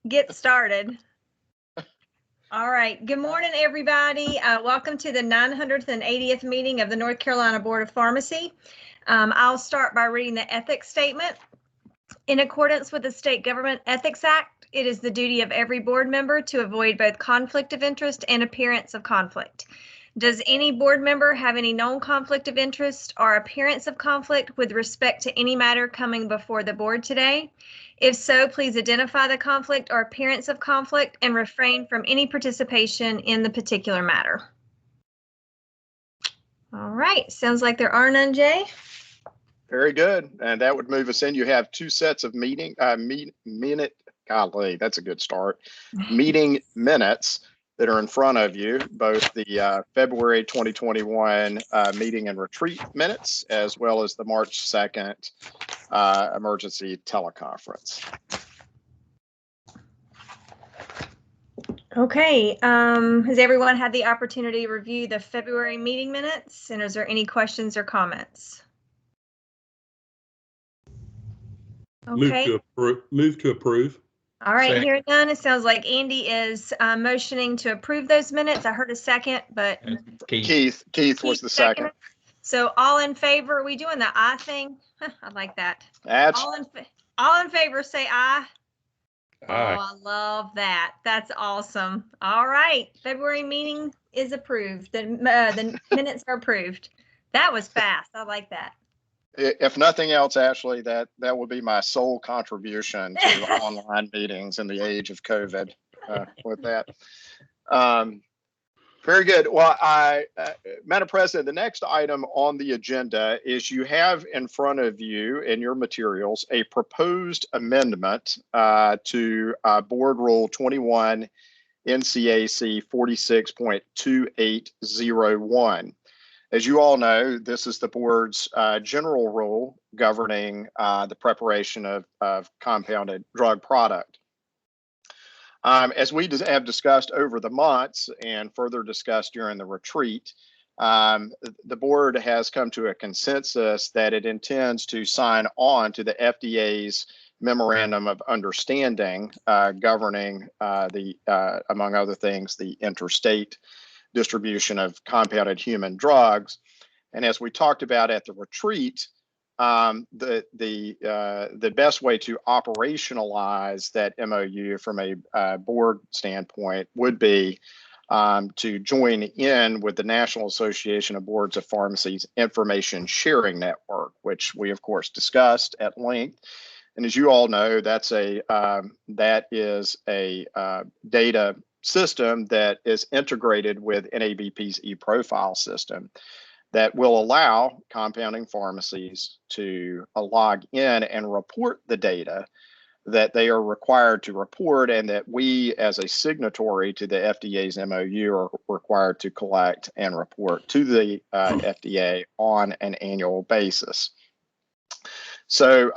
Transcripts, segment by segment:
get started. All right. Good morning, everybody. Welcome to the 980th meeting of the North Carolina Board of Pharmacy. I'll start by reading the ethics statement. In accordance with the State Government Ethics Act, it is the duty of every board member to avoid both conflict of interest and appearance of conflict. Does any board member have any known conflict of interest or appearance of conflict with respect to any matter coming before the board today? If so, please identify the conflict or appearance of conflict and refrain from any participation in the particular matter. All right, sounds like there are none, Jay. Very good, and that would move us in. You have two sets of golly, that's a good start. Meeting minutes that are in front of you, both the February 2021 meeting and retreat minutes, as well as the March 2nd emergency teleconference. Okay, has everyone had the opportunity to review the February meeting minutes? And is there any questions or comments? Okay. Move to approve. All right, hearing none, it sounds like Andy is motioning to approve those minutes. I heard a second, but Keith was the second. So all in favor, are we doing the aye thing? I like that. All in favor, say aye. Aye. Oh, I love that. That's awesome. All right, February meeting is approved. The minutes are approved. That was fast. I like that. If nothing else, Ashley, that would be my sole contribution to online meetings in the age of COVID with that. Very good. Well, Madam President, the next item on the agenda is you have in front of you in your materials a proposed amendment to Board Rule 21 NCAC 46.2801. As you all know, this is the board's general rule governing the preparation of compounded drug product. As we have discussed over the months and further discussed during the retreat, the board has come to a consensus that it intends to sign on to the FDA's Memorandum of Understanding governing among other things, the interstate distribution of compounded human drugs. And as we talked about at the retreat, the best way to operationalize that MOU from a board standpoint would be to join in with the National Association of Boards of Pharmacy's Information Sharing Network, which we of course discussed at length. And as you all know, that is a data system that is integrated with NABP's e-profile system that will allow compounding pharmacies to log in and report the data that they are required to report, and that we as a signatory to the FDA's MOU are required to collect and report to the FDA on an annual basis. So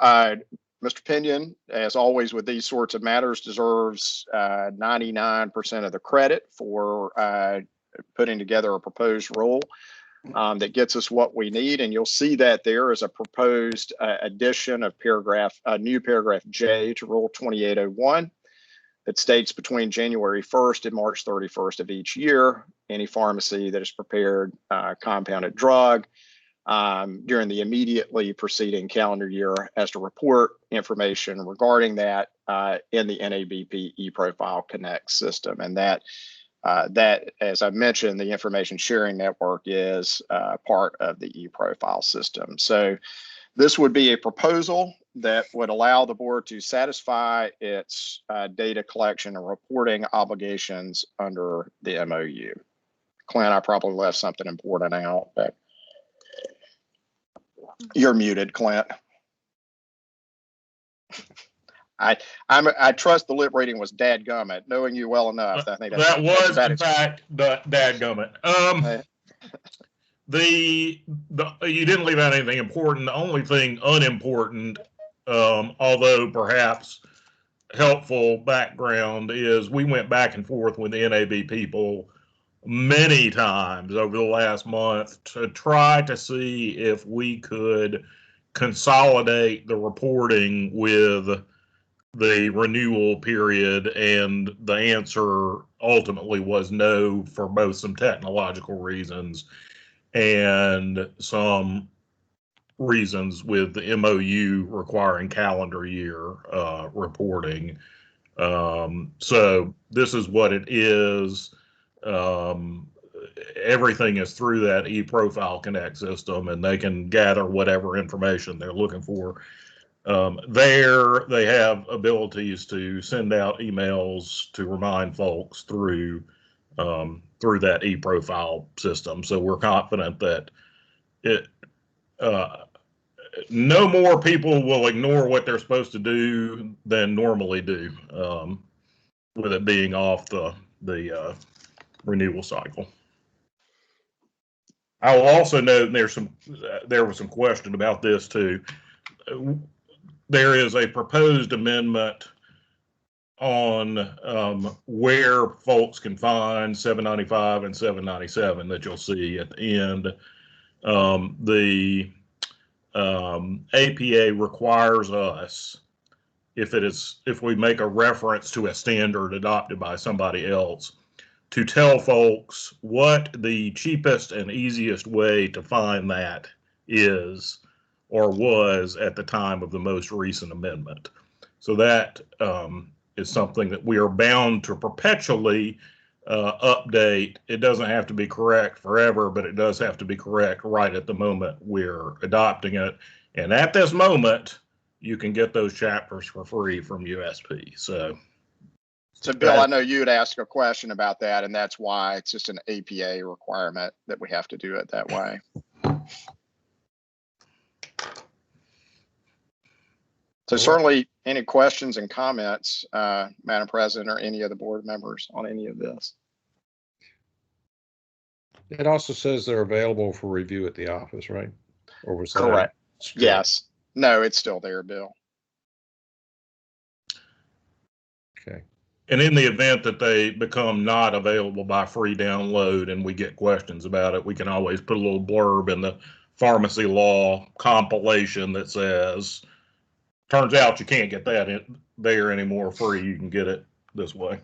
Mr. Pinion, as always with these sorts of matters, deserves 99% of the credit for putting together a proposed rule that gets us what we need. And you'll see that there is a proposed addition of new paragraph J to Rule 2801 that states between January 1st and March 31st of each year, any pharmacy that has prepared compounded drug during the immediately preceding calendar year has to report information regarding that in the NABP eProfile Connect system. And that, as I mentioned, the information sharing network is part of the eProfile system. So this would be a proposal that would allow the board to satisfy its data collection and reporting obligations under the MOU. Clint, I probably left something important out, but you're muted, Clint. I trust the lip reading was dadgummit. Knowing you well enough, I think that was in fact dadgummit. You didn't leave out anything important. The only thing unimportant, although perhaps helpful background, is we went back and forth with the NAB people many times over the last month to try to see if we could consolidate the reporting with the renewal period, and the answer ultimately was no for both some technological reasons and some reasons with the MOU requiring calendar year reporting. So this is what it is. Everything is through that eProfile Connect system, and they can gather whatever information they're looking for. There, they have abilities to send out emails to remind folks through that eProfile system. So we're confident that no more people will ignore what they're supposed to do than normally do, with it being off the renewal cycle. I will also note there was some question about this too. There is a proposed amendment on where folks can find 795 and 797 that you'll see at the end. The APA requires us, if we make a reference to a standard adopted by somebody else, to tell folks what the cheapest and easiest way to find that is or was at the time of the most recent amendment. So that is something that we are bound to perpetually update. It doesn't have to be correct forever, but it does have to be correct right at the moment we're adopting it. And at this moment, you can get those chapters for free from USP. So Bill, I know you had asked a question about that, and that's why it's just an APA requirement that we have to do it that way. So certainly, any questions and comments, Madam President, or any of the board members on any of this? It also says they're available for review at the office, right? Or was that correct? Yes. No, it's still there, Bill. Okay. And in the event that they become not available by free download and we get questions about it, we can always put a little blurb in the pharmacy law compilation that says, turns out you can't get that there anymore free. You can get it this way.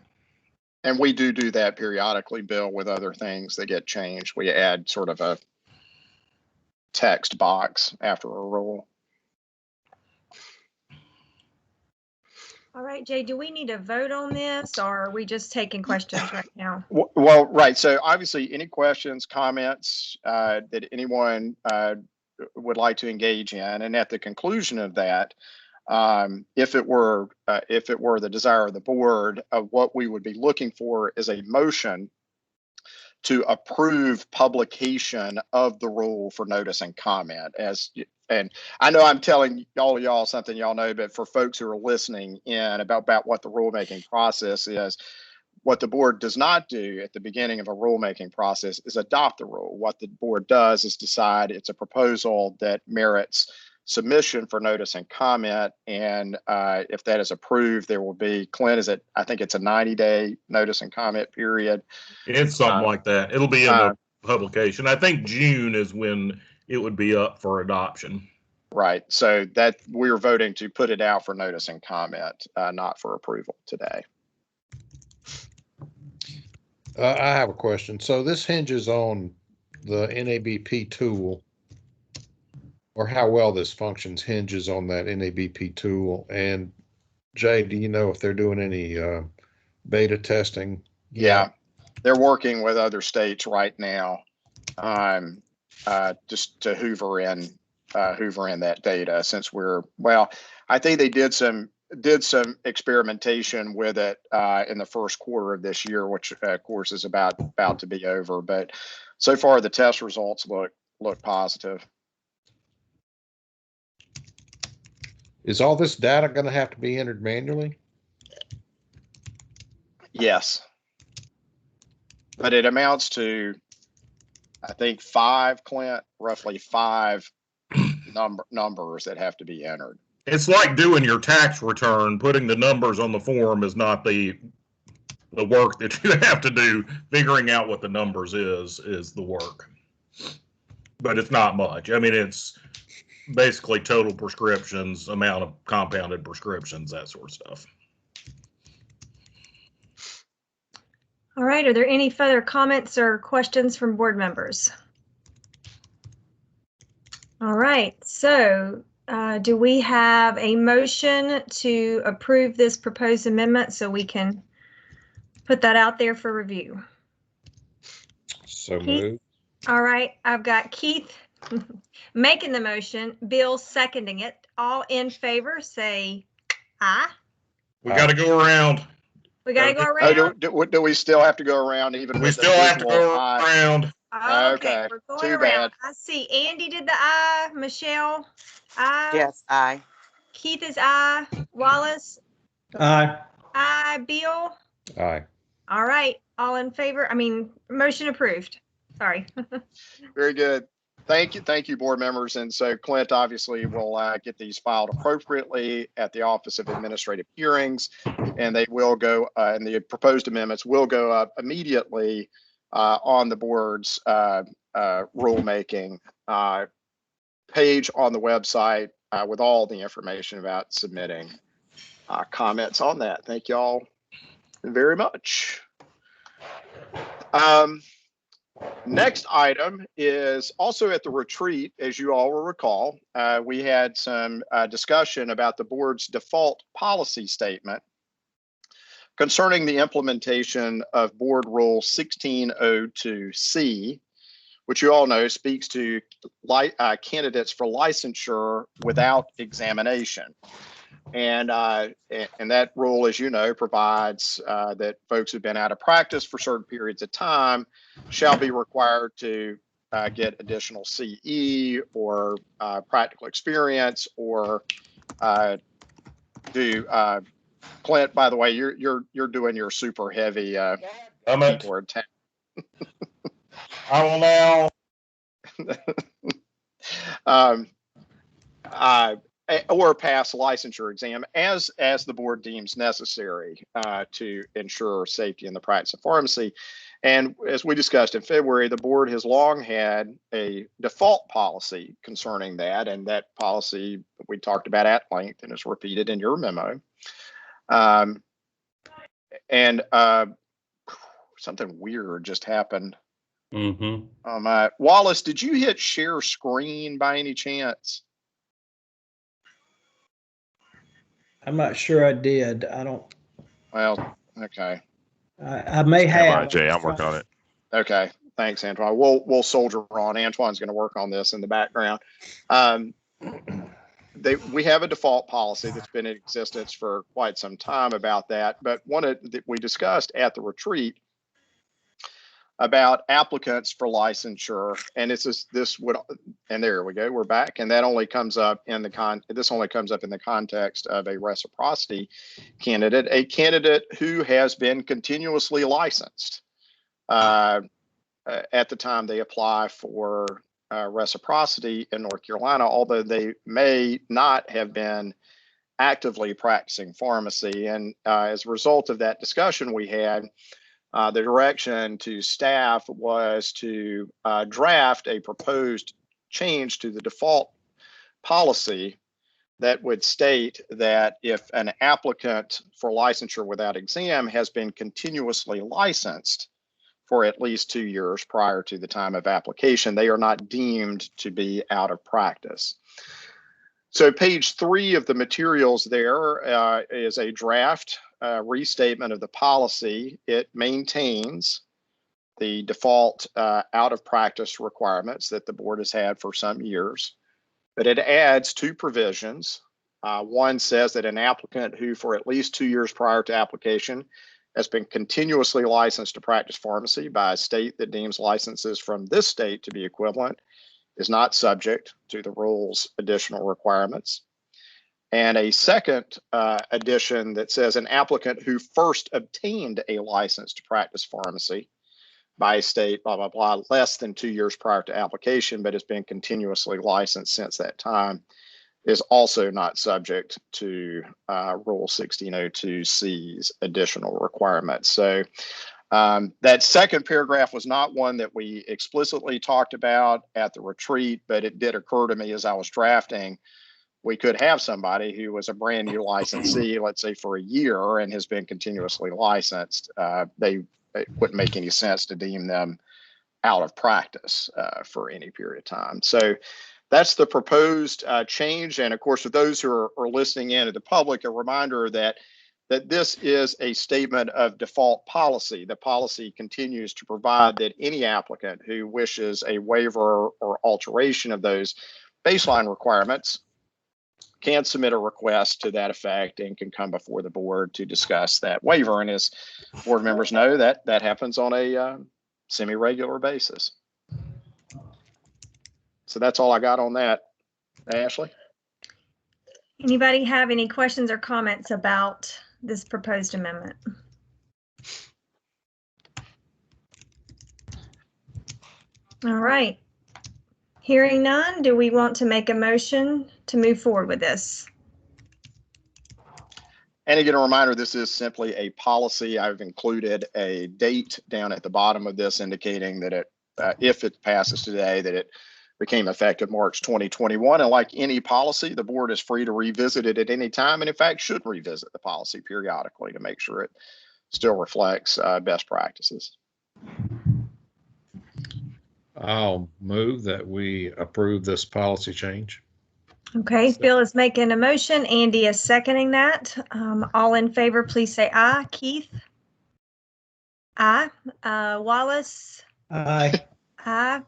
And we do that periodically, Bill, with other things that get changed. We add sort of a text box after a rule. All right, Jay, do we need to vote on this, or are we just taking questions right now? Well, right. So obviously, any questions, comments that anyone would like to engage in, and at the conclusion of that, if it were the desire of the board, what we would be looking for is a motion to approve publication of the rule for notice and comment. And I know I'm telling all of y'all something y'all know, but for folks who are listening in about what the rulemaking process is, what the board does not do at the beginning of a rulemaking process is adopt the rule. What the board does is decide it's a proposal that merits submission for notice and comment, and if that is approved, there will be, Clint, I think it's a 90-day notice and comment period. It's something like that. It'll be in the publication. I think June is when it would be up for adoption. Right. So that we're voting to put it out for notice and comment, not for approval today. I have a question. So this hinges on the NABP tool, or how well this functions hinges on that NABP tool. And Jay, do you know if they're doing any beta testing? Yeah, they're working with other states right now, just to hoover in that data. Since I think they did some experimentation with it in the first quarter of this year, which of course is about to be over. But so far, the test results look positive. Is all this data going to have to be entered manually? Yes. But it amounts to, I think, roughly five numbers that have to be entered. It's like doing your tax return. Putting the numbers on the form is not the work that you have to do. Figuring out what the numbers is the work. But it's not much. I mean, basically total prescriptions, amount of compounded prescriptions, that sort of stuff. All right, are there any further comments or questions from board members? All right, so do we have a motion to approve this proposed amendment so we can put that out there for review? So Keith? moved. All right, I've got Keith making the motion, Bill seconding it. All in favor, say aye. We got to go around. We got to go Oh, around. do we still have to go around even We with still the have to visual go eye? around. Okay, we're going too around. bad. I see Andy did the aye, Michelle, aye. Yes, aye. Keith is aye, Wallace, Aye. aye, Bill. Aye. All right, all in favor? Motion approved. Sorry. Very good. Thank you, board members. And so Clint obviously will get these filed appropriately at the Office of Administrative Hearings, and they will go, and the proposed amendments will go up immediately on the board's rulemaking page on the website with all the information about submitting comments on that. Thank you all very much. Next item is also at the retreat. As you all will recall, we had some discussion about the board's default policy statement concerning the implementation of Board Rule 1602C, which you all know speaks to candidates for licensure without examination. And that rule, as you know, provides that folks who've been out of practice for certain periods of time shall be required to get additional CE or practical experience or do Clint, by the way, you're doing your super heavy keyboard tap. I will now. Or pass licensure exam as the board deems necessary to ensure safety in the practice of pharmacy. And as we discussed in February, the board has long had a default policy concerning that, and that policy we talked about at length and is repeated in your memo. Something weird just happened. Mm-hmm. Wallace, did you hit share screen by any chance? I'm not sure I did. I don't. Well, okay. I may have. Jay, I'm working on it. Okay, thanks, Antoine. We'll soldier on. Antoine's going to work on this in the background. We have a default policy that's been in existence for quite some time about that, but one that we discussed at the retreat about applicants for licensure, and and there we go, we're back, and that only comes up in the context of a reciprocity candidate, a candidate who has been continuously licensed at the time they apply for reciprocity in North Carolina, although they may not have been actively practicing pharmacy. And as a result of that discussion we had, the direction to staff was to draft a proposed change to the default policy that would state that if an applicant for licensure without exam has been continuously licensed for at least 2 years prior to the time of application, they are not deemed to be out of practice. So page 3 of the materials there is a draft restatement of the policy. It maintains the default out of practice requirements that the board has had for some years, but it adds 2 provisions. One says that an applicant who for at least 2 years prior to application has been continuously licensed to practice pharmacy by a state that deems licenses from this state to be equivalent is not subject to the rule's additional requirements. And a second addition that says an applicant who first obtained a license to practice pharmacy by a state, blah, blah, blah, less than 2 years prior to application, but has been continuously licensed since that time, is also not subject to Rule 1602C's additional requirements. So That second paragraph was not one that we explicitly talked about at the retreat, but it did occur to me as I was drafting. We could have somebody who was a brand new licensee, let's say for a year, and has been continuously licensed. It wouldn't make any sense to deem them out of practice for any period of time. So that's the proposed change. And of course, for those who are listening in to the public, a reminder that this is a statement of default policy. The policy continues to provide that any applicant who wishes a waiver or alteration of those baseline requirements can submit a request to that effect and can come before the board to discuss that waiver. And as board members know, that happens on a semi-regular basis. So that's all I got on that. Ashley? Anybody have any questions or comments about this proposed amendment? All right. Hearing none, do we want to make a motion to move forward with this? And again, a reminder, this is simply a policy. I've included a date down at the bottom of this indicating that it, if it passes today, that it became effective March 2021. And like any policy, the board is free to revisit it at any time, and in fact should revisit the policy periodically to make sure it still reflects best practices. I'll move that we approve this policy change. Okay, Bill is making a motion. Andy is seconding that. All in favor, please say aye. Keith? Aye. Wallace? Aye. Aye.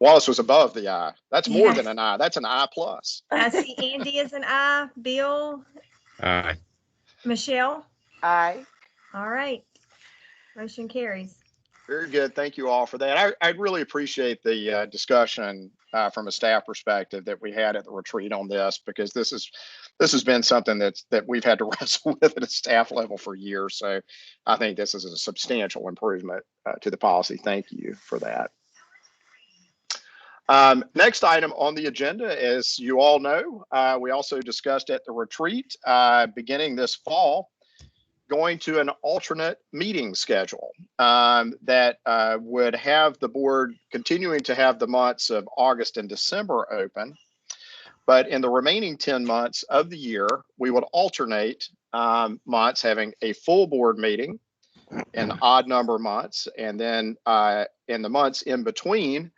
Wallace was above the I. That's more Yes. than an I. That's an I plus. I see Andy is an aye. Bill? Aye. Michelle? Aye. All right. Motion carries. Very good. Thank you all for that. I really appreciate the discussion from a staff perspective that we had at the retreat on this, because this has been something that we've had to wrestle with at a staff level for years. So I think this is a substantial improvement to the policy. Thank you for that. Next item on the agenda, as you all know, we also discussed at the retreat beginning this fall, going to an alternate meeting schedule that would have the board continuing to have the months of August and December open. But in the remaining 10 months of the year, we would alternate months having a full board meeting in odd number months. And then in the months in between,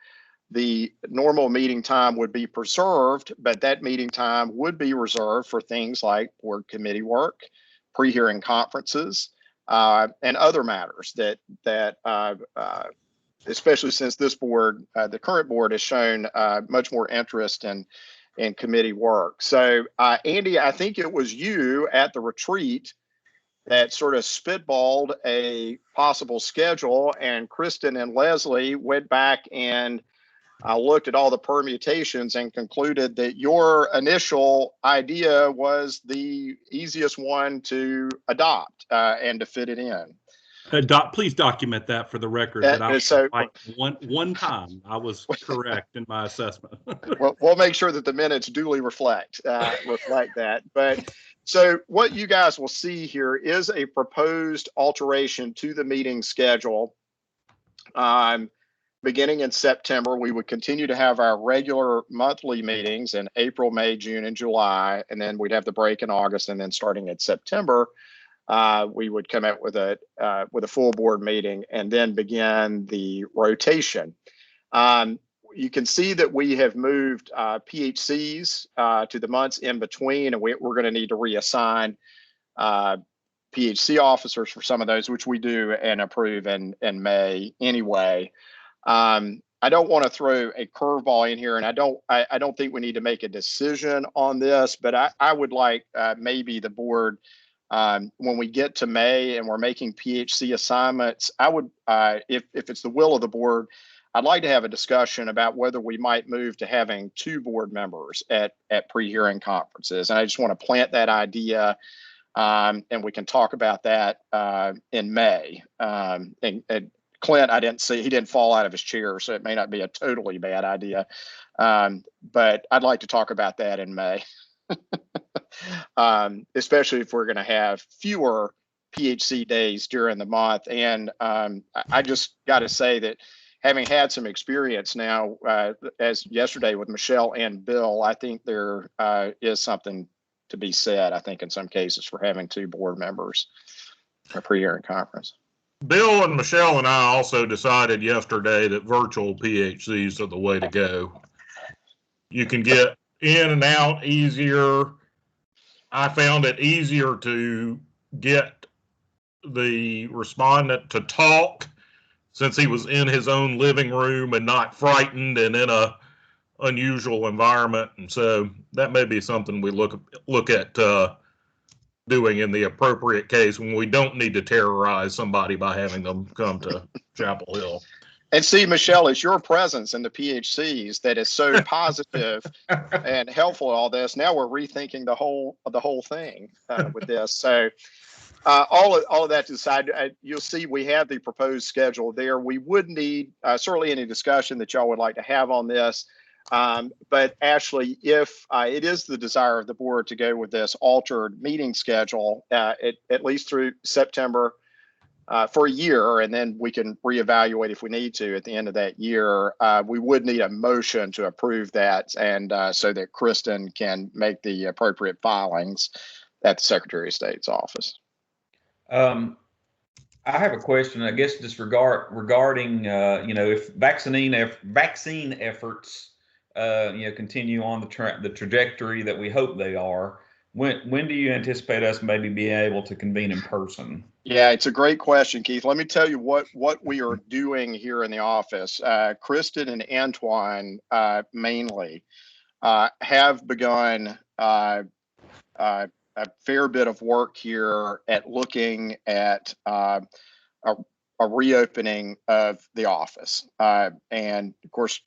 the normal meeting time would be preserved, but that meeting time would be reserved for things like board committee work, pre-hearing conferences, and other matters that especially since this board, the current board, has shown much more interest in committee work. So Andy, I think it was you at the retreat that sort of spitballed a possible schedule, and Kristen and Leslie went back and looked at all the permutations and concluded that your initial idea was the easiest one to adopt and to fit it in. Please document that for the record. That I so, like one time I was correct in my assessment. we'll make sure that the minutes duly reflect that. But so what you guys will see here is a proposed alteration to the meeting schedule. Beginning in September, we would continue to have our regular monthly meetings in April, May, June, and July, and then we'd have the break in August. And then starting in September, we would come out with a full board meeting and then begin the rotation. You can see that we have moved PHCs to the months in between, and we're going to need to reassign PHC officers for some of those, which we do and approve in May anyway. I don't want to throw a curveball in here, and I don't think we need to make a decision on this, but I would like maybe the board, when we get to May and we're making PHC assignments, I would, if it's the will of the board, I'd like to have a discussion about whether we might move to having 2 board members at pre-hearing conferences. And I just want to plant that idea, and we can talk about that in May. And Clint, I didn't see, he didn't fall out of his chair, so it may not be a totally bad idea. But I'd like to talk about that in May, especially if we're going to have fewer PHC days during the month. And I just got to say that having had some experience now, as yesterday with Michelle and Bill, I think there is something to be said, I think, in some cases for having 2 board members a pre-hearing conference. Bill and Michelle and I also decided yesterday that virtual PHCs are the way to go. You can get in and out easier. I found it easier to get the respondent to talk since he was in his own living room and not frightened and in a unusual environment. And so that may be something we look at doing in the appropriate case when we don't need to terrorize somebody by having them come to Chapel Hill. And see, Michelle, it's your presence in the PHCs that is so positive and helpful in all this. Now we're rethinking the whole thing with this. So all of that to decide, you'll see we have the proposed schedule there. We would need certainly any discussion that y'all would like to have on this. But Ashley, if it is the desire of the board to go with this altered meeting schedule, at least through September for a year, and then we can reevaluate if we need to at the end of that year, we would need a motion to approve that, and so that Kristen can make the appropriate filings at the Secretary of State's office. I have a question, I guess, just regarding if vaccine efforts continue on the trajectory that we hope they are. When do you anticipate us maybe being able to convene in person? Yeah, it's a great question, Keith. Let me tell you what we are doing here in the office. Kristen and Antoine mainly have begun a fair bit of work here at looking at a reopening of the office. And of course,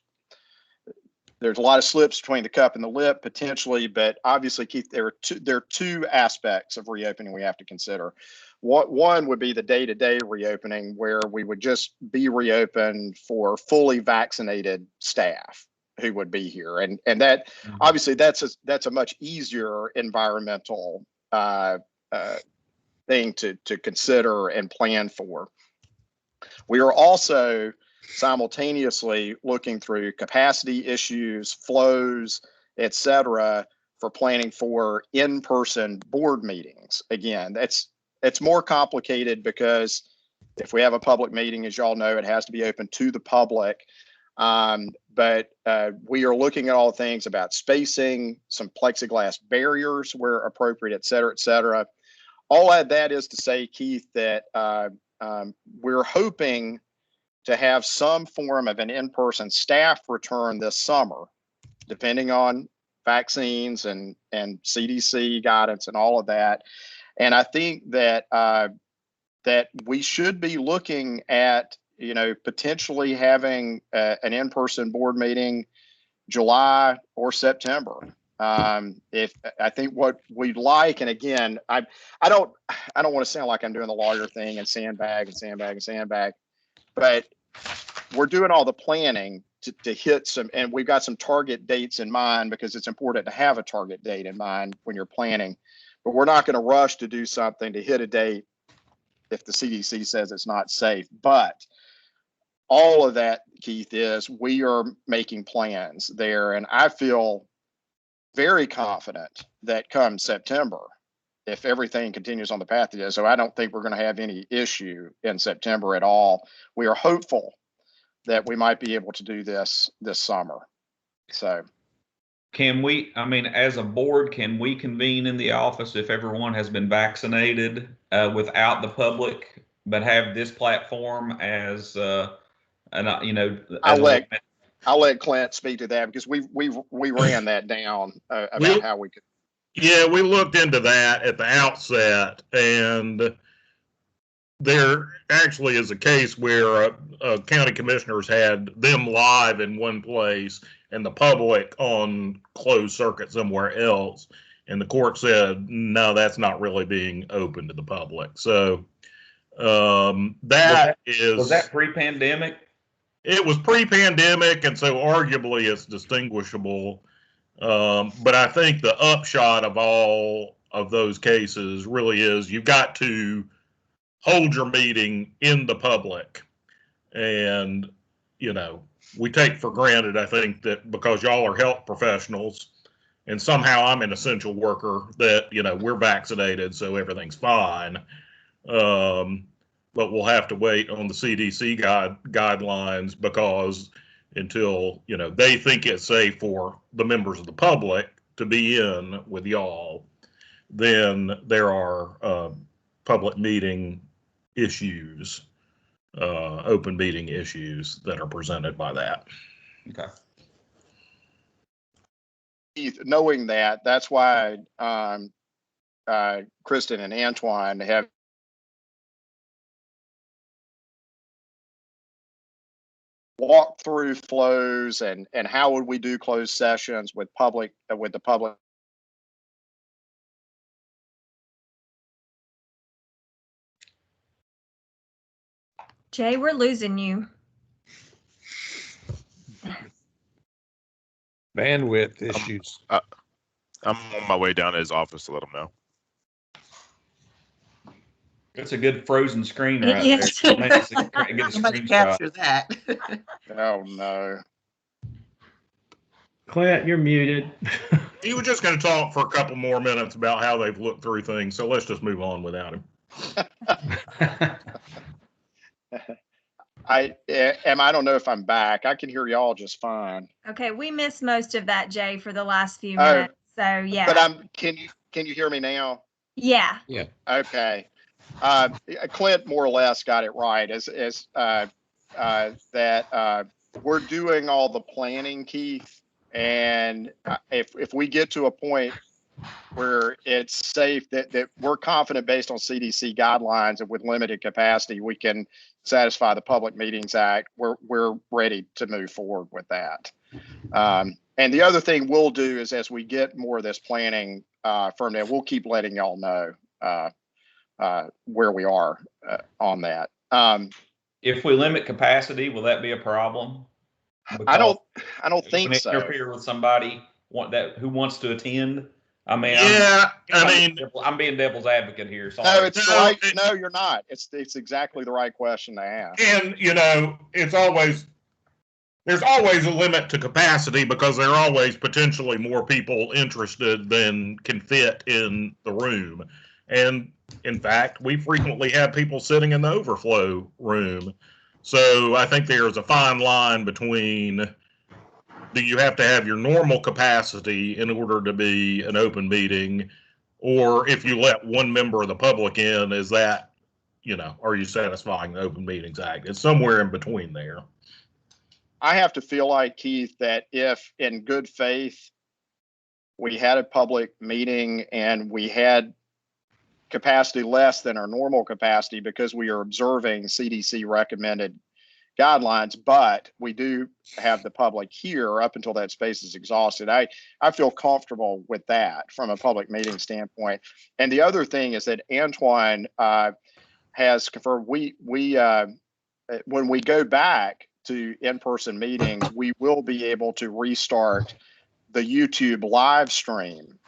there's a lot of slips between the cup and the lip potentially, but obviously, Keith, there are two aspects of reopening we have to consider. One would be the day-to-day reopening, where we would just be reopened for fully vaccinated staff who would be here, and that obviously that's a much easier environmental thing to consider and plan for. We are also simultaneously looking through capacity issues, flows, et cetera, for planning for in-person board meetings. Again, it's more complicated because if we have a public meeting, as y'all know, it has to be open to the public. But we are looking at all things about spacing, some plexiglass barriers where appropriate, et cetera, et cetera. All of that is to say, Keith, that we're hoping to have some form of an in-person staff return this summer, depending on vaccines and CDC guidance and all of that. And I think that that we should be looking at, potentially having an in-person board meeting July or September. If I think what we'd like, and again, I don't want to sound like I'm doing the lawyer thing and sandbag, but we're doing all the planning to hit some, and we've got some target dates in mind, because it's important to have a target date in mind when you're planning. But we're not going to rush to do something to hit a date if the CDC says it's not safe. But all of that, Keith, is we are making plans there, and I feel very confident that come September, if everything continues on the path it is, so I don't think we're going to have any issue in September at all. We are hopeful that we might be able to do this summer. So can we, as a board, can we convene in the office if everyone has been vaccinated without the public, but have this platform as, I'll let Clint speak to that, because we ran that down about how we could. Yeah, we looked into that at the outset, and there actually is a case where county commissioners had them live in one place and the public on closed circuit somewhere else. And the court said, no, that's not really being open to the public. So was that pre-pandemic? It was pre-pandemic, and so arguably it's distinguishable. But I think the upshot of all of those cases really is you've got to hold your meeting in the public. And, you know, we take for granted, I think, that because y'all are health professionals and somehow I'm an essential worker, that, you know, we're vaccinated, so everything's fine. But we'll have to wait on the CDC guidelines, because until, you know, they think it's safe for the members of the public to be in with y'all, then there are public meeting issues, open meeting issues that are presented by that. Okay. Knowing that, that's why Kristen and Antoine have walked through flows and how would we do closed sessions with the public. Jay, we're losing you. Bandwidth issues. I'm on my way down to his office to let him know. It's a good frozen screen It right is. there. Get the Somebody screenshot. capture that. Oh no. Clint, you're muted. He was just going to talk for a couple more minutes about how they've looked through things, so let's just move on without him. I don't know if I'm back. I can hear y'all just fine. Okay, we missed most of that, Jay, for the last few minutes. So yeah. But can you hear me now? Yeah. Yeah. Okay. Clint more or less got it right. That we're doing all the planning, Keith, and if we get to a point where it's safe, that we're confident based on CDC guidelines and with limited capacity, we can satisfy the Public Meetings Act, we're ready to move forward with that. And the other thing we'll do is, as we get more of this planning from there, we'll keep letting y'all know where we are on that. If we limit capacity, will that be a problem? I don't think so. Interfere with somebody who wants to attend. I mean, Yeah, I'm being devil's advocate here. Sorry. No, it's right. No, you're not. It's exactly the right question to ask. And, you know, there's always a limit to capacity, because there are always potentially more people interested than can fit in the room. And in fact, we frequently have people sitting in the overflow room. So I think there's a fine line between, do you have to have your normal capacity in order to be an open meeting? Or if you let one member of the public in, is that, you know, are you satisfying the Open Meetings Act? It's somewhere in between there. I have to feel like, Keith, that if in good faith we had a public meeting and we had capacity less than our normal capacity because we are observing CDC recommended guidelines, but we do have the public here up until that space is exhausted, I feel comfortable with that from a public meeting standpoint. And the other thing is that Antoine has confirmed we when we go back to in-person meetings, we will be able to restart the YouTube live stream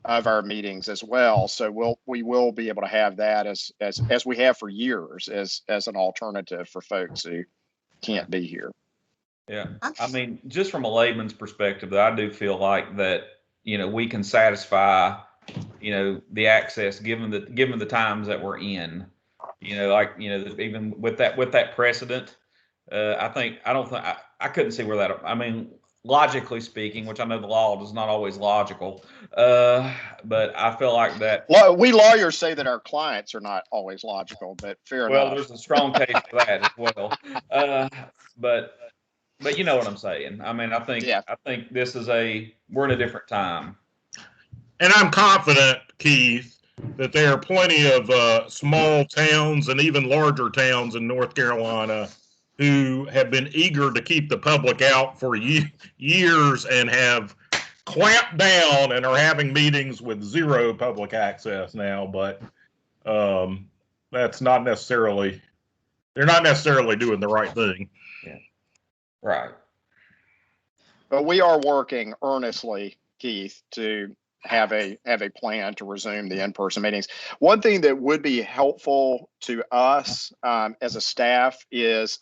of our meetings as well. So we will be able to have that as we have for years as an alternative for folks who can't be here. Yeah. I mean, just from a layman's perspective, I do feel like that, you know, we can satisfy, you know, the access given the times that we're in, you know, like, you know, even with that precedent, I couldn't see where that, I mean, logically speaking, which I know the law is not always logical, but I feel like that. We lawyers say that our clients are not always logical, but fair enough. Well, there's a strong case for that as well. But you know what I'm saying. I mean, I think this is we're in a different time. And I'm confident, Keith, that there are plenty of small towns and even larger towns in North Carolina who have been eager to keep the public out for years and have clamped down and are having meetings with zero public access now. But that's not necessarily, they're not necessarily doing the right thing. Yeah. Right. But we are working earnestly, Keith, to have a plan to resume the in-person meetings. One thing that would be helpful to us as a staff is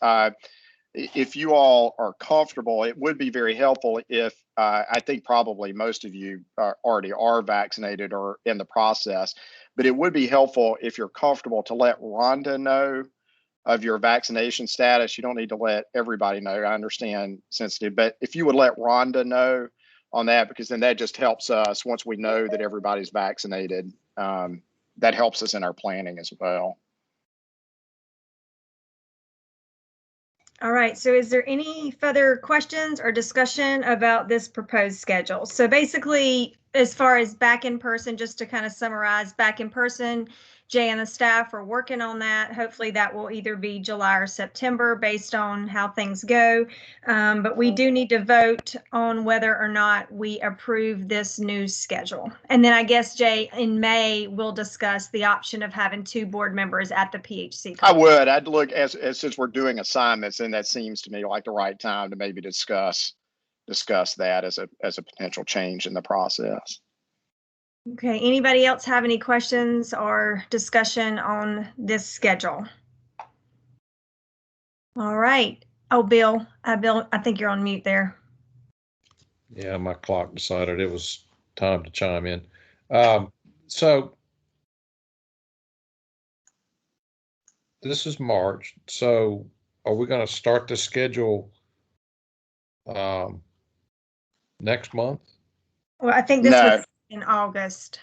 if you all are comfortable, it would be very helpful if I think probably most of you already are vaccinated or in the process, but it would be helpful if you're comfortable to let Rhonda know of your vaccination status. You don't need to let everybody know. I understand sensitive, but if you would let Rhonda know on that, because then that just helps us once we know that everybody's vaccinated. That helps us in our planning as well. All right, so is there any further questions or discussion about this proposed schedule? So basically, as far as back in person, just to kind of summarize, back in person, Jay and the staff are working on that. Hopefully that will either be July or September based on how things go. But we do need to vote on whether or not we approve this new schedule. And then I guess, Jay, in May, we'll discuss the option of having 2 board members at the PHC I conference. would. I'd look as since we're doing assignments, and that seems to me like the right time to maybe discuss that as a potential change in the process. Okay, anybody else have any questions or discussion on this schedule? All right. Oh, Bill, I think you're on mute there. Yeah, my clock decided it was time to chime in. So this is March. So are we going to start the schedule next month? Well, I think this No. was in August.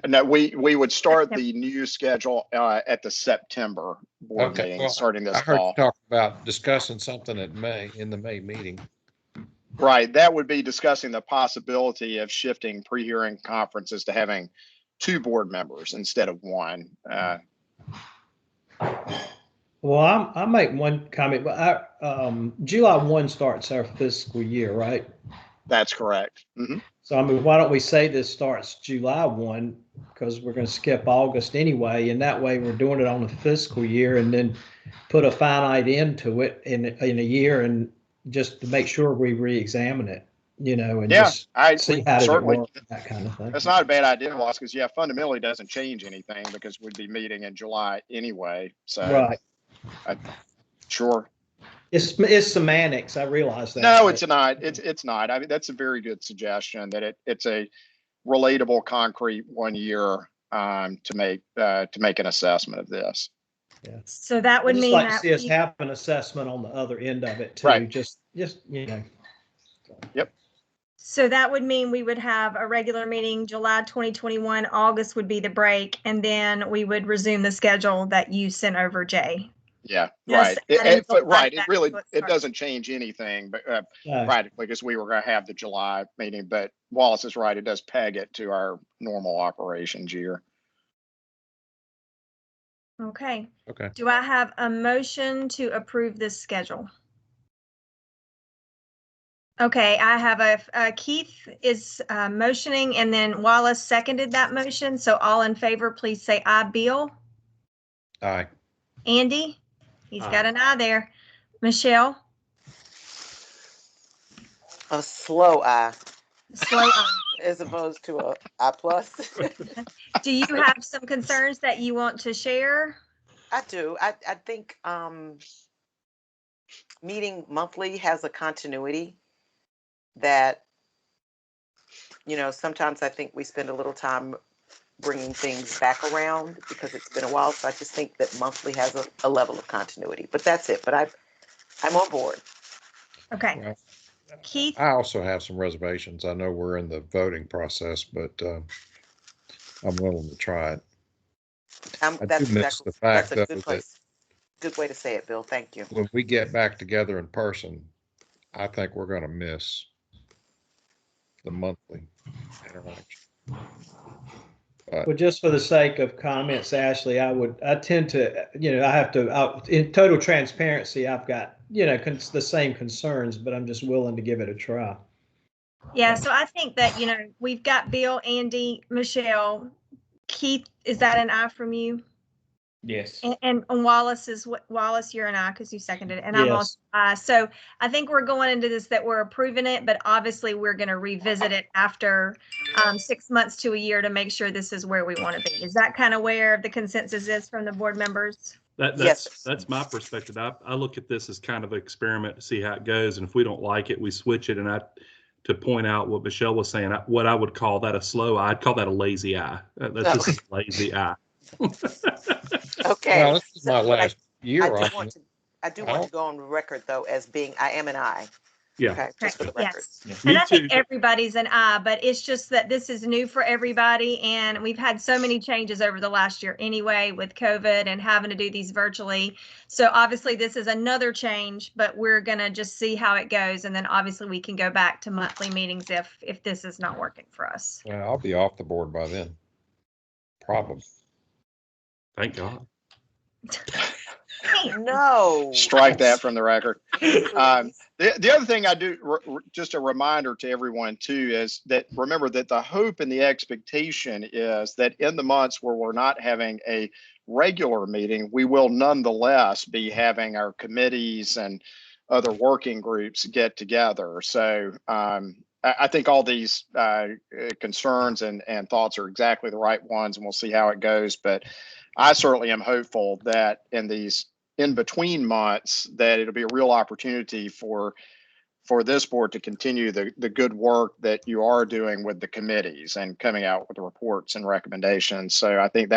No, we would start the new schedule at the September board meeting, Well, starting this I heard fall. you talk about discussing something in the May meeting. Right, that would be discussing the possibility of shifting pre-hearing conferences to having 2 board members instead of 1. Well, I'll make one comment. July 1 starts our fiscal year, right? That's correct. Mm-hmm. So, I mean, why don't we say this starts July 1, because we're going to skip August anyway, and that way we're doing it on the fiscal year and then put a finite end to it in a year, and just to make sure we re-examine it, and just see how it works, that kind of thing. That's not a bad idea, Ross, because fundamentally doesn't change anything because we'd be meeting in July anyway. So, right. Sure. It's semantics. I realize that. No, it's not. It's not. I mean, that's a very good suggestion that it's a relatable, concrete 1 year to make an assessment of this. Yeah. So that would mean like that to see us have an assessment on the other end of it too. Right. Just Yep. So that would mean we would have a regular meeting July 2021. August would be the break, and then we would resume the schedule that you sent over, Jay. Yeah, Just right. right. It doesn't change anything, but right, because we were going to have the July meeting. But Wallace is right; it does peg it to our normal operations year. Okay. Okay. Do I have a motion to approve this schedule? Okay, I have a Keith is motioning, and then Wallace seconded that motion. So all in favor, please say aye. Bill? Aye. Andy? He's Aye. got an eye there. Michelle? A slow I, Slow eye. as opposed to a I plus. Do you have some concerns that you want to share? I do. I think meeting monthly has a continuity that, sometimes I think we spend a little time bringing things back around because it's been a while. So I just think that monthly has a level of continuity. But that's it. But I'm on board. Okay. Well, Keith? I also have some reservations. I know we're in the voting process, but I'm willing to try it. That's the fact, that's a though, good place. Good way to say it, Bill. Thank you. when we get back together in person, I think we're going to miss the monthly interaction. well, just for the sake of comments, Ashley, I tend to, in total transparency, I've got, the same concerns, but I'm just willing to give it a try. Yeah, so I think that, we've got Bill, Andy, Michelle. Keith, is that an aye from you? Yes. And Wallace is Wallace, you're an aye because you seconded it, and I'm also Yes. aye. So I think we're going into this that we're approving it, but obviously we're going to revisit it after 6 months to a year to make sure this is where we want to be. Is that kind of where the consensus is from the board members? Yes. That's my perspective. I look at this as kind of an experiment to see how it goes, and if we don't like it, we switch it. And to point out what Michelle was saying, what I would call that a slow eye, I'd call that a lazy eye. That's just a lazy eye. Okay. Well, this is So, my but last year I do on want it. to, I do want to go on the record though as being, I am an I. Yeah. Okay, just for the record. Yes. Yeah. And Me I think too. everybody's an I, but it's just that this is new for everybody. And we've had so many changes over the last year anyway with COVID and having to do these virtually. So obviously this is another change, but we're going to just see how it goes. And then obviously we can go back to monthly meetings if this is not working for us. Well, I'll be off the board by then. Probably. Thank God. No. Strike that from the record. Please. The other thing I do, just a reminder to everyone too, is that remember that the hope and the expectation is that in the months where we're not having a regular meeting, we will nonetheless be having our committees and other working groups get together. So I think all these concerns and thoughts are exactly the right ones, and we'll see how it goes. But I certainly am hopeful that in these in between months that it'll be a real opportunity for this board to continue the good work that you are doing with the committees and coming out with the reports and recommendations. So I think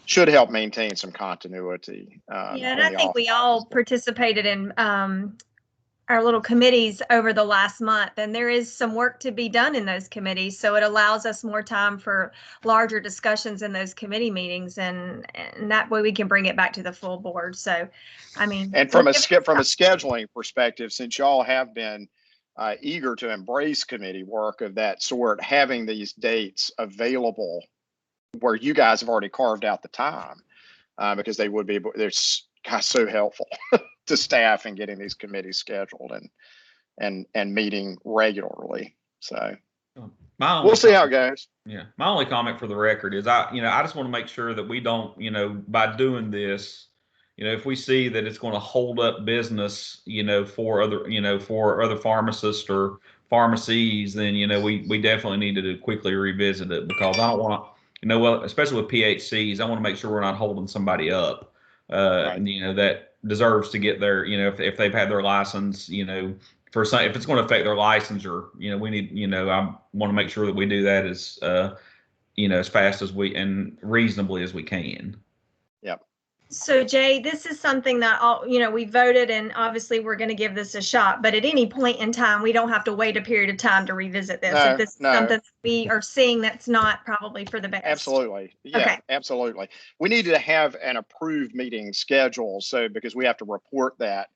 should help maintain some continuity. Yeah, and I think we all participated in our little committees over the last month, and there is some work to be done in those committees. So it allows us more time for larger discussions in those committee meetings, and that way we can bring it back to the full board. So, I mean, and from a scheduling perspective, since y'all have been eager to embrace committee work of that sort, having these dates available where you guys have already carved out the time, because they're so helpful to staff in getting these committees scheduled and meeting regularly. So we'll see how it goes. Yeah. My only comment for the record is I just want to make sure that we don't, by doing this, if we see that it's going to hold up business, for other pharmacists or pharmacies, then, we definitely need to quickly revisit it, because I don't want to, especially with PHCs, I want to make sure we're not holding somebody up, Right. that deserves to get their, if they've had their license, if it's going to affect their licensure, we need, I want to make sure that we do that as, as fast as and reasonably as we can. Yep. So Jay, this is something that we voted, and obviously we're going to give this a shot, but at any point in time, we don't have to wait a period of time to revisit this. If this is something that we are seeing that's not probably for the best. Absolutely. Yeah, okay. Absolutely. We need to have an approved meeting schedule. So because we have to report that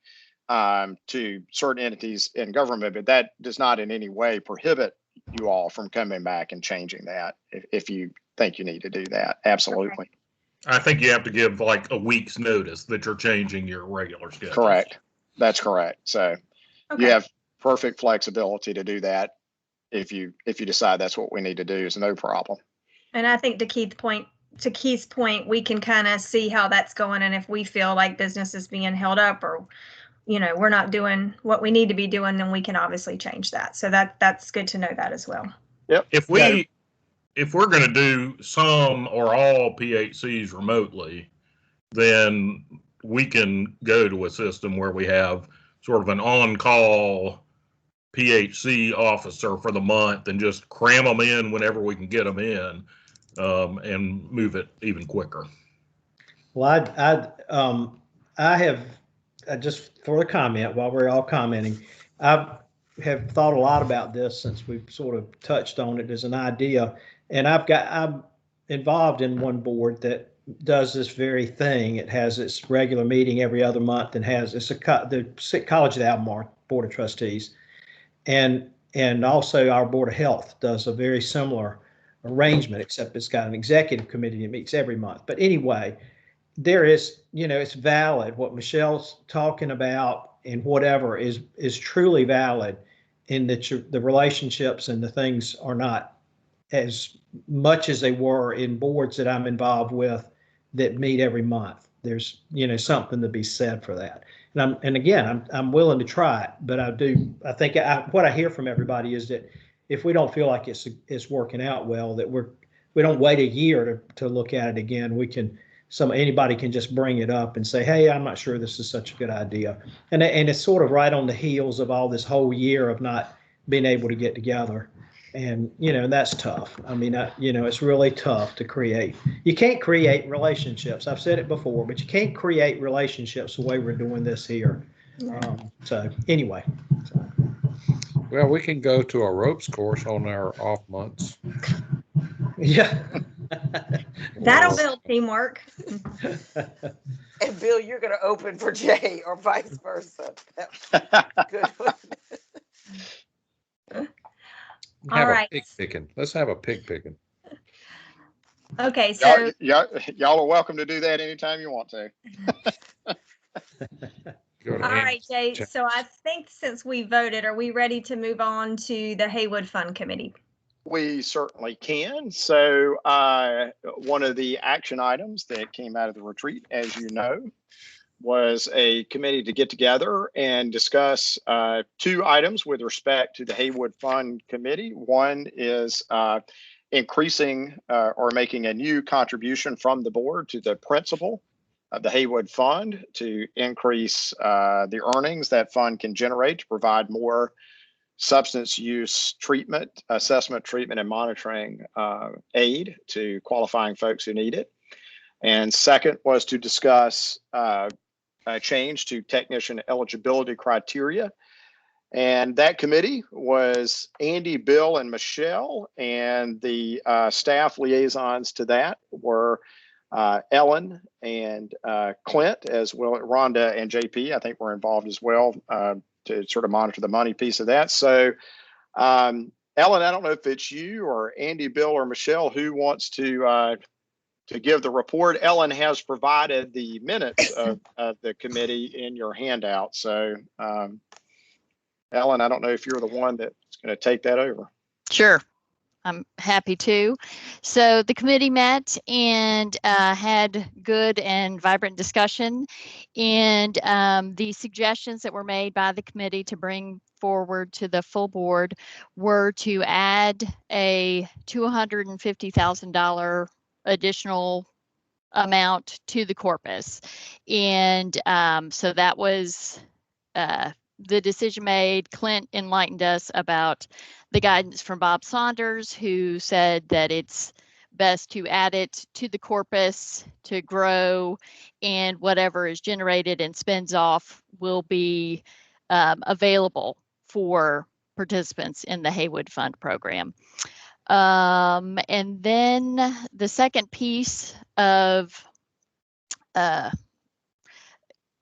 to certain entities in government, but that does not in any way prohibit you all from coming back and changing that if you think you need to do that. Absolutely. Okay. I think you have to give like a week's notice that you're changing your regular schedule. Correct. That's correct. So you have perfect flexibility to do that. If you decide that's what we need to do, is no problem. And I think to Keith's point, we can kind of see how that's going. And if we feel like business is being held up or, we're not doing what we need to be doing, then we can obviously change that. So that's good to know that as well. Yep. If we're going to do some or all PHCs remotely, then we can go to a system where we have sort of an on-call PHC officer for the month and just cram them in whenever we can get them in, and move it even quicker. Well, I have just for a comment while we're all commenting, I have thought a lot about this since we've sort of touched on it as an idea. And I'm involved in one board that does this very thing. It has its regular meeting every other month and the College of the Albemarle Board of Trustees. And also our Board of Health does a very similar arrangement, except it's got an executive committee that meets every month. But anyway, there is, it's valid. What Michelle's talking about and whatever is truly valid in that the relationships and the things are not as much as they were in boards that I'm involved with that meet every month. There's, something to be said for that. And again, I'm willing to try it, but I think what I hear from everybody is that if we don't feel like it's working out well, that we don't wait a year to look at it again. Anybody can just bring it up and say, hey, I'm not sure this is such a good idea. And it's sort of right on the heels of all this whole year of not being able to get together. And, that's tough. I mean, it's really tough to create. You can't create relationships. I've said it before, but you can't create relationships the way we're doing this here. So anyway. Well, we can go to a ropes course on our off months. Yeah. That'll build teamwork. And Bill, you're going to open for Jay or vice versa. Good one. All right. Pig picking. Let's have a pig picking. Okay, so y'all are welcome to do that anytime you want to. all right, Jay. So I think since we voted, are we ready to move on to the Haywood Fund Committee? We certainly can. So one of the action items that came out of the retreat, as you know, was a committee to get together and discuss two items with respect to the Haywood Fund Committee. One is increasing or making a new contribution from the board to the principal of the Haywood Fund to increase the earnings that fund can generate to provide more substance use treatment, assessment, treatment, and monitoring aid to qualifying folks who need it. And second was to discuss a change to technician eligibility criteria. And that committee was Andy, Bill, and Michelle, and the staff liaisons to that were Ellen and Clint, as well as Rhonda and JP, I think were involved as well to sort of monitor the money piece of that. So Ellen, I don't know if it's you or Andy, Bill, or Michelle who wants to give the report. Ellen has provided the minutes of the committee in your handout. So Ellen, I don't know if you're the one that's going to take that over. Sure. I'm happy to. So the committee met and had good and vibrant discussion. And the suggestions that were made by the committee to bring forward to the full board were to add a $250,000 additional amount to the corpus. And so that was the decision made. Clint enlightened us about the guidance from Bob Saunders, who said that it's best to add it to the corpus to grow, and whatever is generated and spends off will be available for participants in the Haywood Fund program. And then the second piece of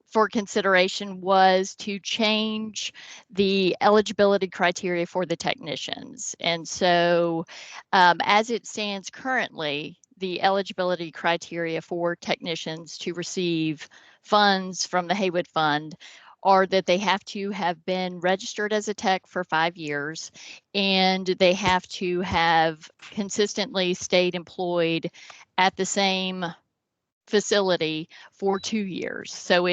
for consideration was to change the eligibility criteria for the technicians. And so as it stands currently, the eligibility criteria for technicians to receive funds from the Haywood Fund are that they have to have been registered as a tech for 5 years, and they have to have consistently stayed employed at the same facility for 2 years. So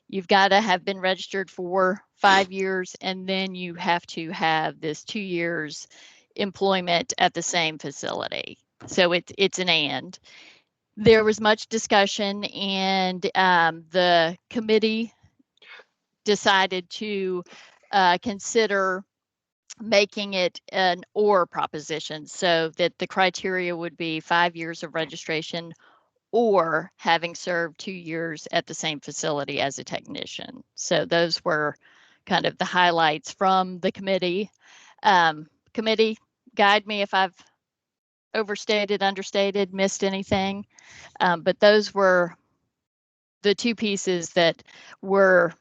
you've got to have been registered for 5 years, and then you have to have this 2 years employment at the same facility. So it's an and. There was much discussion, and the committee decided to consider making it an or proposition, so that the criteria would be 5 years of registration or having served 2 years at the same facility as a technician. So those were kind of the highlights from the committee. Committee, guide me if I've overstated, understated, missed anything. But those were the two pieces that were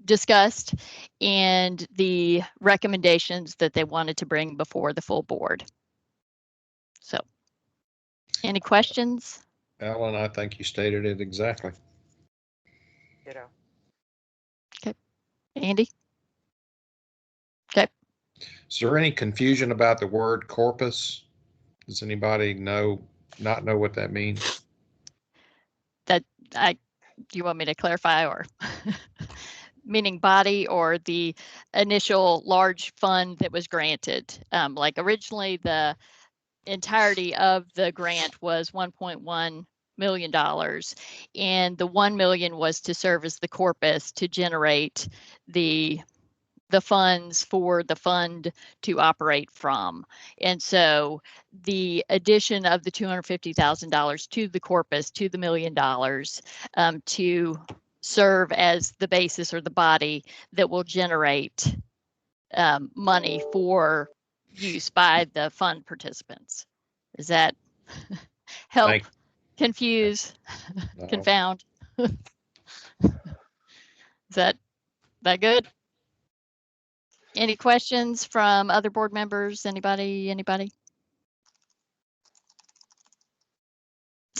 discussed and the recommendations that they wanted to bring before the full board. So, any questions? Alan, I think you stated it exactly. Ditto. Okay. Andy? Okay. Is there any confusion about the word corpus? Does anybody not know what that means? Do you want me to clarify, or meaning body or the initial large fund that was granted? Like originally the entirety of the grant was $1.1 million, and the 1 million was to serve as the corpus to generate the funds for the fund to operate from. And so the addition of the $250,000 to the corpus, to the $1 million, to serve as the basis or the body that will generate money for use by the fund participants. Does that help confuse, confound? Is that good? Any questions from other board members? Anybody?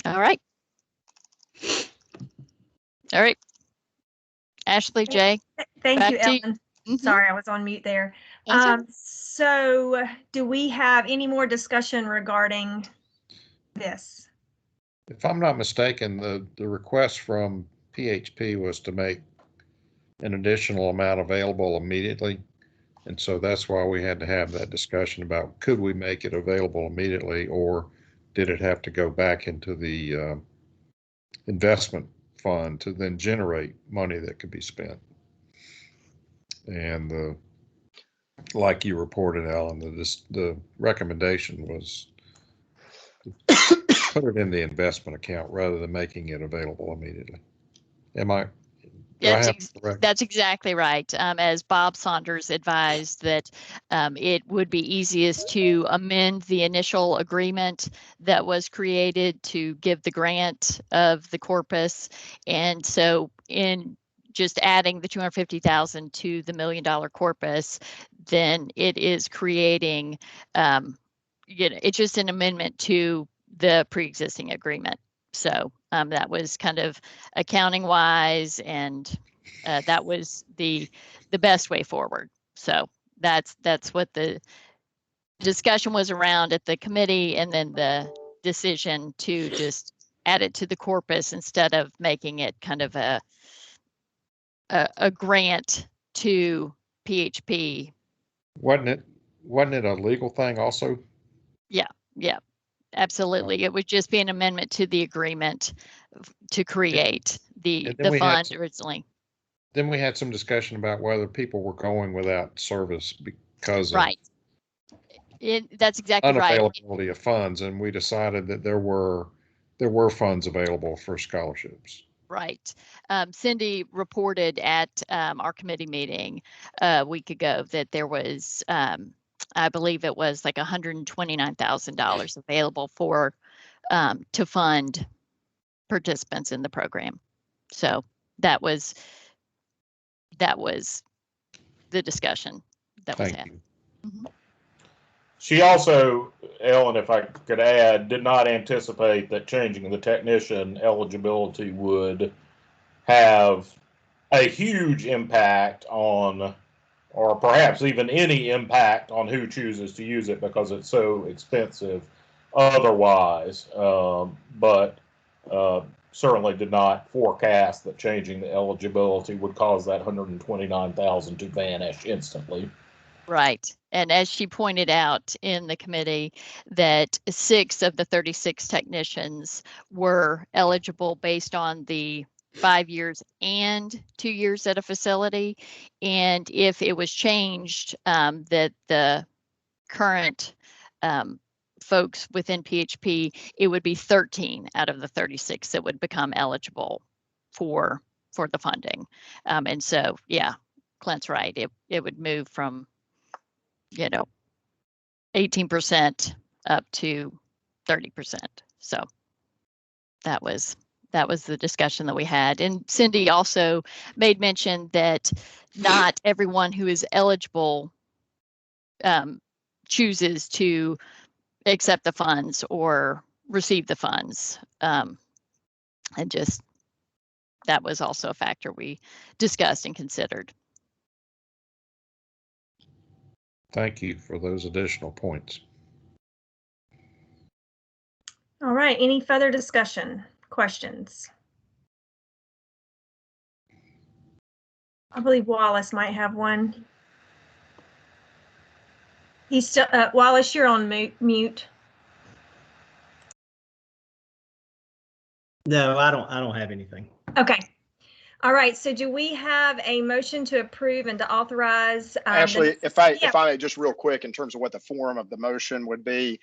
All right. Ashley, Jay. Thank you, back to you. Ellen. Mhm. Sorry, I was on mute there. That's all right. So do we have any more discussion regarding this? If I'm not mistaken, the request from PHP was to make an additional amount available immediately. And so that's why we had to have that discussion about, could we make it available immediately, or did it have to go back into the investment fund to then generate money that could be spent? And like you reported, Alan, the recommendation was to put it in the investment account rather than making it available immediately. That's exactly right. As Bob Saunders advised, that it would be easiest to amend the initial agreement that was created to give the grant of the corpus. And so in just adding the 250,000 to the $1 million corpus, then it is creating, it's just an amendment to the pre-existing agreement. So that was kind of accounting wise, and that was the best way forward. So that's what the discussion was around at the committee, and then the decision to just add it to the corpus instead of making it kind of a grant to PHP. Wasn't it a legal thing also? Yeah. Absolutely. It would just be an amendment to the agreement to create the fund originally. Then we had some discussion about whether people were going without service because of that's exactly right. Unavailability of funds, and we decided that there were funds available for scholarships. Right. Cindy reported at our committee meeting a week ago that there was I believe it was like $129,000 available for to fund participants in the program. So that was the discussion that was had. Mm-hmm. She also, Ellen, if I could add, did not anticipate that changing the technician eligibility would have a huge impact on, or perhaps even any impact on who chooses to use it, because it's so expensive otherwise. But certainly did not forecast that changing the eligibility would cause that $129,000 to vanish instantly. Right. And as she pointed out in the committee, that 6 of the 36 technicians were eligible based on the 5 years and 2 years at a facility. And if it was changed, that the current folks within PHP, it would be 13 out of the 36 that would become eligible for the funding. And so, yeah, Clint's right. It would move from 18% up to 30%. So that was the discussion that we had. And Cindy also made mention that not everyone who is eligible chooses to accept the funds or receive the funds. And just that was also a factor we discussed and considered. Thank you for those additional points. All right, any further discussion, questions? I believe Wallace might have one. He's still, Wallace, you're on mute. No, I don't have anything. Okay. All right. So do we have a motion to approve and to authorize? Actually, if I may, just real quick, in terms of what the form of the motion would be,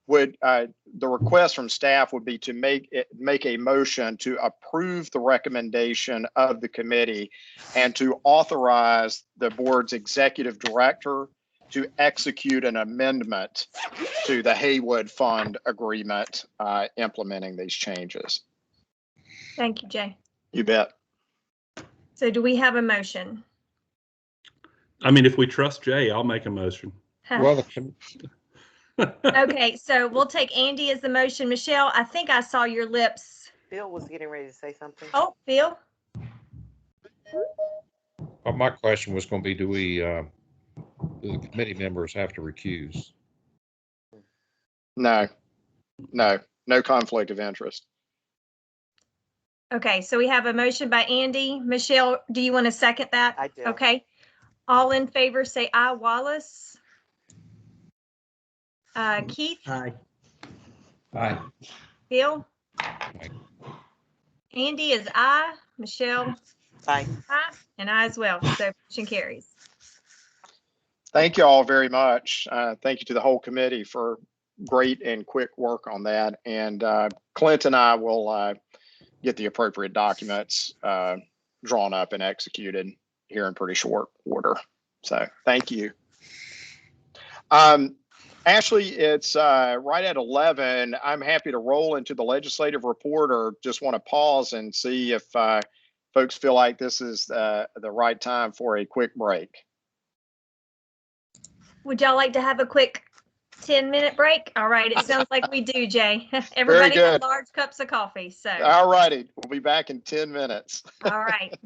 would the request from staff would be to make a motion to approve the recommendation of the committee and to authorize the board's executive director to execute an amendment to the Haywood Fund agreement implementing these changes. Thank you, Jay. You bet. So do we have a motion? I mean, if we trust Jay, I'll make a motion. Well, Okay, so we'll take Andy as the motion. Michelle, I think I saw your lips. Bill was getting ready to say something. Oh, Phil? my question was going to be, do the committee members have to recuse? No conflict of interest. Okay, so we have a motion by Andy. Michelle, do you want to second that? I do. Okay. All in favor say aye. Wallace? Keith? Aye. Aye. Bill? Aye. Andy is aye. Michelle? Aye. Aye. And I as well. So motion carries. Thank you all very much. Thank you to the whole committee for great and quick work on that. And Clint and I will get the appropriate documents drawn up and executed here in pretty short order. So thank you. Ashley, it's right at 11. I'm happy to roll into the legislative report, or just want to pause and see if folks feel like this is the right time for a quick break. Would y'all like to have a quick 10-minute break? All right, it sounds like we do, Jay. Everybody has large cups of coffee. So all righty, we'll be back in 10 minutes. All right.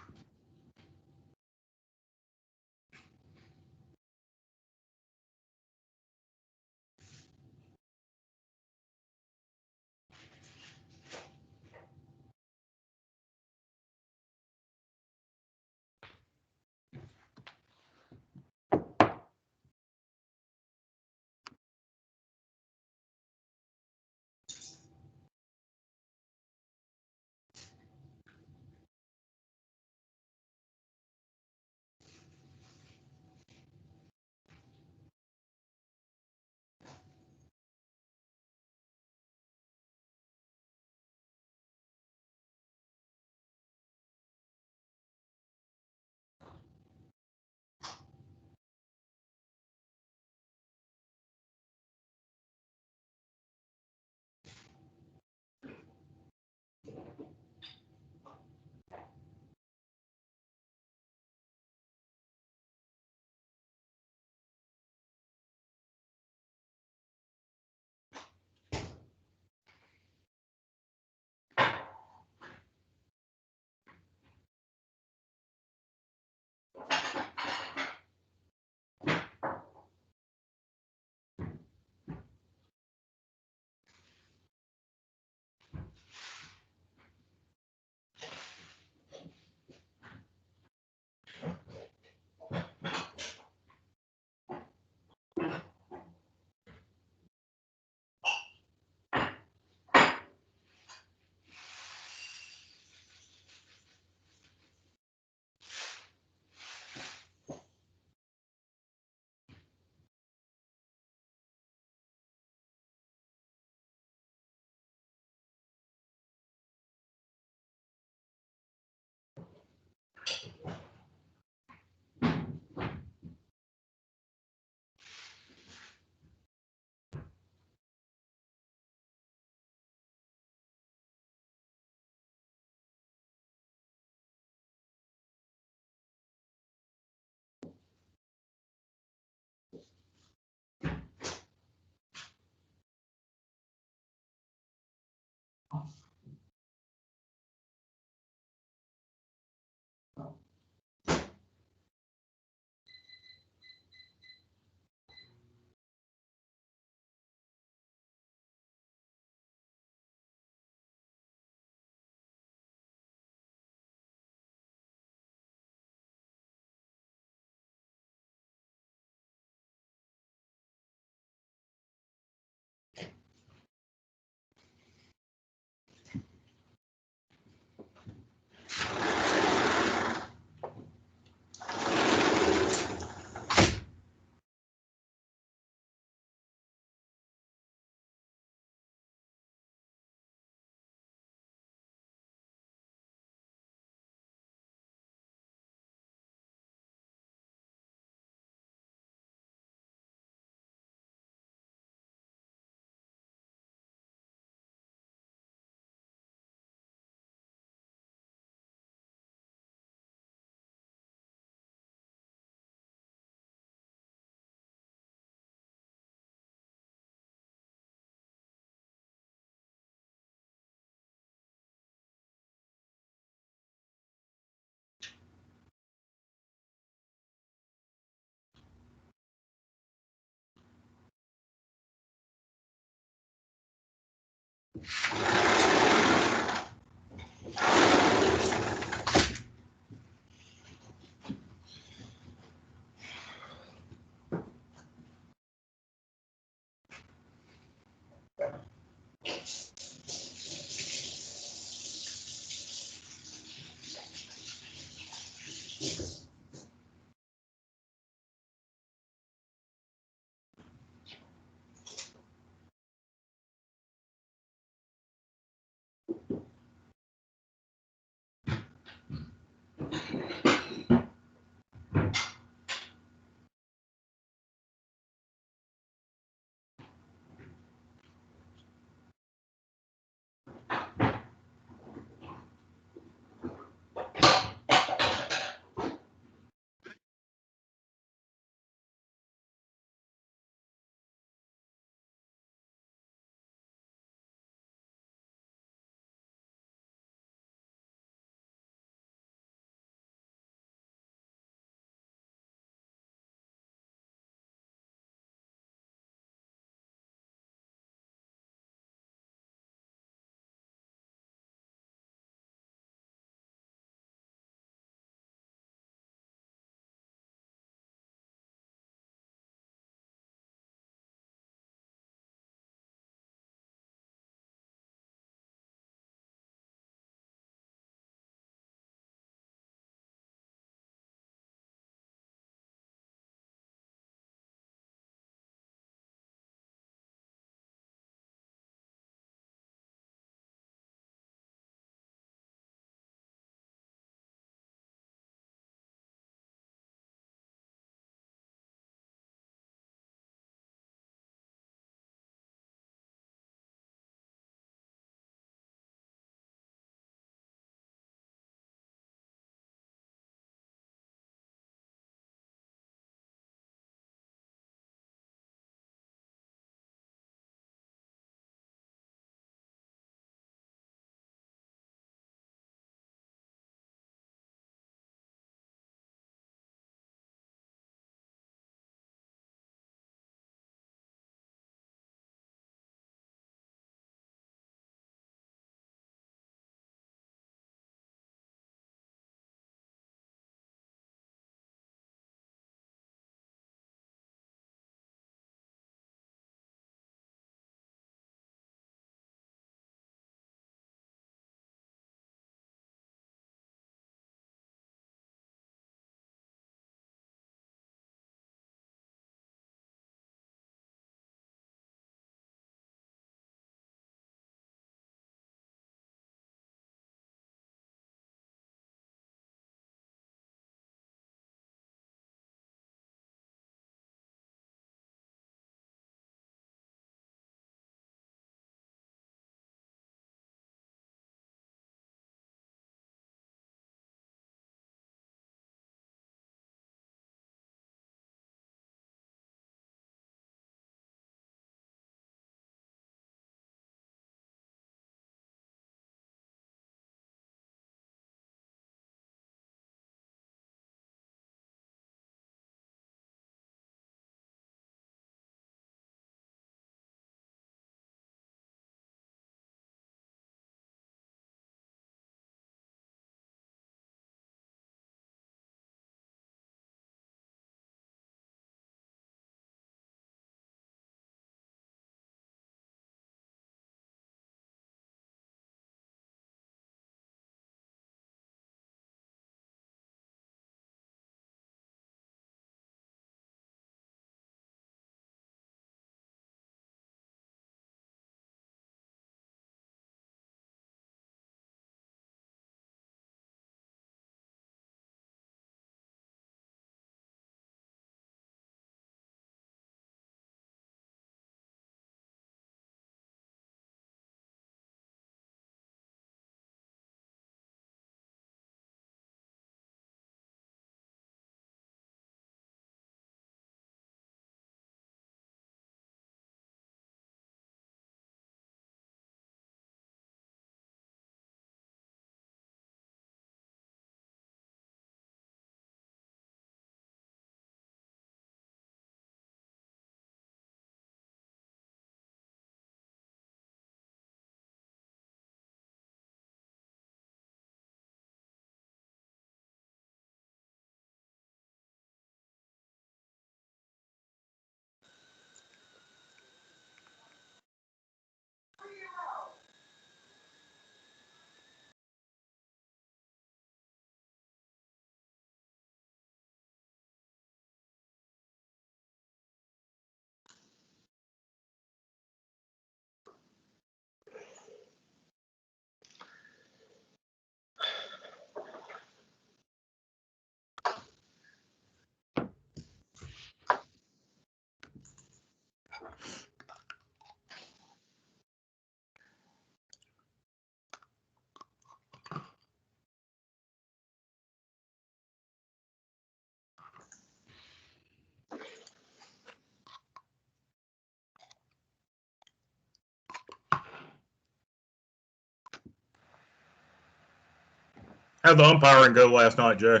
How'd the umpiring go last night, Jay?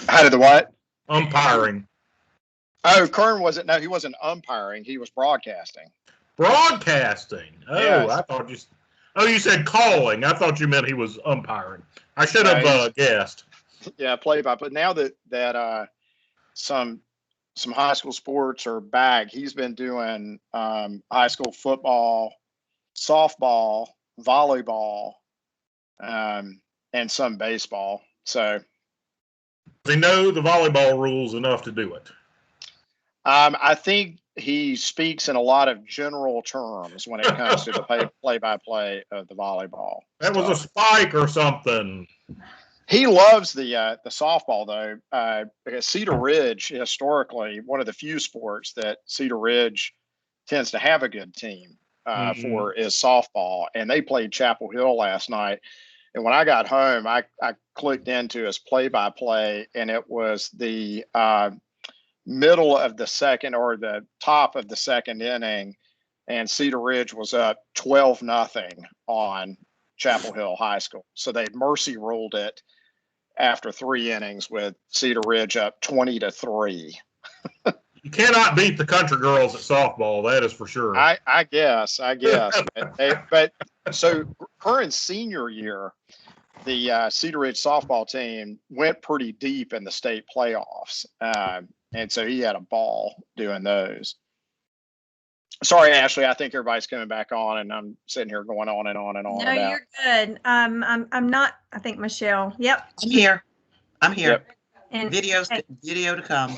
How did the what? Umpiring. Oh, Kern wasn't. No, he wasn't umpiring. He was broadcasting. Broadcasting. Oh, Yes. I thought you. Oh, you said calling. I thought you meant he was umpiring. I should have guessed. Yeah, play-by-play. Now that some high school sports are back, he's been doing high school football, softball, volleyball, and some baseball. So They know the volleyball rules enough to do it. I think he speaks in a lot of general terms when it comes to the play-by-play of the volleyball. That was a spike or something. He loves the softball though, because Cedar Ridge historically one of the few sports that Cedar Ridge tends to have a good team for is softball, and they played Chapel Hill last night. And when I got home, I clicked into his play-by-play, and it was the middle of the second or the top of the second inning, and Cedar Ridge was up 12-0 on Chapel Hill High School. So they mercy ruled it after 3 innings with Cedar Ridge up 20-3. You cannot beat the country girls at softball, that is for sure. I guess. but so Curran's senior year, the Cedar Ridge softball team went pretty deep in the state playoffs. And so he had a ball doing those. Sorry, Ashley, I think everybody's coming back on, and I'm sitting here going on and on and on. No, you're good. I'm not. I think Michelle. Yep. I'm here. Yep. And Video to come.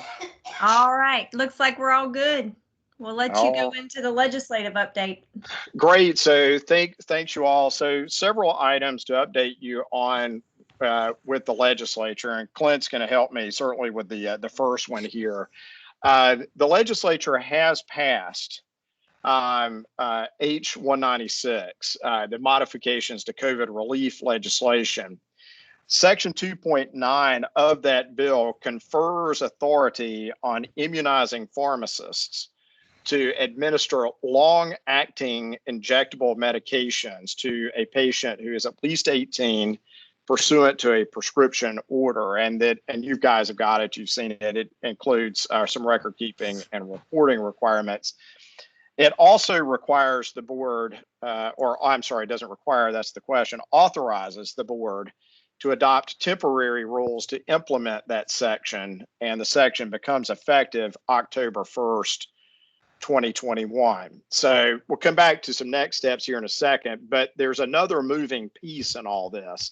all right. Looks like we're all good. We'll let you go into the legislative update. Great. So thanks you all. So several items to update you on with the legislature, and Clint's going to help me certainly with the first one here. The legislature has passed H-196, the modifications to COVID relief legislation. Section 2.9 of that bill confers authority on immunizing pharmacists to administer long-acting injectable medications to a patient who is at least 18 pursuant to a prescription order. And you guys have got it, you've seen it. It includes some record keeping and reporting requirements. It also requires the board, it doesn't require, that's the question, authorizes the board to adopt temporary rules to implement that section, and the section becomes effective October 1st, 2021. So we'll come back to some next steps here in a second, but there's another moving piece in all this.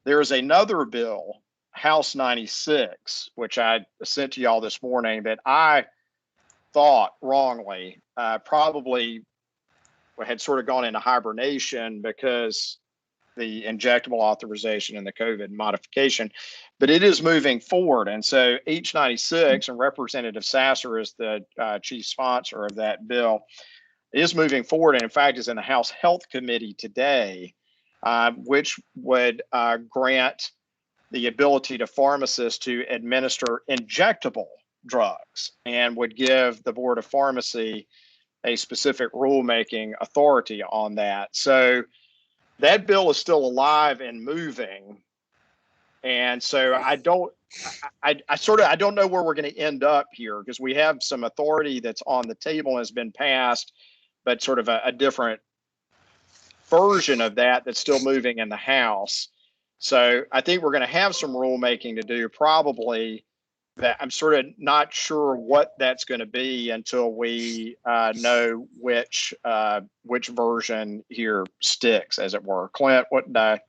There's another bill, House 96, which I sent to y'all this morning, that I thought wrongly probably had sort of gone into hibernation because the injectable authorization and the COVID modification, but it is moving forward. And so H96, and Representative Sasser is the chief sponsor of that bill, is moving forward, and in fact is in the House Health Committee today, which would grant the ability to pharmacists to administer injectable drugs and would give the Board of Pharmacy a specific rulemaking authority on that. So that bill is still alive and moving. And so I don't know where we're going to end up here, because we have some authority that's on the table and has been passed, but sort of a different version of that that's still moving in the House. So I think we're going to have some rulemaking to do, probably. That I'm sort of not sure what that's going to be until we know which version here sticks, as it were. Clint, what did I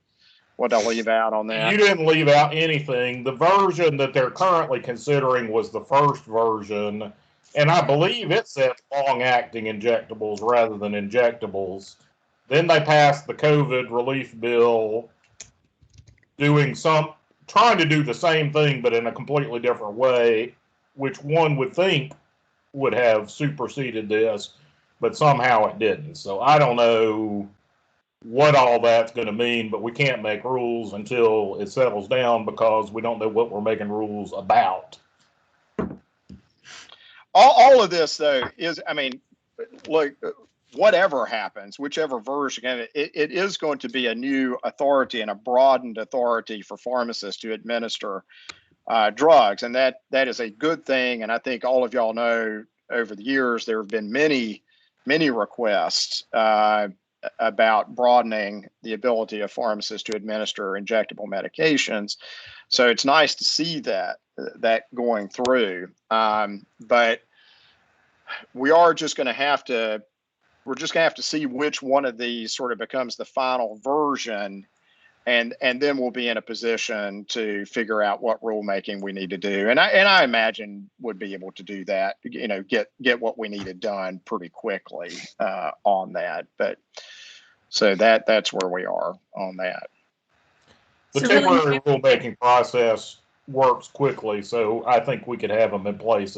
leave out on that? You didn't leave out anything. The version that they're currently considering was the first version, and I believe it said long-acting injectables rather than injectables. Then they passed the COVID relief bill, trying to do the same thing, but in a completely different way, which one would think would have superseded this, but somehow it didn't. So I don't know what all that's going to mean, but we can't make rules until it settles down, because we don't know what we're making rules about. All of this, though, is, I mean, look, whatever happens, whichever version, and it is going to be a new authority and a broadened authority for pharmacists to administer drugs, and that is a good thing. And I think all of y'all know over the years there have been many requests about broadening the ability of pharmacists to administer injectable medications. So it's nice to see that going through. But we are just going to have to. We're just going to have to see which one of these sort of becomes the final version, and then we'll be in a position to figure out what rulemaking we need to do. And I imagine would be able to do that. You know, get what we needed done pretty quickly on that. But so that's where we are on that. The So temporary rulemaking process works quickly, so I think we could have them in place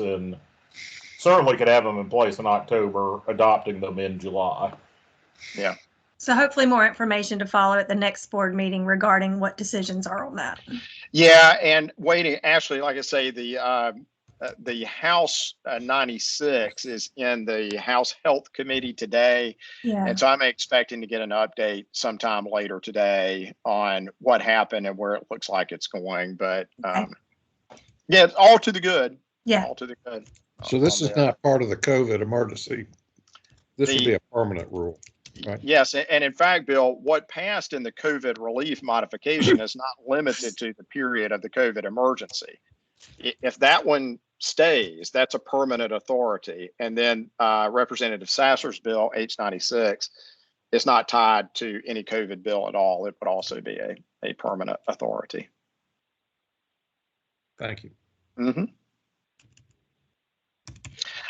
certainly could have them in place in October, adopting them in July. Yeah. So hopefully more information to follow at the next board meeting regarding what decisions are on that. Yeah, and waiting, Ashley, like I say, the House 96 is in the House Health Committee today. Yeah. And so I'm expecting to get an update sometime later today on what happened and where it looks like it's going. But Okay. yeah, it's all to the good. Yeah. All to the good. So this is not part of the COVID emergency. This would be a permanent rule, right? Yes, and in fact, Bill, what passed in the COVID relief modification is not limited to the period of the COVID emergency. If that one stays, that's a permanent authority. And then Representative Sasser's bill, H96, is not tied to any COVID bill at all. It would also be a permanent authority. Thank you. Mm-hmm.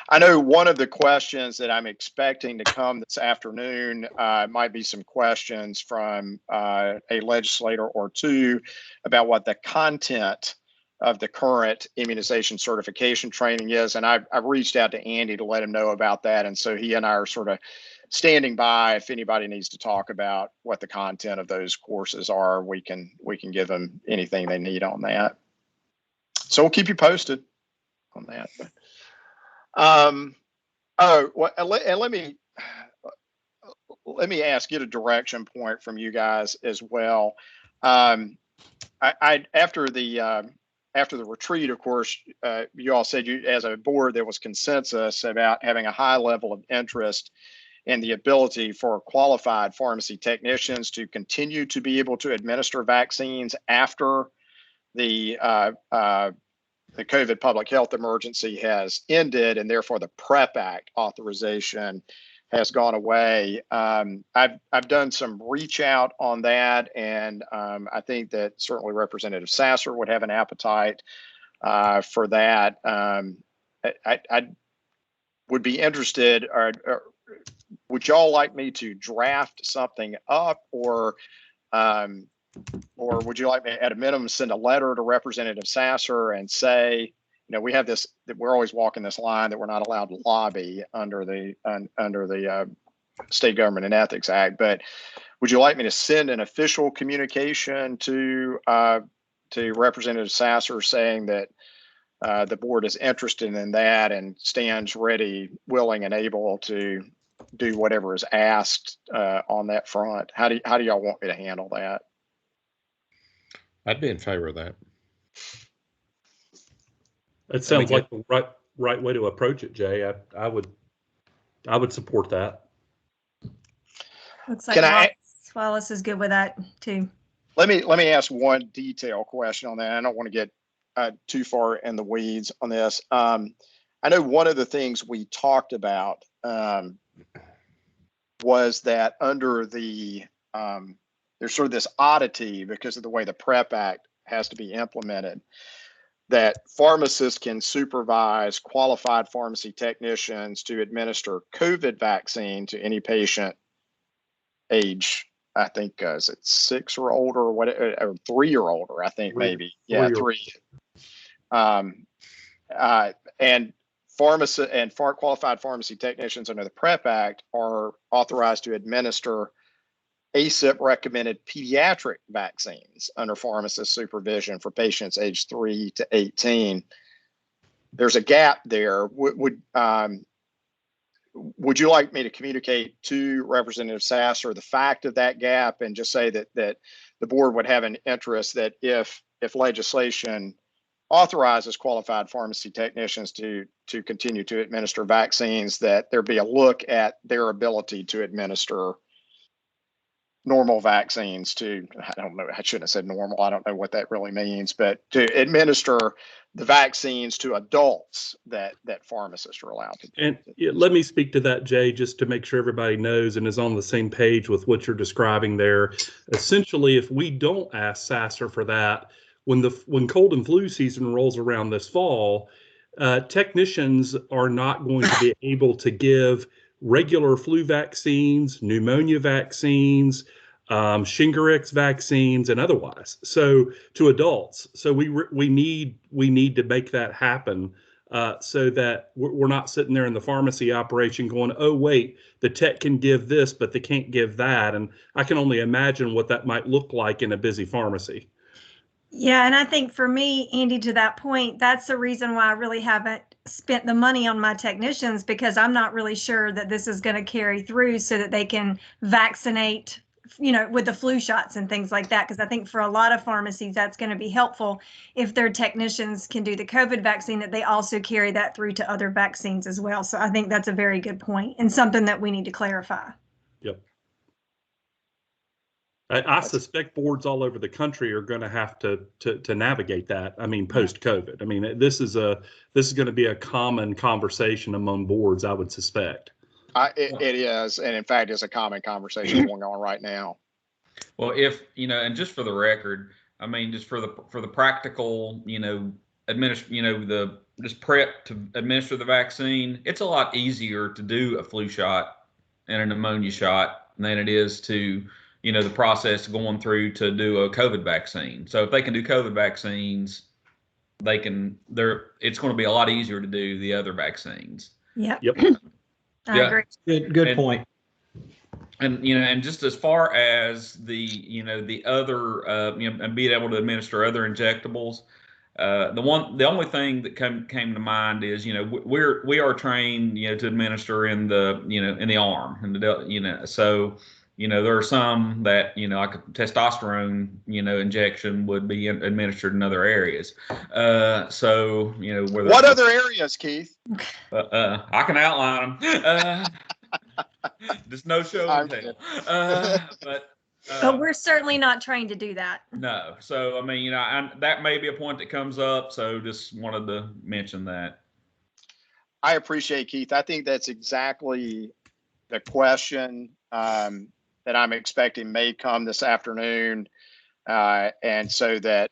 I know one of the questions that I'm expecting to come this afternoon might be some questions from a legislator or two about what the content of the current immunization certification training is. And I've reached out to Andy to let him know about that. And so he and I are sort of standing by. If anybody needs to talk about what the content of those courses are, we can give them anything they need on that. So we'll keep you posted on that. And let me get a direction point from you guys as well. After the retreat, of course, you all said as a board there was consensus about having a high level of interest in the ability for qualified pharmacy technicians to continue to be able to administer vaccines after the COVID public health emergency has ended, and therefore the PrEP Act authorization has gone away. I've done some reach out on that, and I think that certainly Representative Sasser would have an appetite for that. I would be interested, or would y'all like me to draft something up, or would you like me at a minimum send a letter to Representative Sasser and say, you know, we have this, that we're always walking this line that we're not allowed to lobby under the State Government and Ethics Act, but would you like me to send an official communication to Representative Sasser saying that the board is interested in that and stands ready, willing, and able to do whatever is asked on that front? How do y'all want me to handle that? I'd be in favor of that. It sounds like the right way to approach it, Jay. I would support that. Looks like Wallace is good with that too. Let me ask one detail question on that. I don't want to get too far in the weeds on this. I know one of the things we talked about was that under the there's sort of this oddity because of the way the PrEP Act has to be implemented, that pharmacists can supervise qualified pharmacy technicians to administer COVID vaccine to any patient age, I think, is it 6 or older, or what, or 3 or older, I think maybe. Yeah, 3. And qualified pharmacy technicians under the PrEP Act are authorized to administer ACIP recommended pediatric vaccines under pharmacist supervision for patients aged 3 to 18. There's a gap there. would you like me to communicate to Representative Sasser the fact of that gap and just say that the board would have an interest that if legislation authorizes qualified pharmacy technicians to continue to administer vaccines, that there be a look at their ability to administer normal vaccines to, I don't know, I shouldn't have said normal, I don't know what that really means, but to administer the vaccines to adults that pharmacists are allowed to do. And let me speak to that, Jay, just to make sure everybody knows and is on the same page with what you're describing there. Essentially, if we don't ask Sasser for that, when cold and flu season rolls around this fall, technicians are not going to be able to give regular flu vaccines, pneumonia vaccines, Shingrix vaccines, and otherwise. So to adults, so we need to make that happen so that we're not sitting there in the pharmacy operation going, oh wait, the tech can give this, but they can't give that. And I can only imagine what that might look like in a busy pharmacy. Yeah, and I think for me, Andy, to that point, that's the reason why I really haven't spent the money on my technicians, because I'm not really sure that this is going to carry through so that they can vaccinate, with the flu shots and things like that. Because I think for a lot of pharmacies, that's going to be helpful if their technicians can do the COVID vaccine, that they also carry that through to other vaccines as well. So I think that's a very good point and something that we need to clarify. Yep. I suspect boards all over the country are going to have to navigate that. I mean, post-COVID. I mean, this is going to be a common conversation among boards, I would suspect. It is, and in fact, it's a common conversation going on right now. Well, if and just for the record, I mean, just for the practical, just prep to administer the vaccine, it's a lot easier to do a flu shot and a pneumonia shot than it is to the process going through to do a COVID vaccine. So if they can do COVID vaccines, it's going to be a lot easier to do the other vaccines. Yep. I agree. Good point. And and just as far as the other and being able to administer other injectables, the only thing that came to mind is we are trained to administer in the in the arm and so there are some that like a testosterone injection would be administered in other areas. So what other areas, Keith? I can outline them. There's no show and tell. But we're certainly not trained to do that. No. So I mean, that may be a point that comes up. So just wanted to mention that. I appreciate, Keith. I think that's exactly the question that I'm expecting may come this afternoon, and so that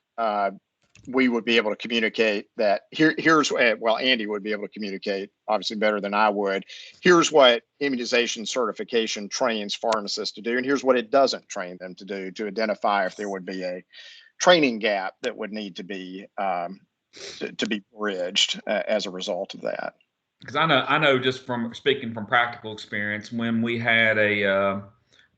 we would be able to communicate that here's Andy would be able to communicate obviously better than I would. Here's what immunization certification trains pharmacists to do, and here's what it doesn't train them to do, to identify if there would be a training gap that would need to be bridged as a result of that. Because I know just from speaking from practical experience, when we had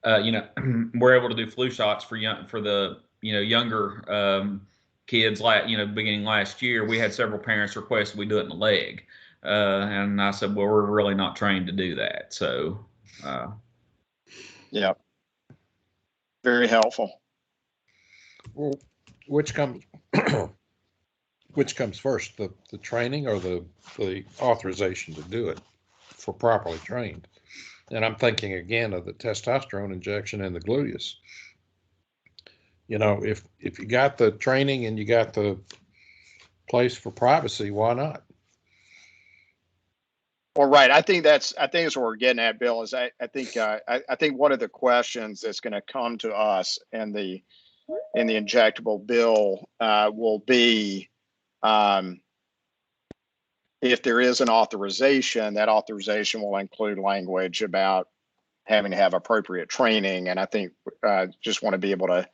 we're able to do flu shots for the younger kids, beginning last year, we had several parents request we do it in the leg, and I said, well, we're really not trained to do that. So, yeah, very helpful. Well, which comes first, the training or the authorization to do it for properly trained? And I'm thinking again of the testosterone injection and the gluteus. If you got the training and you got the place for privacy, why not? Well, right. I think that's what we're getting at, Bill. Is I think one of the questions that's going to come to us in the injectable bill will be if there is an authorization, that authorization will include language about having to have appropriate training. And I think we want to be able to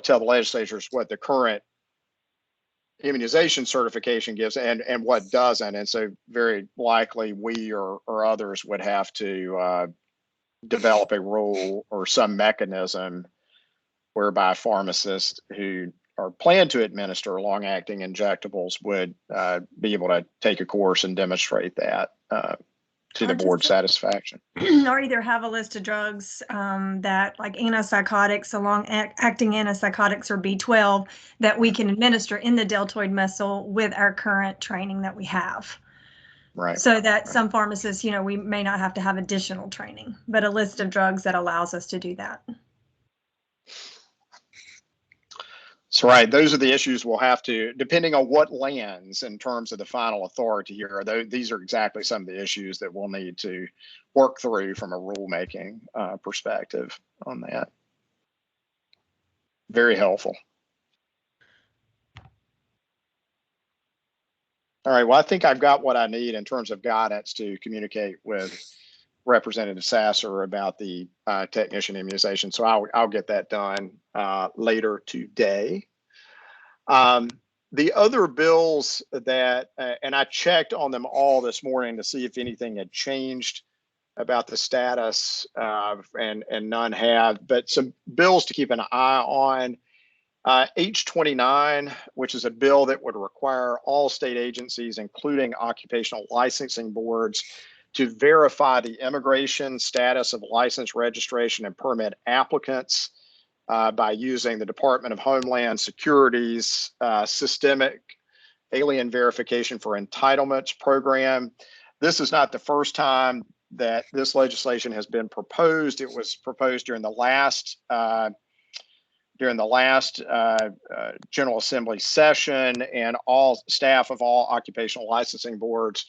tell the legislatures what the current immunization certification gives and what doesn't. And so very likely we or others would have to develop a rule or some mechanism whereby pharmacists who are planned to administer long-acting injectables would be able to take a course and demonstrate that. to the board's satisfaction. Or either have a list of drugs that, like antipsychotics, long-acting antipsychotics or B12, that we can administer in the deltoid muscle with our current training that we have. Right. So that some pharmacists, we may not have to have additional training, but a list of drugs that allows us to do that. So, right, those are the issues we'll have to, depending on what lands in terms of the final authority here, these are exactly some of the issues that we'll need to work through from a rulemaking perspective on that. Very helpful. All right, well, I think I've got what I need in terms of guidance to communicate with Representative Sasser about the technician immunization. So I'll get that done later today. The other bills that, and I checked on them all this morning to see if anything had changed about the status, and none have, but some bills to keep an eye on. H29, which is a bill that would require all state agencies, including occupational licensing boards, to verify the immigration status of license, registration, and permit applicants by using the Department of Homeland Security's Systemic Alien Verification for Entitlements program. This is not the first time that this legislation has been proposed. It was proposed during the last General Assembly session, and all staff of all occupational licensing boards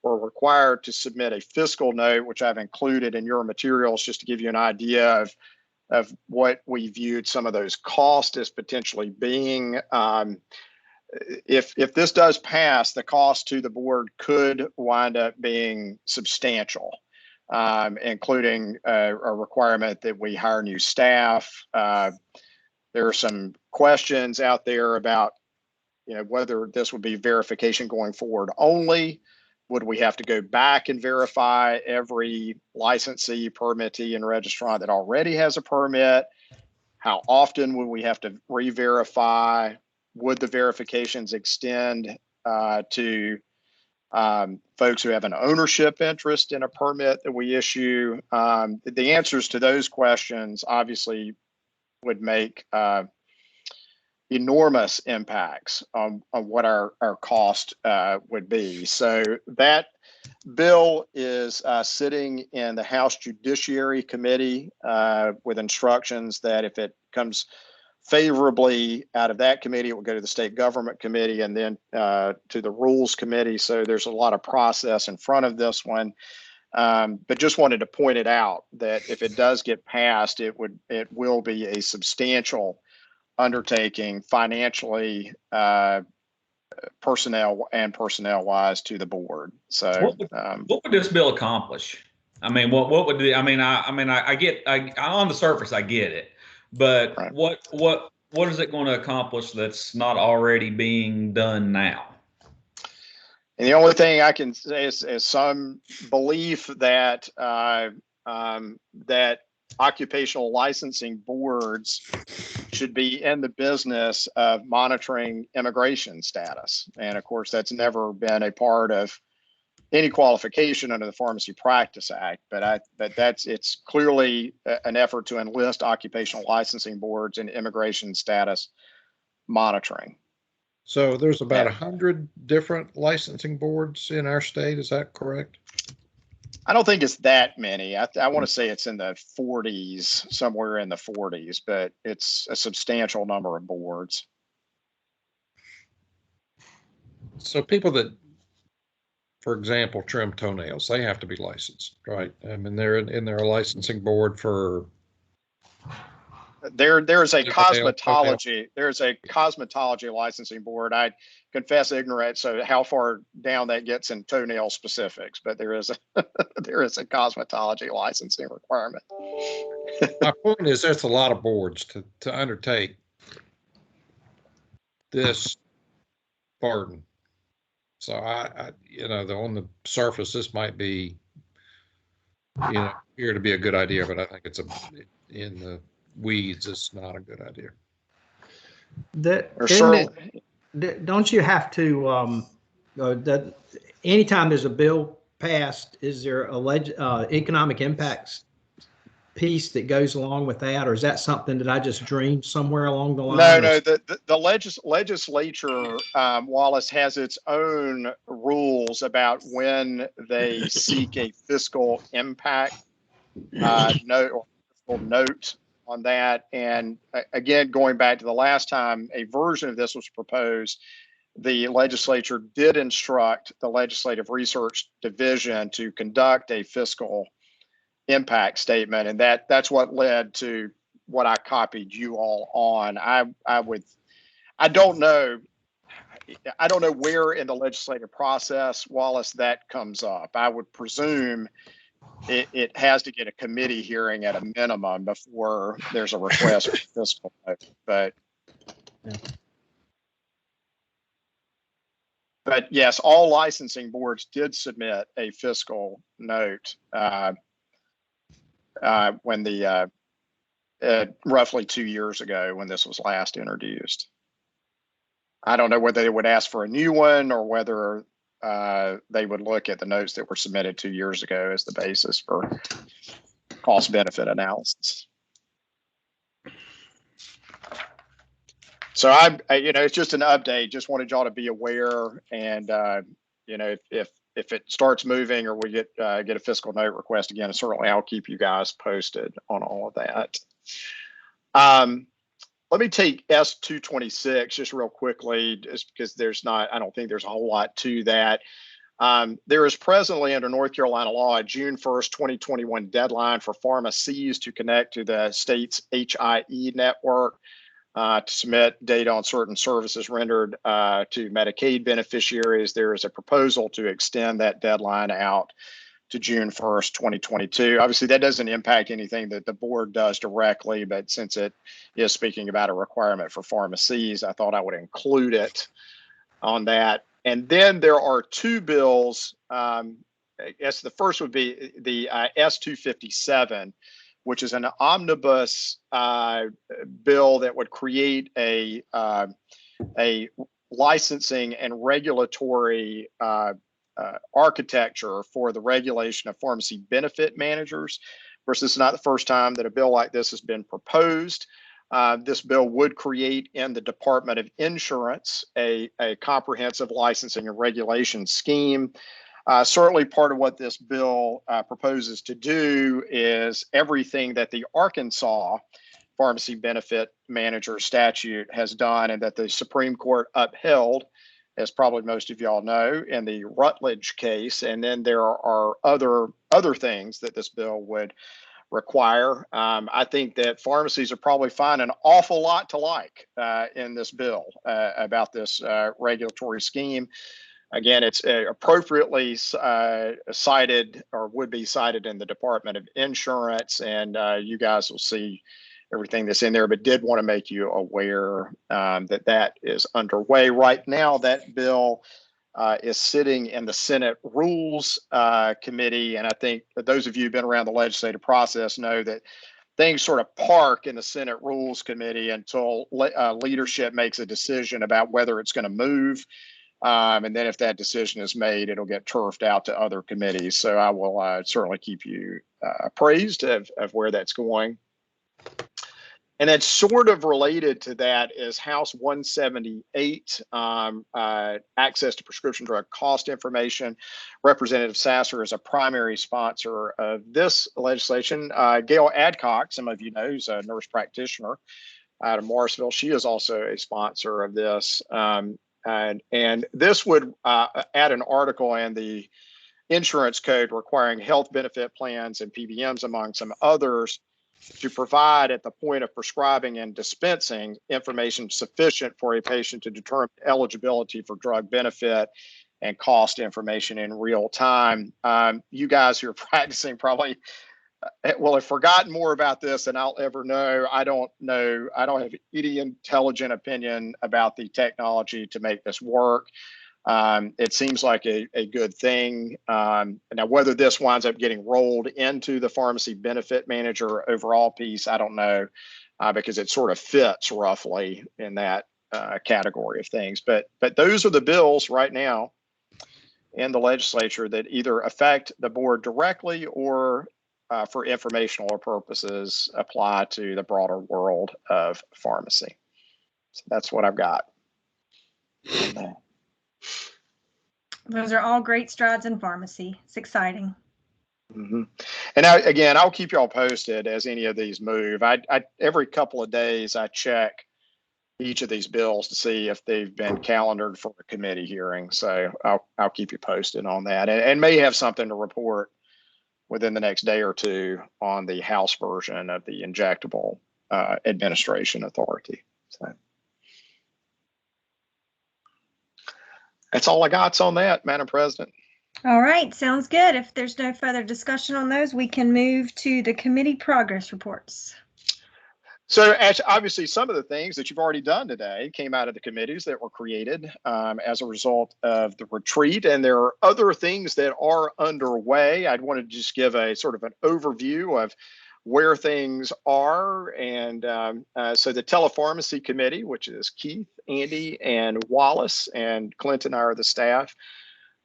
were required to submit a fiscal note, which I've included in your materials just to give you an idea of what we viewed some of those costs as potentially being. If this does pass, the cost to the board could wind up being substantial, including a requirement that we hire new staff. There are some questions out there about, whether this would be verification going forward only. Would we have to go back and verify every licensee, permittee, and registrant that already has a permit? How often would we have to re-verify? Would the verifications extend to folks who have an ownership interest in a permit that we issue? The answers to those questions obviously would make enormous impacts on what our cost would be. So that bill is sitting in the House Judiciary Committee with instructions that if it comes favorably out of that committee, it will go to the State Government Committee and then to the Rules Committee. So there's a lot of process in front of this one. But just wanted to point it out that if it does get passed, it will be a substantial undertaking financially, personnel wise to the board. So what would this bill accomplish? I mean, what would the, I get, on the surface, I get it, but right. What is it going to accomplish that's not already being done now? And the only thing I can say is some belief that that occupational licensing boards should be in the business of monitoring immigration status. And of course, that's never been a part of any qualification under the Pharmacy Practice Act, but it's clearly an effort to enlist occupational licensing boards in immigration status monitoring. So there's about 100 different licensing boards in our state. Is that correct? I don't think it's that many. I want to say it's in the 40s, somewhere in the 40s, but it's a substantial number of boards. So people that, for example, trim toenails, they have to be licensed, right? I mean, they're in their licensing board for. There's a cosmetology licensing board. I confess ignorance, so how far down that gets in toenail specifics, but there is a cosmetology licensing requirement. My point is there's a lot of boards to undertake this burden. So I on the surface, this might be, here to be a good idea, but I think it's in the weeds, it's not a good idea. Don't you have to, anytime there's a bill passed, is there a economic impacts piece that goes along with that, or is that something that I just dreamed somewhere along the line? No, the legislature, Wallace, has its own rules about when they seek a fiscal impact note or fiscal note on that. And again, going back to the last time a version of this was proposed, the legislature did instruct the Legislative Research Division to conduct a fiscal impact statement, and that's what led to what I copied you all on. I don't know where in the legislative process, Wallace, that comes up. I would presume it has to get a committee hearing at a minimum before there's a request for fiscal note. But yes, all licensing boards did submit a fiscal note when roughly 2 years ago when this was last introduced. I don't know whether they would ask for a new one or whether they would look at the notes that were submitted 2 years ago as the basis for cost benefit analysis. So it's just an update. Just wanted y'all to be aware, and if it starts moving or we get a fiscal note request again, certainly I'll keep you guys posted on all of that. Let me take S226 just real quickly, just because I don't think there's a whole lot to that. There is presently under North Carolina law a June 1st, 2021 deadline for pharmacies to connect to the state's HIE network to submit data on certain services rendered to Medicaid beneficiaries. There is a proposal to extend that deadline out to June 1st, 2022. Obviously, that doesn't impact anything that the board does directly, but since it is speaking about a requirement for pharmacies, I thought I would include it on that. And then there are two bills. I guess the first would be the S257, which is an omnibus bill that would create a licensing and regulatory architecture for the regulation of pharmacy benefit managers. Of course, this is not the first time that a bill like this has been proposed. This bill would create in the Department of Insurance a comprehensive licensing and regulation scheme. Certainly part of what this bill proposes to do is everything that the Arkansas Pharmacy Benefit Manager statute has done and that the Supreme Court upheld, as probably most of y'all know, in the Rutledge case. And then there are other things that this bill would require. I think that pharmacies are probably finding an awful lot to like in this bill about this regulatory scheme. Again, it's appropriately cited or would be cited in the Department of Insurance, and you guys will see everything that's in there, but did want to make you aware that is underway right now. That bill is sitting in the Senate Rules Committee, and I think that those of you who've been around the legislative process know that things sort of park in the Senate Rules Committee until leadership makes a decision about whether it's going to move. And then if that decision is made, it'll get turfed out to other committees. So I will certainly keep you appraised of where that's going. And then sort of related to that is House 178, access to prescription drug cost information. Representative Sasser is a primary sponsor of this legislation. Gail Adcock, some of you know, who's a nurse practitioner out of Morrisville. She is also a sponsor of this. And this would add an article in the insurance code requiring health benefit plans and PBMs, among some others, to provide at the point of prescribing and dispensing information sufficient for a patient to determine eligibility for drug benefit and cost information in real time. You guys who are practicing probably will have forgotten more about this than I'll ever know. I don't have any intelligent opinion about the technology to make this work. It seems like a good thing. Now, whether this winds up getting rolled into the pharmacy benefit manager overall piece, I don't know, because it sort of fits roughly in that category of things. But those are the bills right now. in the legislature that either affect the board directly or for informational purposes apply to the broader world of pharmacy. So that's what I've got. Those are all great strides in pharmacy. It's exciting. Mm-hmm. And again, I'll keep y'all posted as any of these move. I every couple of days I check each of these bills to see if they've been calendared for a committee hearing. So I'll keep you posted on that, and may have something to report within the next day or two on the House version of the Injectable Administration Authority. So that's all I got on that, Madam President. All right, sounds good. If there's no further discussion on those, we can move to the committee progress reports. So obviously some of the things that you've already done today came out of the committees that were created as a result of the retreat. And there are other things that are underway. I'd want to just give a sort of an overview of where things are. And so the Telepharmacy Committee, which is Keith, Andy, and Wallace, and Clint and I are the staff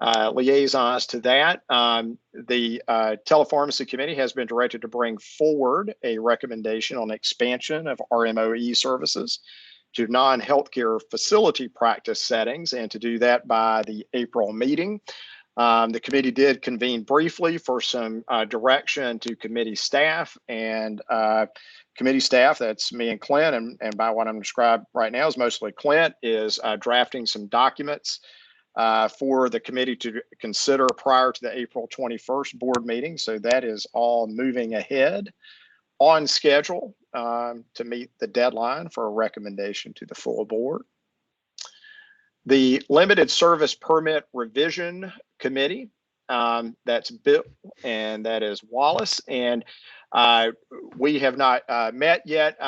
liaisons to that. The Telepharmacy Committee has been directed to bring forward a recommendation on expansion of RMOE services to non-healthcare facility practice settings, and to do that by the April meeting. The committee did convene briefly for some direction to committee staff, and committee staff, that's me and Clint, and by what I'm described right now is mostly Clint, is drafting some documents for the committee to consider prior to the April 21st board meeting. So that is all moving ahead on schedule to meet the deadline for a recommendation to the full board. The Limited Service Permit Revision Committee, that's Bill, and that is Wallace. And we have not met yet.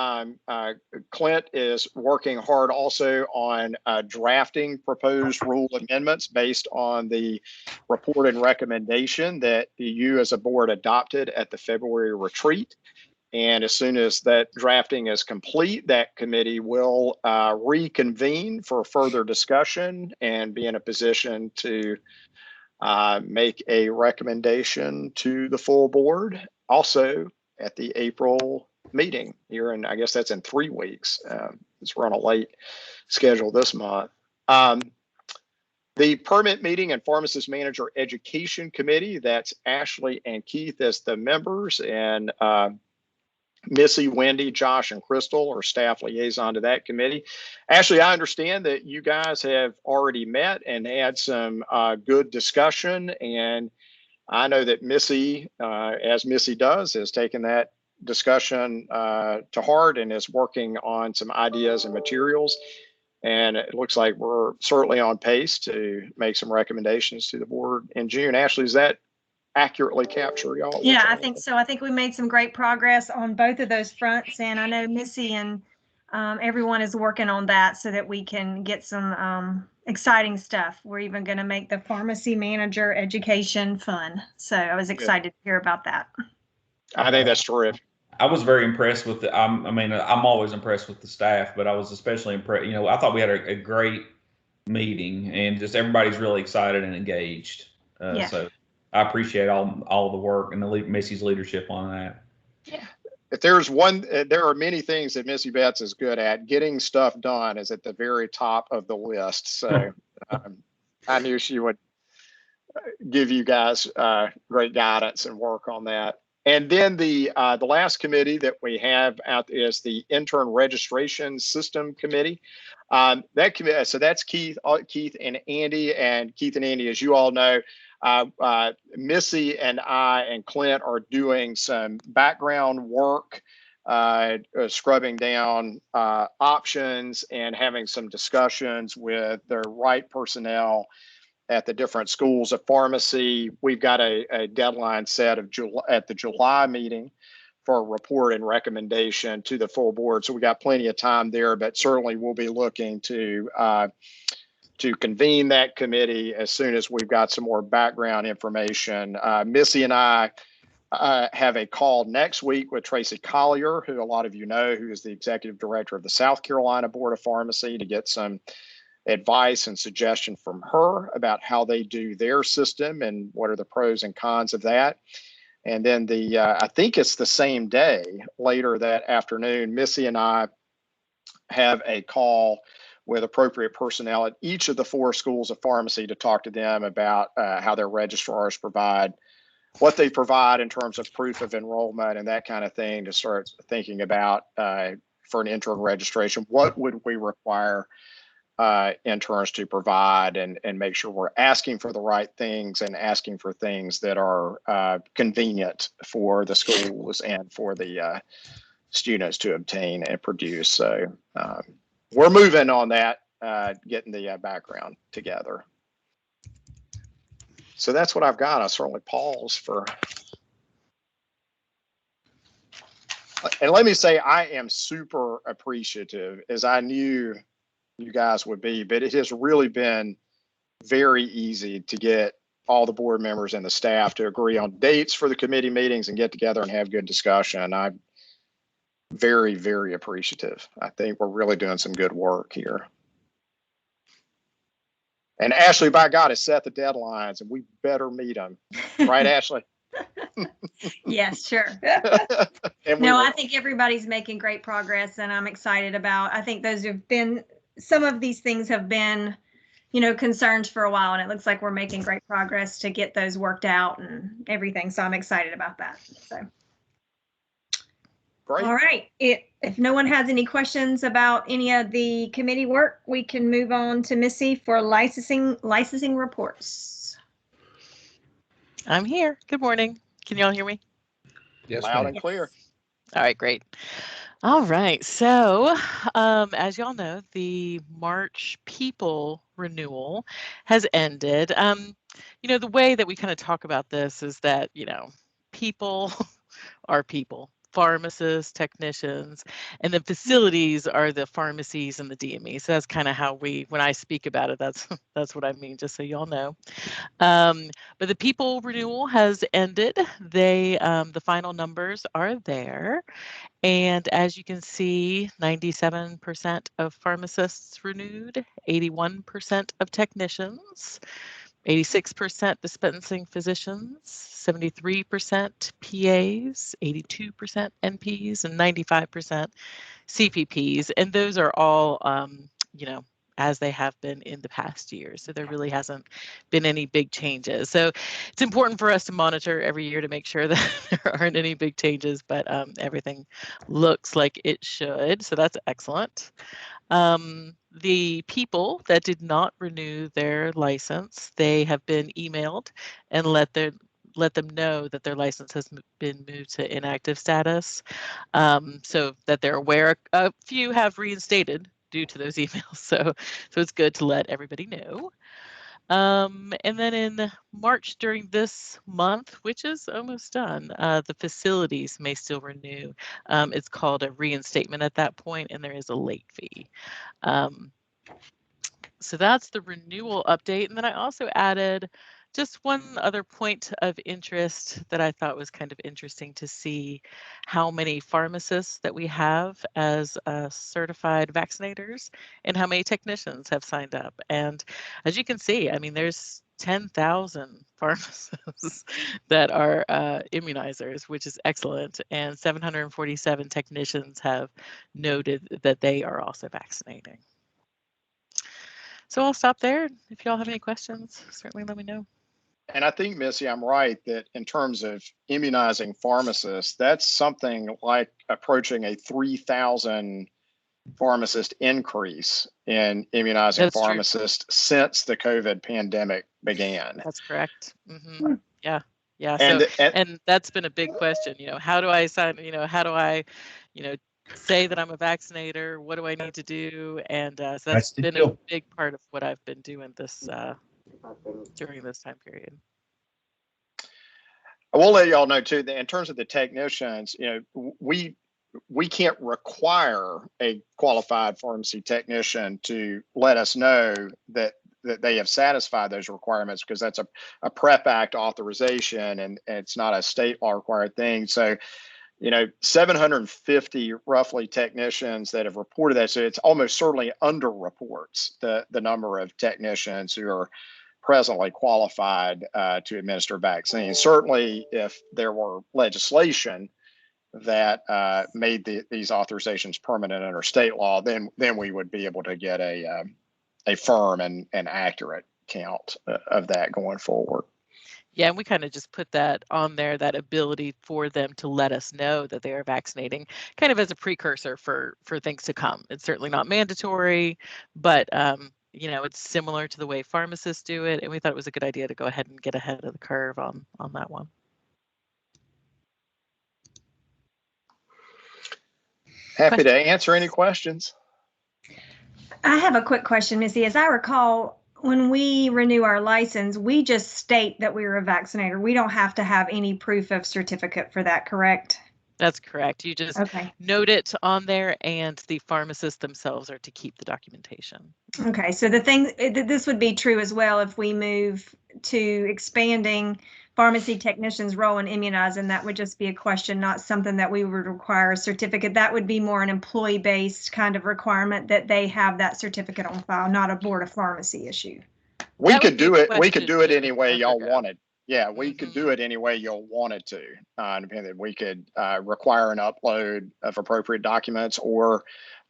Clint is working hard also on drafting proposed rule amendments based on the report and recommendation that you as a board adopted at the February retreat. And as soon as that drafting is complete, that committee will reconvene for further discussion and be in a position to make a recommendation to the full board. Also at the April meeting here, and I guess that's in 3 weeks. Since we're on a late schedule this month. The Permit Meeting and Pharmacist Manager Education Committee, that's Ashley and Keith as the members, and Missy, Wendy, Josh, and Crystal are staff liaison to that committee. Ashley, I understand that you guys have already met and had some good discussion, and I know that Missy, as Missy does, has taken that discussion to heart and is working on some ideas and materials. And it looks like we're certainly on pace to make some recommendations to the board in June. Ashley, is that accurately capture y'all? Yeah, I think so. I think we made some great progress on both of those fronts, and I know Missy and everyone is working on that so that we can get some exciting stuff. We're even going to make the pharmacy manager education fun. So I was excited to hear about that. I think that's terrific. I was very impressed with the, I'm always impressed with the staff, but I was especially impressed. You know, I thought we had a great meeting, and just everybody's really excited and engaged. Yeah. So I appreciate all the work and Missy's leadership on that. Yeah. If there's one, there are many things that Missy Betts is good at. Getting stuff done is at the very top of the list. So I knew she would give you guys great guidance and work on that. And then the last committee that we have out is the Intern Registration System Committee. That committee, so that's Keith and Andy. And Keith and Andy, as you all know, Missy and I and Clint are doing some background work, scrubbing down options and having some discussions with the right personnel at the different schools of pharmacy. We've got a deadline set of at the July meeting for a report and recommendation to the full board. So we got plenty of time there, but certainly we'll be looking to convene that committee as soon as we've got some more background information. Missy and I have a call next week with Tracy Collier, who a lot of you know, who is the executive director of the South Carolina Board of Pharmacy, to get some advice and suggestion from her about how they do their system and what are the pros and cons of that. And then I think it's the same day, later that afternoon, Missy and I have a call with appropriate personnel at each of the 4 schools of pharmacy to talk to them about how their registrars provide, what they provide in terms of proof of enrollment and that kind of thing, to start thinking about for an intern registration, what would we require interns to provide, and make sure we're asking for the right things and asking for things that are convenient for the schools and for the students to obtain and produce. So we're moving on that, getting the background together. So that's what I've got. I'll certainly pause for. And let me say, I am super appreciative, as I knew you guys would be, but it has really been very easy to get all the board members and the staff to agree on dates for the committee meetings and get together and have good discussion. I'm very, very appreciative. I think we're really doing some good work here. And Ashley, by God, has set the deadlines, and we better meet them. Right, Ashley? Yes, sure. No, I think everybody's making great progress, and I'm excited about, I think those have been, some of these things have been, concerns for a while, and it looks like we're making great progress to get those worked out and everything. So I'm excited about that. So. Great. All right. If no one has any questions about any of the committee work, we can move on to Missy for licensing reports. I'm here. Good morning. Can you all hear me? Yes, Loud ma'am. and clear. All right, great. All right. So, as y'all know, the March people renewal has ended. The way that we kind of talk about this is that, people are people. Pharmacists, technicians, and the facilities are the pharmacies and the DME. So that's kind of how when I speak about it, that's what I mean, just so y'all know. But the people renewal has ended. The final numbers are there. And as you can see, 97% of pharmacists renewed, 81% of technicians, 86% dispensing physicians, 73% PAs, 82% NPs, and 95% CPPs. And those are all, as they have been in the past year. So there really hasn't been any big changes. So it's important for us to monitor every year to make sure that there aren't any big changes, but everything looks like it should. So that's excellent. The people that did not renew their license, they have been emailed and let them know that their license has been moved to inactive status, so that they're aware. A few have reinstated due to those emails, so it's good to let everybody know. And then in March, during this month, which is almost done, the facilities may still renew. It's called a reinstatement at that point, and there is a late fee. So that's the renewal update. And then I also added just one other point of interest that I thought was kind of interesting to see how many pharmacists that we have as certified vaccinators and how many technicians have signed up. And as you can see, I mean, there's 10,000 pharmacists that are immunizers, which is excellent. And 747 technicians have noted that they are also vaccinating. So I'll stop there. If y'all have any questions, certainly let me know. And I think, Missy, I'm right that in terms of immunizing pharmacists, that's something like approaching a 3,000 pharmacist increase in immunizing That's pharmacists since the COVID pandemic began. That's correct. Mm-hmm. Yeah. And, So, and that's been a big question. How do I sign? How do I, say that I'm a vaccinator? What do I need to do? And so that's been a big part of what I've been doing this during this time period. I will let y'all know too that in terms of the technicians, we can't require a qualified pharmacy technician to let us know that they have satisfied those requirements, because that's a PrEP Act authorization, and it's not a state law required thing. So 750 roughly technicians that have reported that. So it's almost certainly underreports the number of technicians who are presently qualified to administer vaccines. Certainly, if there were legislation that made these authorizations permanent under state law, then we would be able to get a firm and accurate count of that going forward. Yeah, and we kind of just put that on there, that ability for them to let us know that they are vaccinating, kind of as a precursor for things to come. It's certainly not mandatory, but it's similar to the way pharmacists do it, and we thought it was a good idea to go ahead and get ahead of the curve on that one. Happy to answer any questions. I have a quick question, Missy. As I recall, when we renew our license, we just state that we are a vaccinator. We don't have to have any proof of certificate for that, correct? That's correct. You just note it on there, and the pharmacists themselves are to keep the documentation. Okay, so this would be true as well if we move to expanding pharmacy technicians' role in immunizing. That would just be a question, not something that we would require a certificate. That would be more an employee-based kind of requirement that they have that certificate on file, not a board of pharmacy issue. We could do it any way y'all wanted. Yeah, we could do it any way y'all wanted to. Depending, we could require an upload of appropriate documents or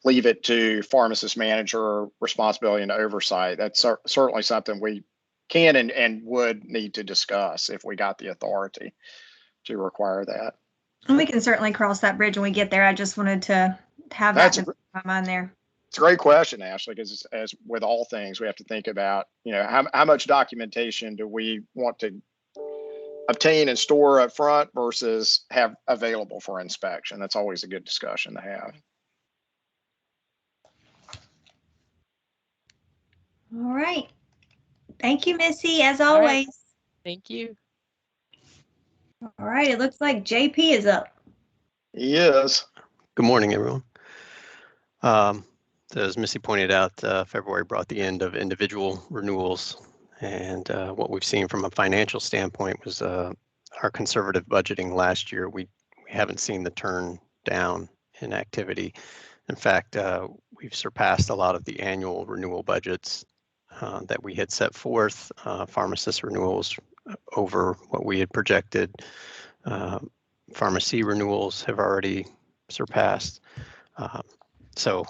leave it to pharmacist manager responsibility and oversight. That's certainly something we can and would need to discuss if we got the authority to require that. And we can certainly cross that bridge when we get there. I just wanted to have that in my mind there. It's a great question, Ashley, because as with all things, we have to think about, how much documentation do we want to obtain and store up front versus have available for inspection. That's always a good discussion to have. All right. Thank you, Missy, as always. Right. Thank you. All right. It looks like JP is up. He is. Good morning, everyone. As Missy pointed out, February brought the end of individual renewals. And what we've seen from a financial standpoint was our conservative budgeting last year. We haven't seen the turn down in activity. In fact, we've surpassed a lot of the annual renewal budgets that we had set forth. Pharmacist renewals over what we had projected. Pharmacy renewals have already surpassed. So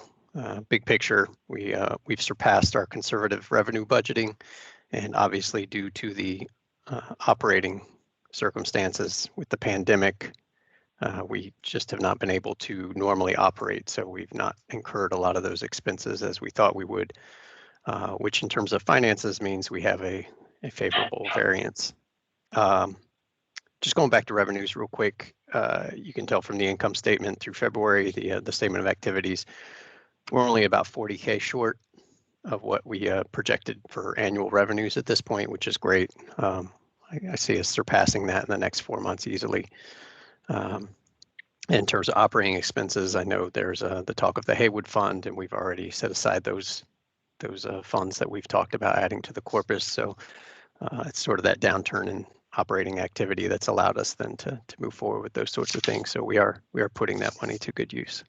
big picture, we've surpassed our conservative revenue budgeting. And obviously, due to the operating circumstances with the pandemic, we just have not been able to normally operate. So we've not incurred a lot of those expenses as we thought we would, which in terms of finances means we have a favorable variance. Just going back to revenues real quick, you can tell from the income statement through February, the statement of activities, we're only about 40K short of what we projected for annual revenues at this point, which is great. I see us surpassing that in the next 4 months easily. In terms of operating expenses, I know there's the talk of the Haywood fund, and we've already set aside those funds that we've talked about adding to the corpus. So it's sort of that downturn in operating activity that's allowed us then to move forward with those sorts of things. So we are putting that money to good use.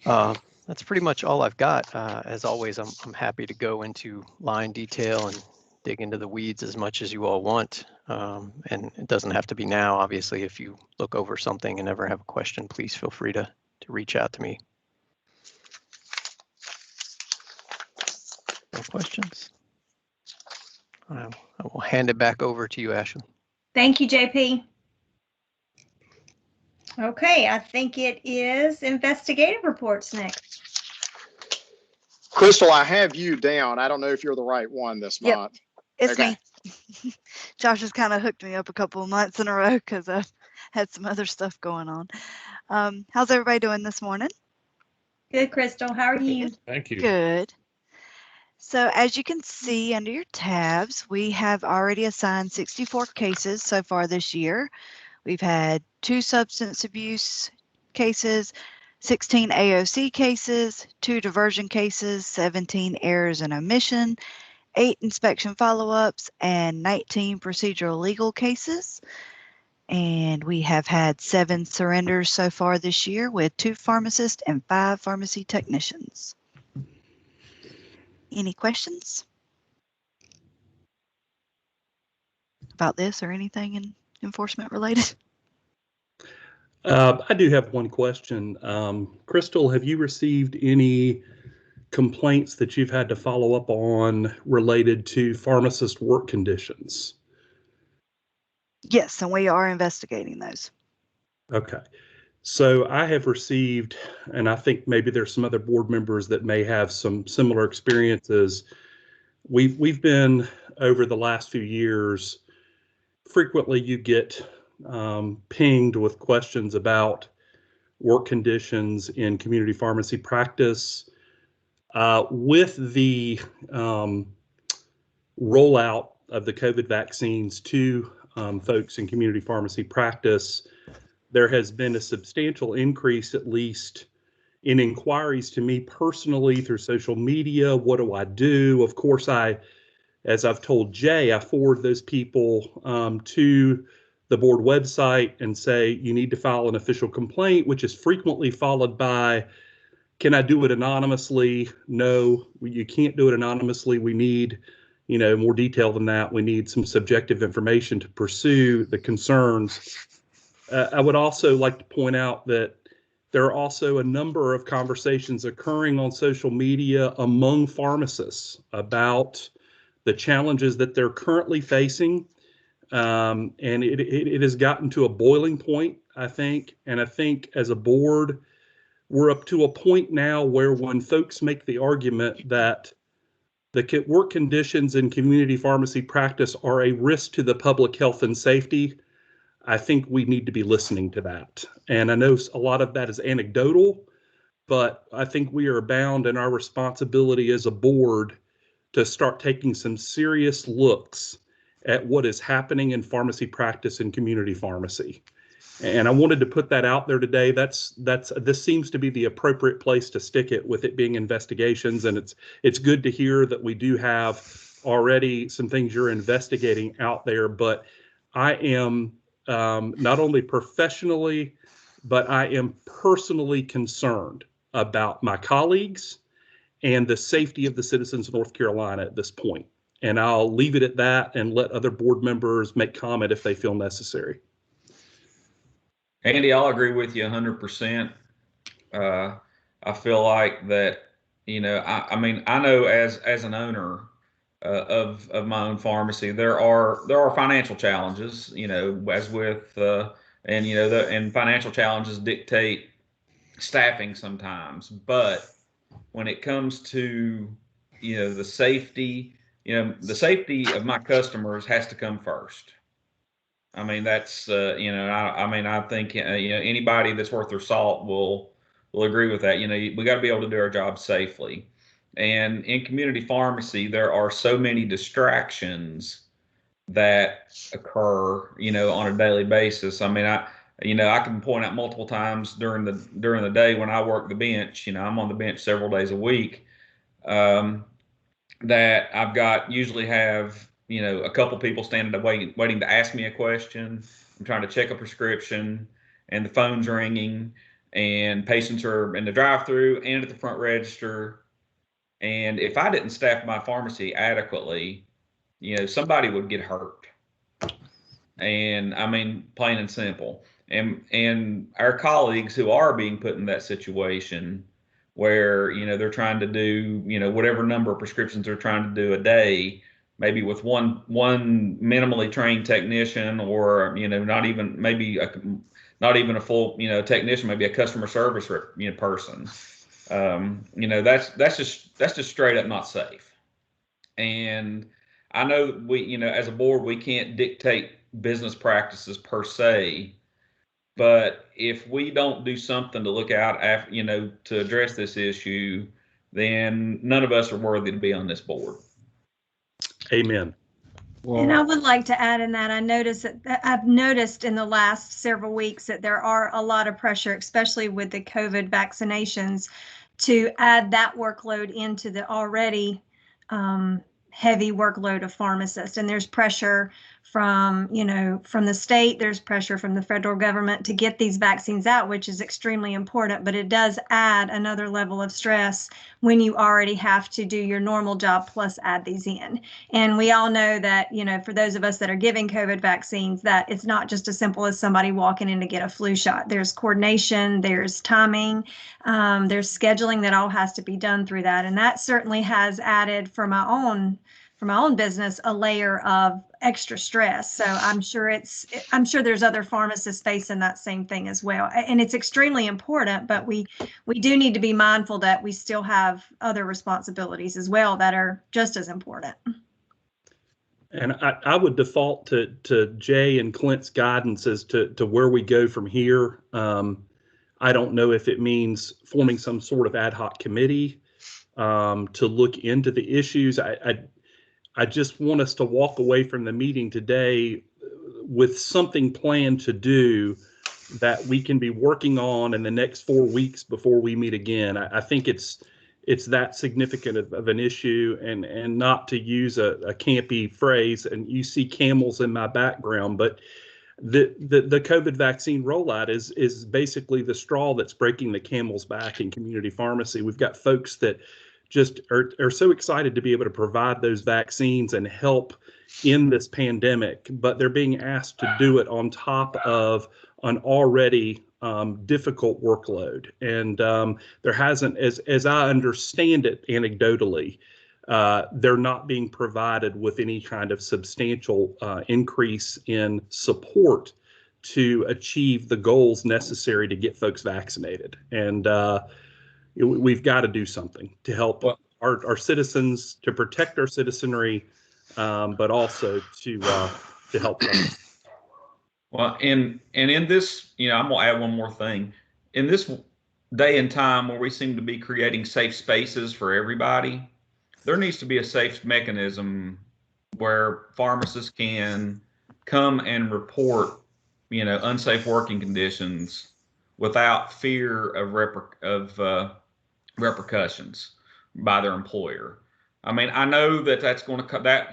That's pretty much all I've got. As always, I'm happy to go into line detail and dig into the weeds as much as you all want. And it doesn't have to be now. Obviously, if you look over something and ever have a question, please feel free to reach out to me. No questions? I will hand it back over to you, Ashley. Thank you, JP. Okay, I think it is investigative reports next. Crystal, I have you down. I don't know if you're the right one this month. It's me. Josh has kind of hooked me up a couple of months in a row because I've had some other stuff going on. How's everybody doing this morning? Good, Crystal. How are you? Thank you. Good. So as you can see under your tabs, we have already assigned 64 cases so far this year. We've had 2 substance abuse cases, 16 AOC cases, 2 diversion cases, 17 errors and omission, 8 inspection follow-ups, and 19 procedural legal cases. And we have had 7 surrenders so far this year with 2 pharmacists and 5 pharmacy technicians. Any questions about this or anything in enforcement related? I do have one question. Crystal, have you received any complaints that you've had to follow up on related to pharmacist work conditions? Yes, and we are investigating those. Okay. So I have received, and I think maybe there's some other board members that may have some similar experiences. We've been, over the last few years, frequently you get pinged with questions about work conditions in community pharmacy practice. With the rollout of the COVID vaccines to folks in community pharmacy practice, there has been a substantial increase, at least in inquiries to me personally through social media. What do I do? Of course, as I've told Jay, I forward those people to the board website and say, you need to file an official complaint, which is frequently followed by, can I do it anonymously? No, you can't do it anonymously. We need, more detail than that. We need some subjective information to pursue the concerns. I would also like to point out that there are also a number of conversations occurring on social media among pharmacists about the challenges that they're currently facing. And it has gotten to a boiling point, I think. And I think as a board, we're up to a point now where when folks make the argument that the work conditions in community pharmacy practice are a risk to the public health and safety, I think we need to be listening to that. And I know a lot of that is anecdotal, but I think we are bound in our responsibility as a board to start taking some serious looks at what is happening in pharmacy practice and community pharmacy. And I wanted to put that out there today. This seems to be the appropriate place to stick it, with it being investigations. And it's good to hear that we do have already some things you're investigating out there. But I am not only professionally, but I am personally concerned about my colleagues and the safety of the citizens of North Carolina at this point. And I'll leave it at that and let other board members make comment if they feel necessary. Andy, I'll agree with you 100%. I feel like that, I mean, I know as an owner of my own pharmacy, there are financial challenges, as with and financial challenges dictate staffing sometimes. But when it comes to the safety, the safety of my customers has to come first. I mean, that's I think anybody that's worth their salt will agree with that. We got to be able to do our job safely. And in community pharmacy, there are so many distractions that occur, on a daily basis. I mean, I can point out multiple times during the day when I work the bench. I'm on the bench several days a week. That I've usually have a couple people standing waiting to ask me a question. I'm trying to check a prescription, and the phone's ringing, and patients are in the drive-through and at the front register. And if I didn't staff my pharmacy adequately, somebody would get hurt. And I mean, plain and simple. And our colleagues who are being put in that situation, where they're trying to do whatever number of prescriptions they're trying to do a day, maybe with one minimally trained technician, or not even a full technician, maybe a customer service person. That's just straight up not safe. And I know we as a board, we can't dictate business practices per se. But if we don't do something to look out after, to address this issue, then none of us are worthy to be on this board. Amen. And I would like to add in that I've noticed in the last several weeks that there are a lot of pressure, especially with the COVID vaccinations, to add that workload into the already heavy workload of pharmacists. And there's pressure from, from the state. There's pressure from the federal government to get these vaccines out, which is extremely important, but it does add another level of stress when you already have to do your normal job plus add these in. And we all know that, for those of us that are giving COVID vaccines, that it's not just as simple as somebody walking in to get a flu shot. There's coordination, there's timing, there's scheduling that all has to be done through that. And that certainly has added for my own business a layer of extra stress. So I'm sure there's other pharmacists facing that same thing as well. And it's extremely important, but we do need to be mindful that we still have other responsibilities as well that are just as important. And I would default to Jay and Clint's guidance as to where we go from here. I don't know if it means forming some sort of ad hoc committee to look into the issues. I just want us to walk away from the meeting today with something planned to do that we can be working on in the next 4 weeks before we meet again. I think it's that significant of an issue, and not to use a campy phrase, and you see camels in my background, but the COVID vaccine rollout is basically the straw that's breaking the camel's back in community pharmacy. We've got folks that just are so excited to be able to provide those vaccines and help in this pandemic, but they're being asked to do it on top of an already difficult workload. And there hasn't, as I understand it anecdotally, they're not being provided with any kind of substantial increase in support to achieve the goals necessary to get folks vaccinated. And we've got to do something to help our citizens, to protect our citizenry, but also to help them. Well, and in this, I'm gonna add one more thing. In this day and time where we seem to be creating safe spaces for everybody, there needs to be a safe mechanism where pharmacists can come and report, unsafe working conditions without fear of repercussions by their employer. I mean, I know that's going to cut that,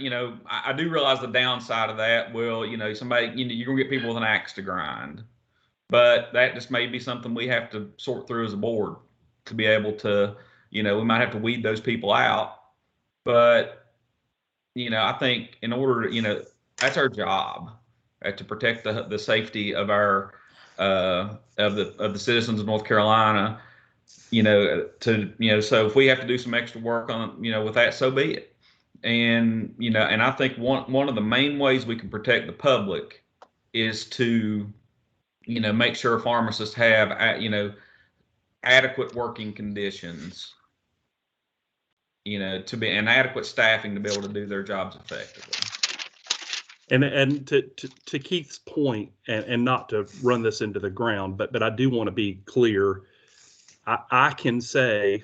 I do realize the downside of that. Well, somebody, you're going to get people with an axe to grind, but that just may be something we have to sort through as a board to be able to, we might have to weed those people out. But, I think in order to, that's our job, to protect the safety of our, of the citizens of North Carolina. So if we have to do some extra work on, with that, so be it. And, and I think one of the main ways we can protect the public is to, make sure pharmacists have, adequate working conditions, to be, and adequate staffing to be able to do their jobs effectively. And to Keith's point, and not to run this into the ground, but I do want to be clear. I can say,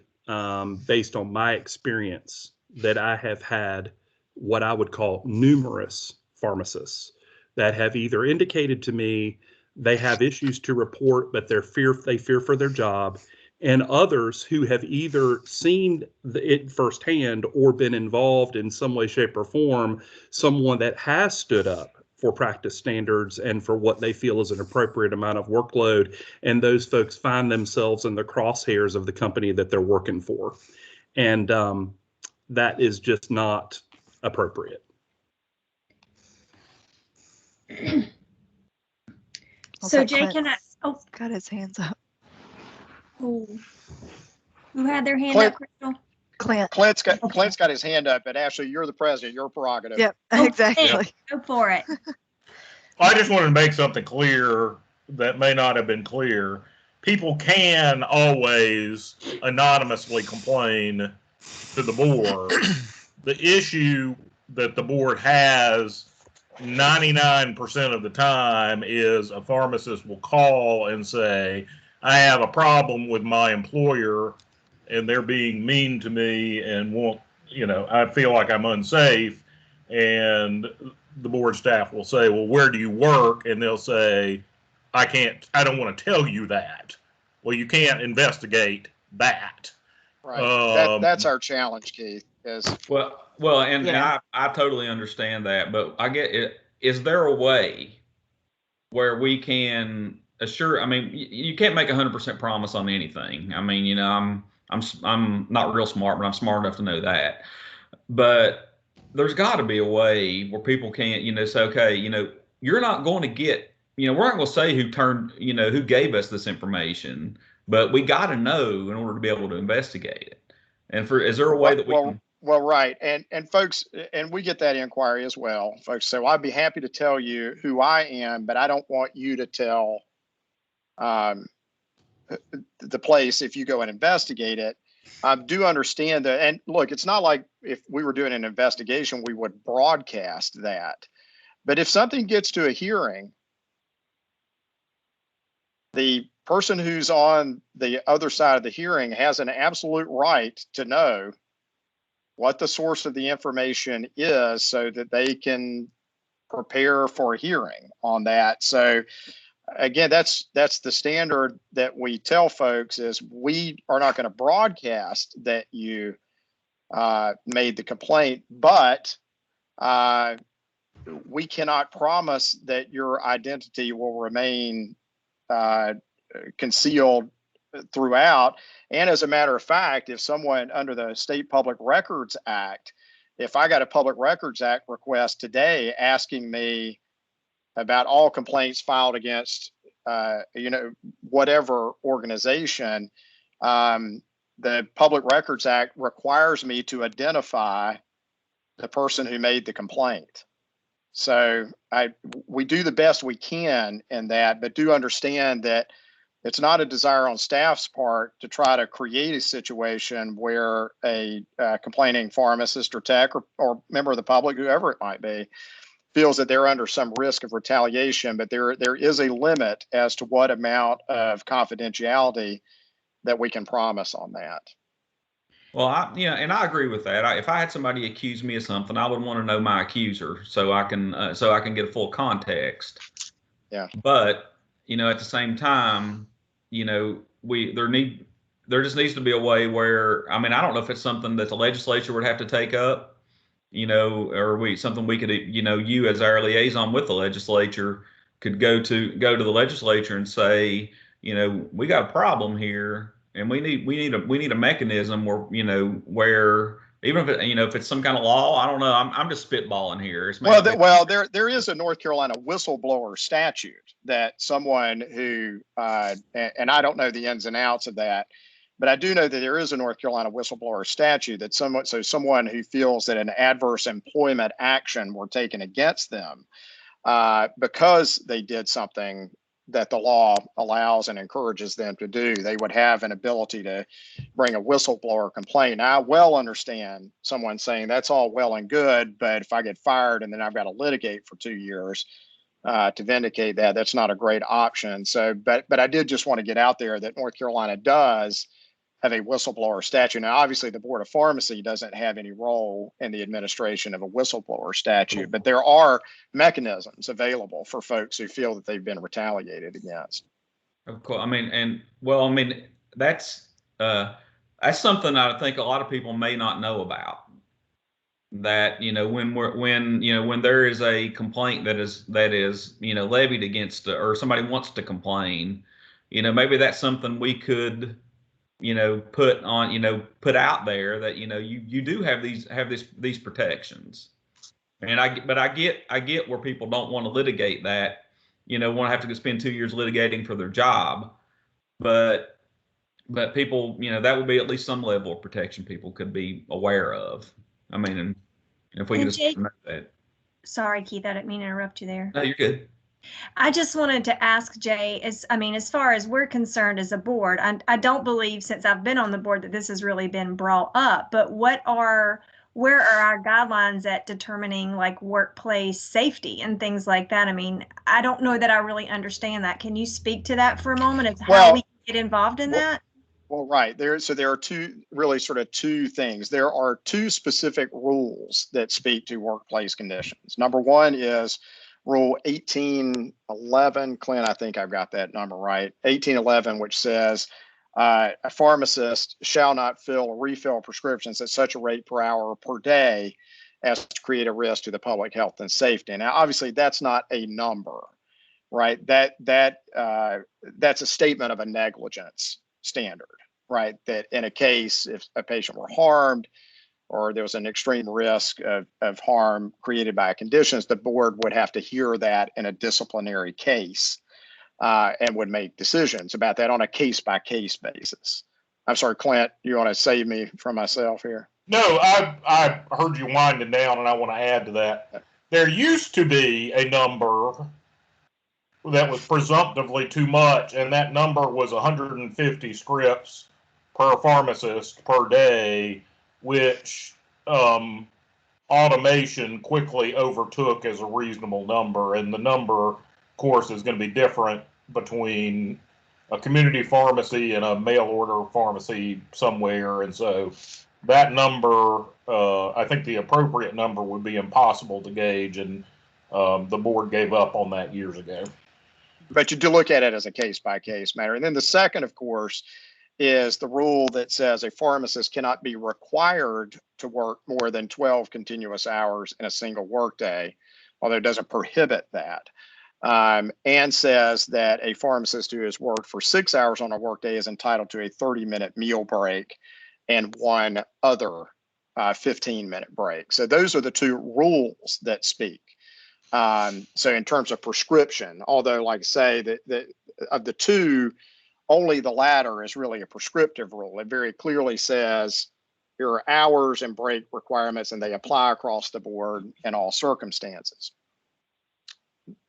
based on my experience, that I have had what I would call numerous pharmacists that have either indicated to me they have issues to report, but they fear for their job, and others who have either seen it firsthand or been involved in some way, shape, or form, someone that has stood up for practice standards and for what they feel is an appropriate amount of workload. And those folks find themselves in the crosshairs of the company that they're working for. And that is just not appropriate. So Jay, can I, got his hands up. Who had their hand Clint. up, Crystal? Clint's got his hand up, but Ashley, you're the president, your prerogative. Yep, exactly. Go for it. I just wanted to make something clear that may not have been clear. People can always anonymously complain to the board. The issue that the board has 99% of the time is a pharmacist will call and say, I have a problem with my employer and they're being mean to me and I feel like I'm unsafe. And the board staff will say, well, where do you work? And they'll say, I don't want to tell you that. Well, you can't investigate that. Right. That's our challenge, Keith. And I totally understand that, but I get it. is there a way where we can assure? I mean, you can't make 100% promise on anything. I mean, I'm not real smart, but I'm smart enough to know that. But there's got to be a way where people can't, say, okay, you're not going to get, we're not going to say who gave us this information, but we got to know in order to be able to investigate it. And is there a way that we can? Well, right. And folks, and we get that inquiry as well. Folks say, well, I'd be happy to tell you who I am, but I don't want you to tell the place if you go and investigate it. I do understand that. And look, it's not like if we were doing an investigation, we would broadcast that. But if something gets to a hearing, the person who's on the other side of the hearing has an absolute right to know what the source of the information is so that they can prepare for a hearing on that. So again, that's the standard that we tell folks is we are not going to broadcast that you made the complaint, but we cannot promise that your identity will remain concealed throughout. And as a matter of fact, if someone under the State Public Records Act, if I got a Public Records Act request today asking me about all complaints filed against, whatever organization, the Public Records Act requires me to identify the person who made the complaint. So we do the best we can in that, but do understand that it's not a desire on staff's part to try to create a situation where a complaining pharmacist or tech or member of the public, whoever it might be, feels that they're under some risk of retaliation. But there is a limit as to what amount of confidentiality that we can promise on that. Well, and I agree with that. If I had somebody accuse me of something, I would want to know my accuser so I can get a full context. Yeah. But at the same time, there just needs to be a way where, I mean, I don't know if it's something that the legislature would have to take up, or something we could, you as our liaison with the legislature could go to the legislature and say, we got a problem here. And we need a mechanism where where even if if it's some kind of law, I don't know. I'm just spitballing here. There is a North Carolina whistleblower statute that someone who and I don't know the ins and outs of that, but I do know that there is a North Carolina whistleblower statute that someone who feels that an adverse employment action were taken against them because they did something that the law allows and encourages them to do, they would have an ability to bring a whistleblower complaint. Now, I well understand someone saying that's all well and good, but if I get fired and then I've got to litigate for 2 years to vindicate that, that's not a great option. So, but I did just want to get out there that North Carolina does have a whistleblower statute. Now, obviously, the Board of Pharmacy doesn't have any role in the administration of a whistleblower statute, but there are mechanisms available for folks who feel that they've been retaliated against. Of course, that's something I think a lot of people may not know about. That when there is a complaint that is levied against, or somebody wants to complain, maybe that's something we could put out there that you do have these protections. And I get where people don't want to litigate that, want to have to spend 2 years litigating for their job, but people, that would be at least some level of protection people could be aware of. I mean, and if we can just promote that. Sorry, Keith, I didn't mean to interrupt you there. No, you're good. I just wanted to ask Jay, as far as we're concerned as a board, I don't believe since I've been on the board that this has really been brought up, but where are our guidelines at determining like workplace safety and things like that? I mean, I don't know that I really understand that. Can you speak to that for a moment as how we get involved in that? Well, right. There are two things. There are two specific rules that speak to workplace conditions. Number one is Rule 1811, Clint, I think I've got that number right. 1811, which says a pharmacist shall not fill or refill prescriptions at such a rate per hour or per day as to create a risk to the public health and safety. Now, obviously, that's not a number, right? That's a statement of a negligence standard, right? That in a case, if a patient were harmed or there was an extreme risk of harm created by conditions, the board would have to hear that in a disciplinary case and would make decisions about that on a case-by-case basis. I'm sorry, Clint, you want to save me from myself here? No, I heard you winding down, and I want to add to that. There used to be a number that was presumptively too much, and that number was 150 scripts per pharmacist per day, which automation quickly overtook as a reasonable number. And the number, of course, is going to be different between a community pharmacy and a mail order pharmacy somewhere. And so that number, I think the appropriate number would be impossible to gauge, and the board gave up on that years ago. But you do look at it as a case-by-case matter. And then the second, of course, is the rule that says a pharmacist cannot be required to work more than 12 continuous hours in a single workday, although it doesn't prohibit that. And says that a pharmacist who has worked for 6 hours on a workday is entitled to a 30-minute meal break and one other 15-minute break. So those are the two rules that speak. So in terms of prescription, although like I say that of the two, only the latter is really a prescriptive rule. It very clearly says here are hours and break requirements, and they apply across the board in all circumstances.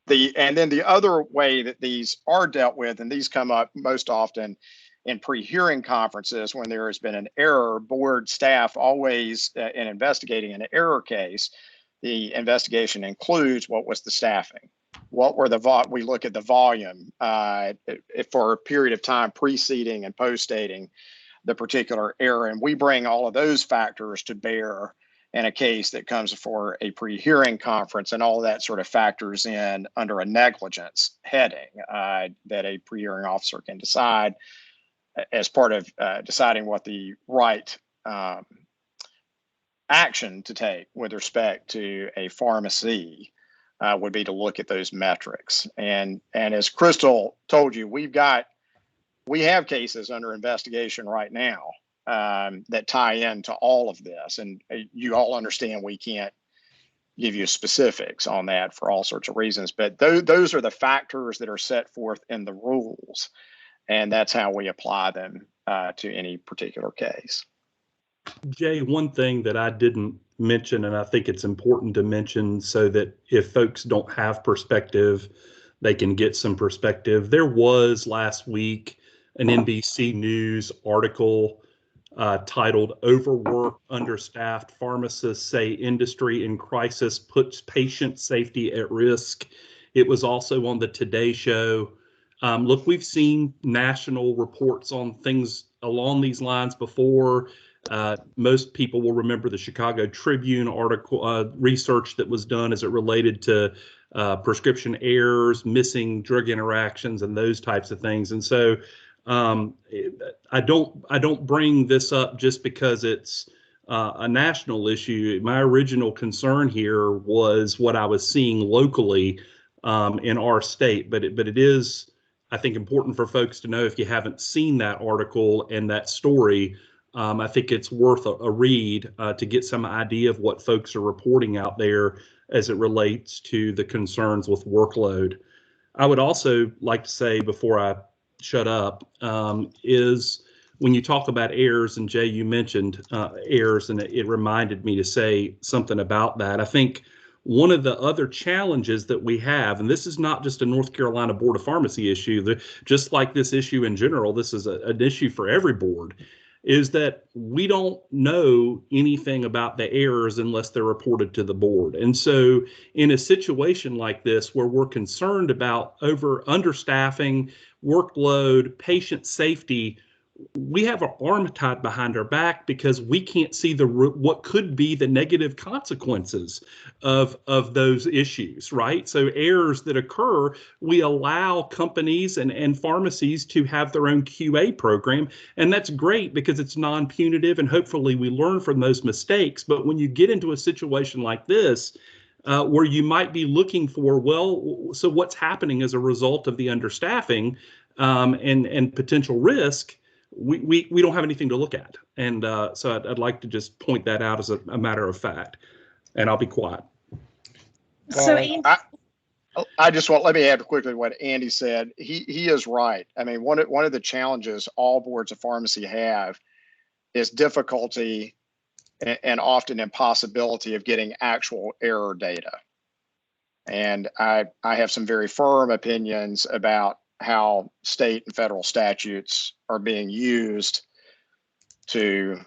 And then the other way that these are dealt with, and these come up most often in pre-hearing conferences when there has been an error, board staff always, in investigating an error case, the investigation includes what was the staffing, what were we look at the volume for a period of time preceding and post-dating the particular error. And we bring all of those factors to bear in a case that comes for a pre-hearing conference, and all of that sort of factors in under a negligence heading that a pre-hearing officer can decide as part of deciding what the right action to take with respect to a pharmacy would be to look at those metrics. And as Crystal told you, we have cases under investigation right now that tie into all of this. And you all understand we can't give you specifics on that for all sorts of reasons, but those are the factors that are set forth in the rules. And that's how we apply them to any particular case. Jay, one thing that I didn't mention, and I think it's important to mention so that if folks don't have perspective, they can get some perspective. There was last week an NBC News article titled "Overworked, Understaffed Pharmacists Say Industry in Crisis Puts Patient Safety at Risk." It was also on the Today Show. Look, we've seen national reports on things along these lines before. Most people will remember the Chicago Tribune article, research that was done as it related to prescription errors, missing drug interactions, and those types of things. And so I don't bring this up just because it's a national issue. My original concern here was what I was seeing locally in our state, but it is, I think, important for folks to know if you haven't seen that article and that story. I think it's worth a read to get some idea of what folks are reporting out there as it relates to the concerns with workload. I would also like to say before I shut up is when you talk about errors, and Jay, you mentioned errors, and it reminded me to say something about that. I think one of the other challenges that we have, and this is not just a North Carolina Board of Pharmacy issue, just like this issue in general, this is an issue for every board, is that we don't know anything about the errors unless they're reported to the board. And so in a situation like this, where we're concerned about understaffing, workload, patient safety, we have our arm tied behind our back because we can't see what could be the negative consequences of those issues, right? So errors that occur, we allow companies and pharmacies to have their own QA program, and that's great because it's non-punitive, and hopefully we learn from those mistakes. But when you get into a situation like this, where you might be looking for, well, so what's happening as a result of the understaffing and potential risk, we don't have anything to look at. And so I'd like to just point that out as a matter of fact, and I'll be quiet. So I just let me add quickly what Andy said. He is right. I mean, one of the challenges all boards of pharmacy have is difficulty and often impossibility of getting actual error data. And I have some very firm opinions about how state and federal statutes are being used to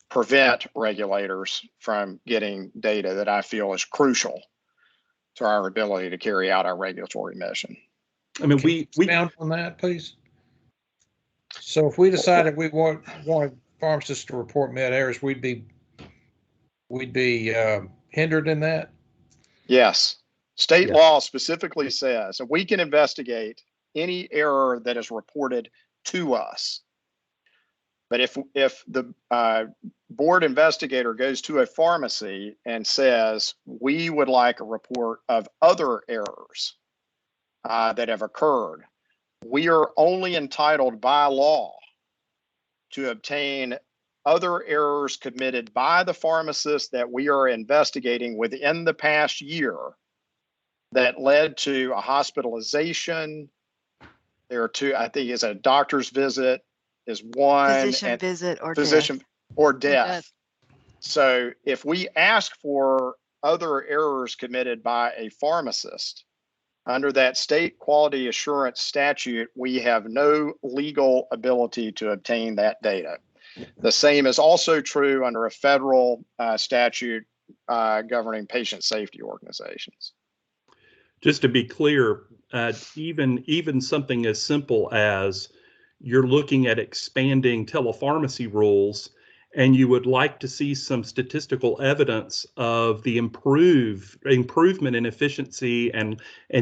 prevent regulators from getting data that I feel is crucial to our ability to carry out our regulatory mission. I mean, we expound on that, please. So if we decided we wanted pharmacists to report med errors, we'd be hindered in that? Yes. State law specifically says that we can investigate any error that is reported to us. But if the board investigator goes to a pharmacy and says, we would like a report of other errors that have occurred, we are only entitled by law to obtain other errors committed by the pharmacist that we are investigating within the past year that led to a hospitalization. There are two, I think, is a doctor's visit is one. Physician visit or physician death. or death. So if we ask for other errors committed by a pharmacist under that state quality assurance statute, we have no legal ability to obtain that data. The same is also true under a federal statute governing patient safety organizations. Just to be clear, even something as simple as you're looking at expanding telepharmacy rules and you would like to see some statistical evidence of the improvement in efficiency and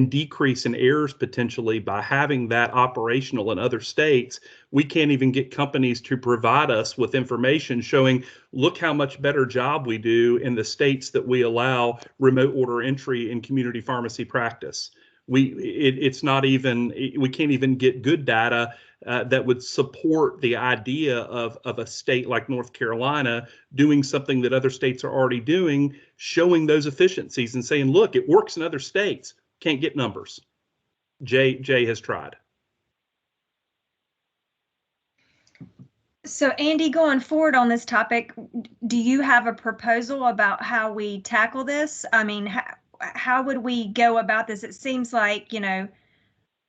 decrease in errors potentially by having that operational in other states, we can't even get companies to provide us with information showing, look how much better job we do in the states that we allow remote order entry in community pharmacy practice. It's not even, we can't even get good data that would support the idea of a state like North Carolina doing something that other states are already doing, showing those efficiencies and saying, look, it works in other states. Can't get numbers. Jay has tried. So Andy, going forward on this topic, do you have a proposal about how we tackle this? I mean, how would we go about this? It seems like, you know,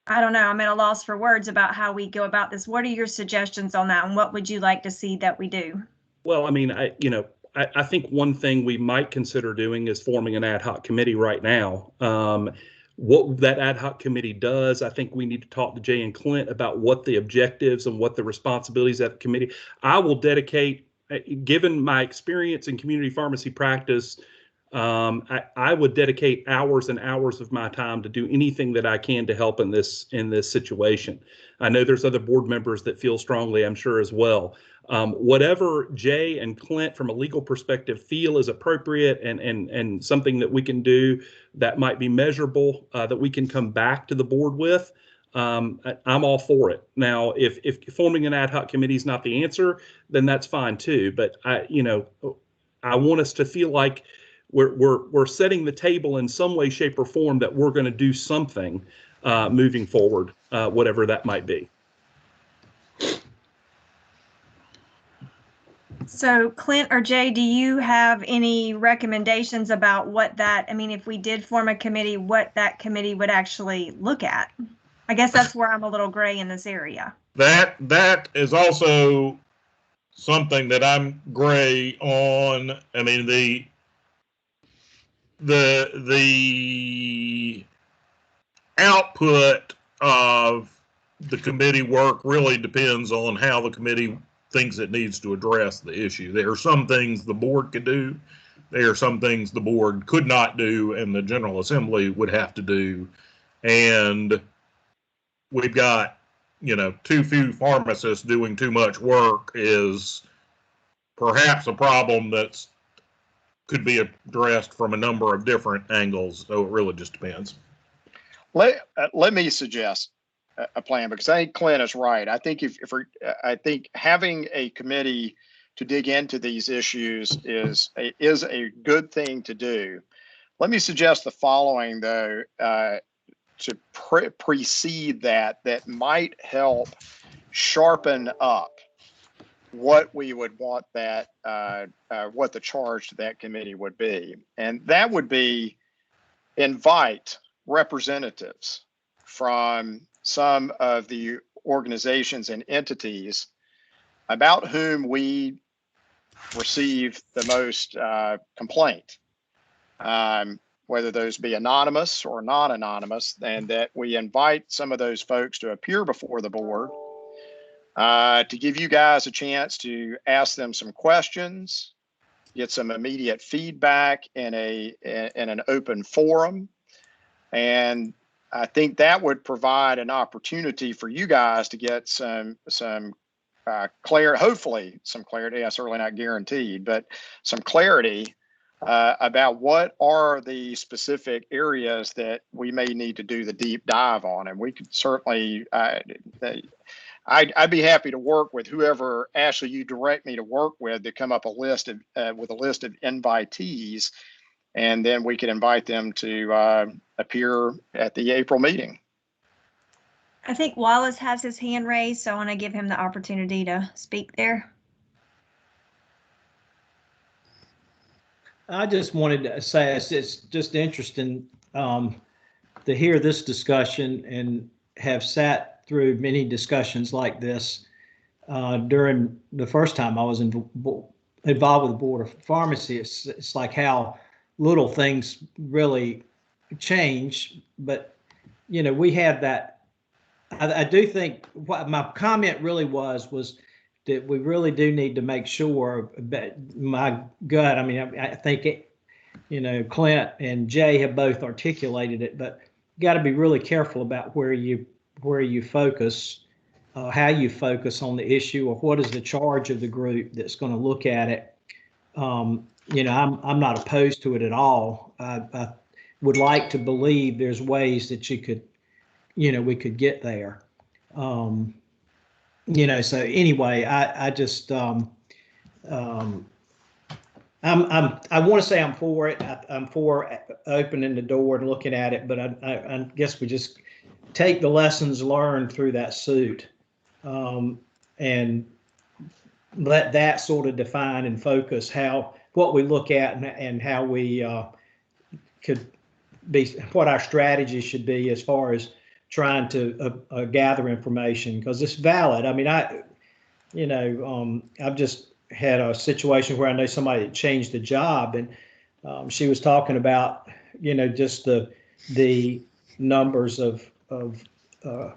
I don't know, I'm at a loss for words about how we go about this. What are your suggestions on that, and what would you like to see that we do? Well, I mean, I think one thing we might consider doing is forming an ad hoc committee right now. What that ad hoc committee does, I think we need to talk to Jay and Clint about what the objectives and what the responsibilities of the committee. I will dedicate, given my experience in community pharmacy practice, I would dedicate hours and hours of my time to do anything that I can to help in this situation. I know there's other board members that feel strongly, I'm sure, as well. Whatever Jay and Clint from a legal perspective feel is appropriate and something that we can do that might be measurable, that we can come back to the board with, I'm all for it. Now, if forming an ad hoc committee is not the answer, then that's fine too. But I want us to feel like we're setting the table in some way, shape, or form that we're going to do something moving forward, whatever that might be. So Clint or Jay, do you have any recommendations about what that, I mean, if we did form a committee, what that committee would actually look at? I guess that's where I'm a little gray in this area. That is also something that I'm gray on. I mean, the output of the committee work really depends on how the committee thinks it needs to address the issue. There are some things the board could do. There are some things the board could not do and the General Assembly would have to do. And we've got, too few pharmacists doing too much work is perhaps a problem that's could be addressed from a number of different angles. So it really just depends. Let me suggest a plan, because I think Clint is right. I think I think having a committee to dig into these issues is a good thing to do. Let me suggest the following, though, to precede that might help sharpen up what we would want that what the charge to that committee would be, and that would be invite representatives from some of the organizations and entities about whom we receive the most complaint, whether those be anonymous or non-anonymous, and that we invite some of those folks to appear before the board to give you guys a chance to ask them some questions, get some immediate feedback in an open forum. And I think that would provide an opportunity for you guys to get some clarity, hopefully some clarity. That's certainly not guaranteed, but some clarity about what are the specific areas that we may need to do the deep dive on. And we could certainly, I'd be happy to work with whoever, Ashley, you direct me to work with, to come up with a list of invitees, and then we could invite them to appear at the April meeting. I think Wallace has his hand raised, so I want to give him the opportunity to speak there. I just wanted to say it's just interesting to hear this discussion and have sat through many discussions like this during the first time I was involved with the Board of Pharmacy. It's like how little things really change, but we have that. I do think what my comment really was that we really do need to make sure. But my gut, I think Clint and Jay have both articulated it, but you got to be really careful about where you focus, how you focus on the issue, or what is the charge of the group that's going to look at it. I'm not opposed to it at all. I would like to believe there's ways that we could get there. So anyway, I just I want to say I'm for it. I'm for opening the door and looking at it, but I guess we just take the lessons learned through that suit and let that sort of define and focus what we look at and how we could be, what our strategy should be as far as trying to gather information, because it's valid. I've just had a situation where I know somebody that changed the job, and she was talking about just the numbers of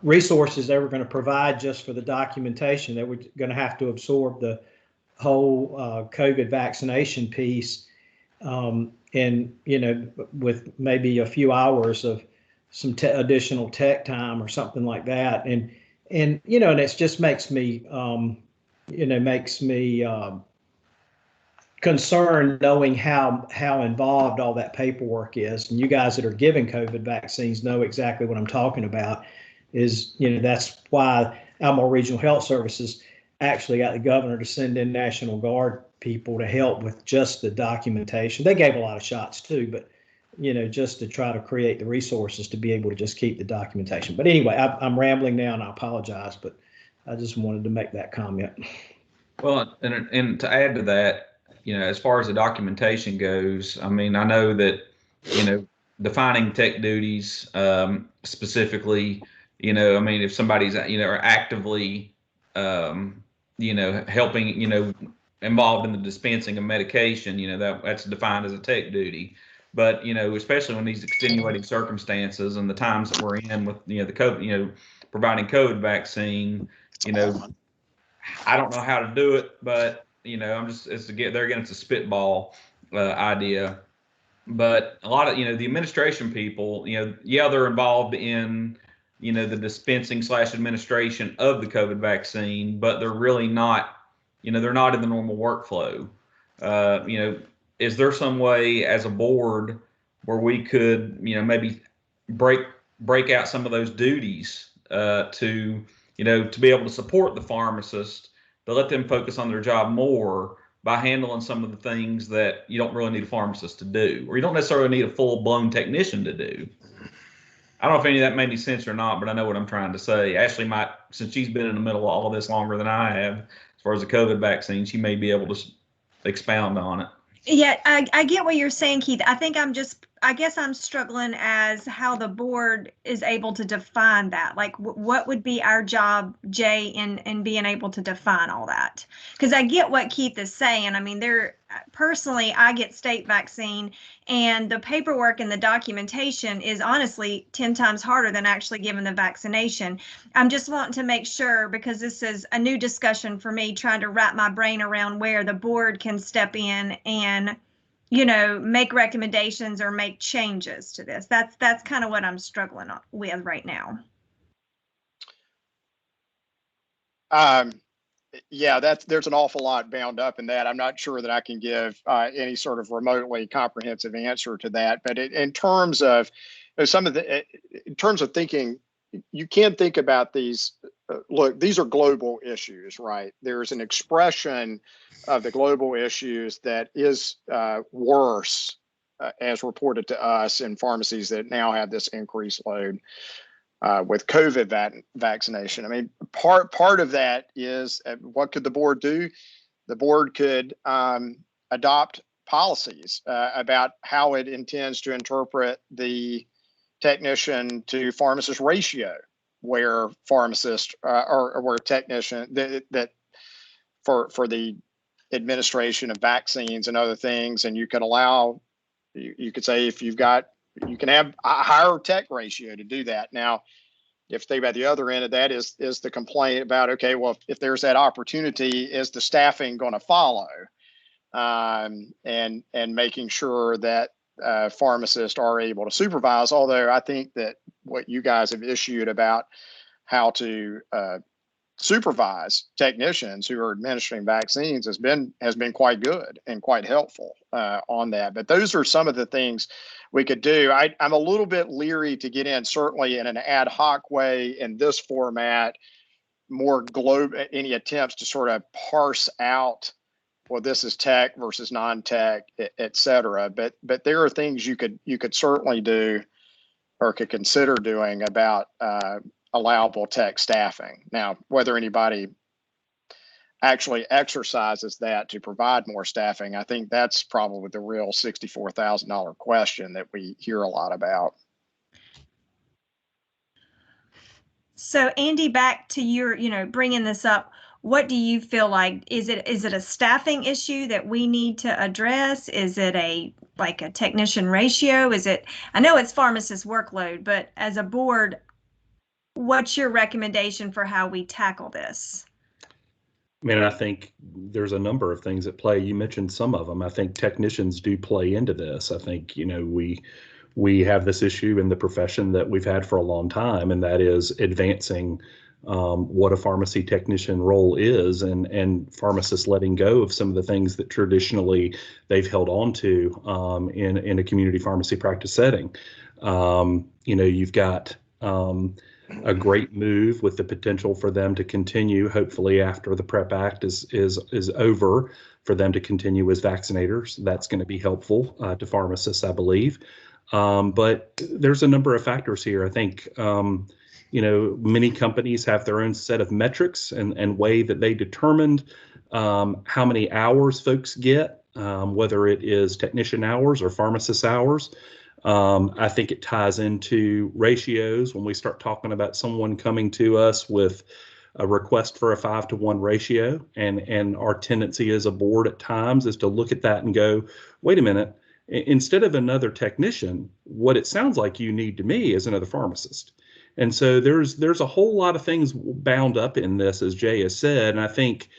resources they were going to provide just for the documentation. They were going to have to absorb the whole COVID vaccination piece, and with maybe a few hours of some additional tech time or something like that, and it just makes me concerned, knowing how involved all that paperwork is. And you guys that are giving COVID vaccines know exactly what I'm talking about. That's why Alamo Regional Health Services actually got the governor to send in National Guard people to help with just the documentation. They gave a lot of shots too, but just to try to create the resources to be able to just keep the documentation. But anyway, I'm rambling now, and I apologize, but I just wanted to make that comment. Well, and to add to that, as far as the documentation goes, I know that, defining tech duties, specifically, if somebody's, are actively, helping, involved in the dispensing of medication, that's defined as a tech duty. But, especially when these extenuating circumstances and the times that we're in with, the COVID, providing COVID vaccine, I don't know how to do it, but, I'm just, it's a spitball idea. But a lot of, the administration people, they're involved in, the dispensing / administration of the COVID vaccine, but they're really not, they're not in the normal workflow. Is there some way as a board where we could, maybe break out some of those duties to be able to support the pharmacist, but let them focus on their job more by handling some of the things that you don't really need a pharmacist to do, or you don't necessarily need a full-blown technician to do. I don't know if any of that made any sense or not, but I know what I'm trying to say. Ashley might, since she's been in the middle of all of this longer than I have, as far as the COVID vaccine, she may be able to expound on it. Yeah, I get what you're saying, Keith. I guess I'm struggling as how the board is able to define that. Like, what would be our job, Jay, in being able to define all that? Because I get what Keith is saying. I mean, personally, I get state vaccine, and the paperwork and the documentation is honestly 10 times harder than actually giving the vaccination. I'm just wanting to make sure, because this is a new discussion for me, trying to wrap my brain around where the board can step in and make recommendations or make changes to this. That's kind of what I'm struggling with right now. Yeah, there's an awful lot bound up in that. I'm not sure that I can give any sort of remotely comprehensive answer to that. But in terms of in terms of thinking, you can think about these. Look, these are global issues, right? There's an expression of the global issues that is worse, as reported to us in pharmacies that now have this increased load with COVID vaccination. I mean, part of that is what could the board do? The board could adopt policies about how it intends to interpret the technician to pharmacist ratio, where pharmacists or where technician that for the administration of vaccines and other things, and you could allow, you could say if you can have a higher tech ratio to do that. Now, if they about the other end of that is the complaint about, okay, well, if there's that opportunity, is the staffing going to follow? And making sure that pharmacists are able to supervise, although I think that what you guys have issued about how to supervise technicians who are administering vaccines has been quite good and quite helpful on that. But those are some of the things we could do. I'm a little bit leery to get in, certainly in an ad hoc way in this format, more any attempts to sort of parse out, well, this is tech versus non-tech, et cetera. But there are things you could certainly do or could consider doing about allowable tech staffing. Now, whether anybody actually exercises that to provide more staffing, I think that's probably the real $64,000 question that we hear a lot about. So Andy, back to your, bringing this up, what do you feel like? Is it a staffing issue that we need to address? Is it a technician ratio? I know it's pharmacist workload, but as a board, what's your recommendation for how we tackle this? I mean, I think there's a number of things at play. You mentioned some of them. I think technicians do play into this. I think, we have this issue in the profession that we've had for a long time, and that is advancing what a pharmacy technician role is, and pharmacists letting go of some of the things that traditionally they've held on to in a community pharmacy practice setting. You've got a great move with the potential for them to continue, hopefully after the PrEP Act is over, for them to continue as vaccinators. That's going to be helpful to pharmacists, I believe. But there's a number of factors here. I think, many companies have their own set of metrics and way that they determined how many hours folks get, whether it is technician hours or pharmacist hours. I think it ties into ratios when we start talking about someone coming to us with a request for a 5-to-1 ratio, and our tendency as a board at times is to look at that and go, wait a minute, Instead of another technician, what it sounds like you need to me is another pharmacist. And so there's a whole lot of things bound up in this, as Jay has said. And I think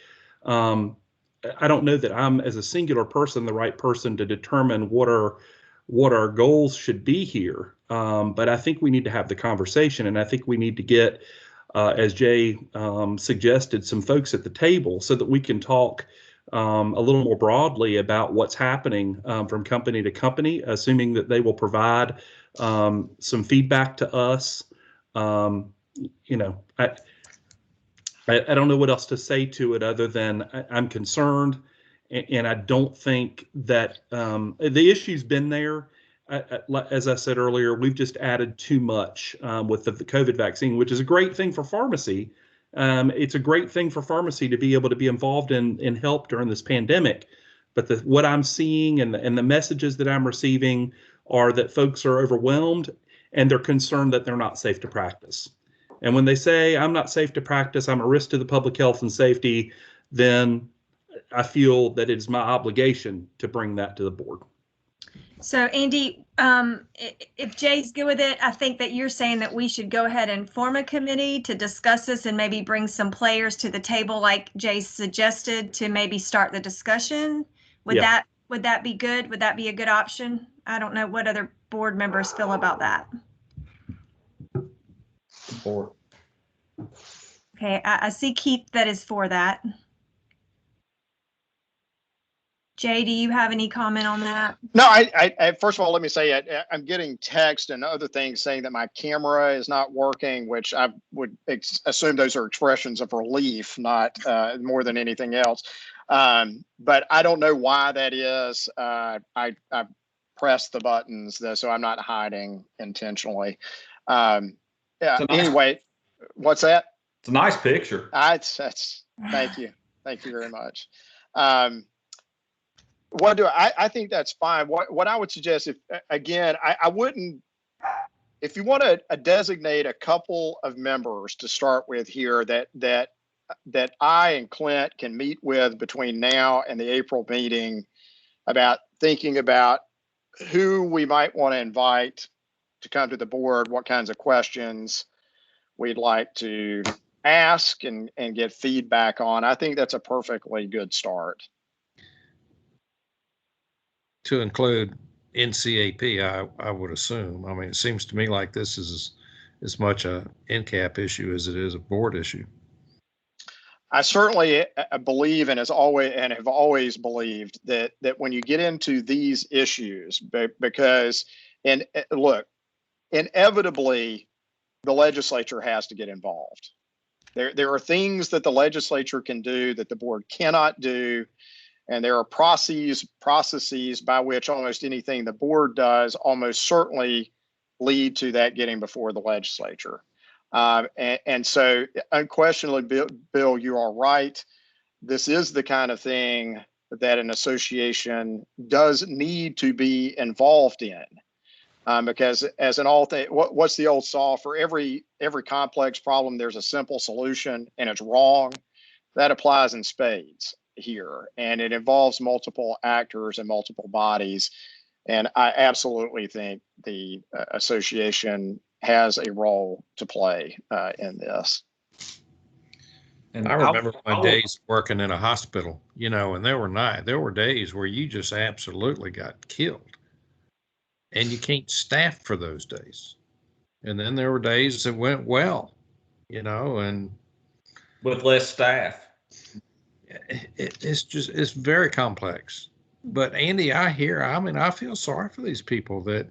I don't know that I'm, as a singular person, the right person to determine what our goals should be here. But I think we need to have the conversation, and I think we need to get, as Jay suggested, some folks at the table so that we can talk a little more broadly about what's happening from company to company, assuming that they will provide some feedback to us. You know, I don't know what else to say to it other than I'm concerned, and I don't think that the issue's been there. As I said earlier, we've just added too much with the COVID vaccine, which is a great thing for pharmacy. It's a great thing for pharmacy to be able to be involved in help during this pandemic. But what I'm seeing and the messages that I'm receiving are that folks are overwhelmed and they're concerned that they're not safe to practice. And when they say, I'm not safe to practice, I'm a risk to the public health and safety, then I feel that it is my obligation to bring that to the board. So Andy, if Jay's good with it, I think that you're saying that we should go ahead and form a committee to discuss this and maybe bring some players to the table like Jay suggested to maybe start the discussion. Would that be good? Would that be a good option? I don't know what other board members feel about that. Support. Okay, I see Keith that is for that. Jay, do you have any comment on that? No, I first of all, let me say I'm getting text and other things saying that my camera is not working, which I would assume those are expressions of relief, not more than anything else. But I don't know why that is. I pressed the buttons, though, so I'm not hiding intentionally. Yeah. Anyway, what's that? It's a nice picture. Thank you very much. I think that's fine. What I would suggest, I wouldn't, if you want to designate a couple of members to start with here that I and Clint can meet with between now and the April meeting about thinking about who we might want to invite to come to the board, what kinds of questions we'd like to ask and get feedback on. I think that's a perfectly good start. To include NCAP, I would assume. I mean, it seems to me like this is as much a NCAP issue as it is a board issue. I certainly believe and have always believed that when you get into these issues, because, and look, inevitably the legislature has to get involved. There are things that the legislature can do that the board cannot do. And there are processes by which almost anything the board does almost certainly lead to that getting before the legislature. And so unquestionably, Bill, you are right. This is the kind of thing that an association does need to be involved in. Because as in all things, what's the old saw? For every complex problem, there's a simple solution, and it's wrong. That applies in spades here, and it involves multiple actors and multiple bodies. And I absolutely think the association has a role to play in this. And I remember my days working in a hospital, and there were days where you just absolutely got killed, and you can't staff for those days. And then there were days that went well, and with less staff. It's very complex. But Andy, I feel sorry for these people that,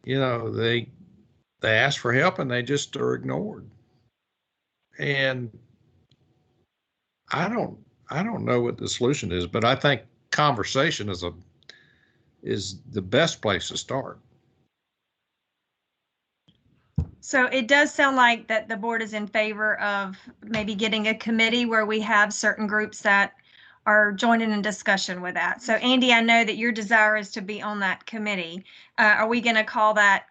they ask for help and they just are ignored. And I don't know what the solution is, but I think conversation is the best place to start. So it does sound like that the board is in favor of maybe getting a committee where we have certain groups that are joining in discussion with that. So Andy, I know that your desire is to be on that committee. Are we going to call that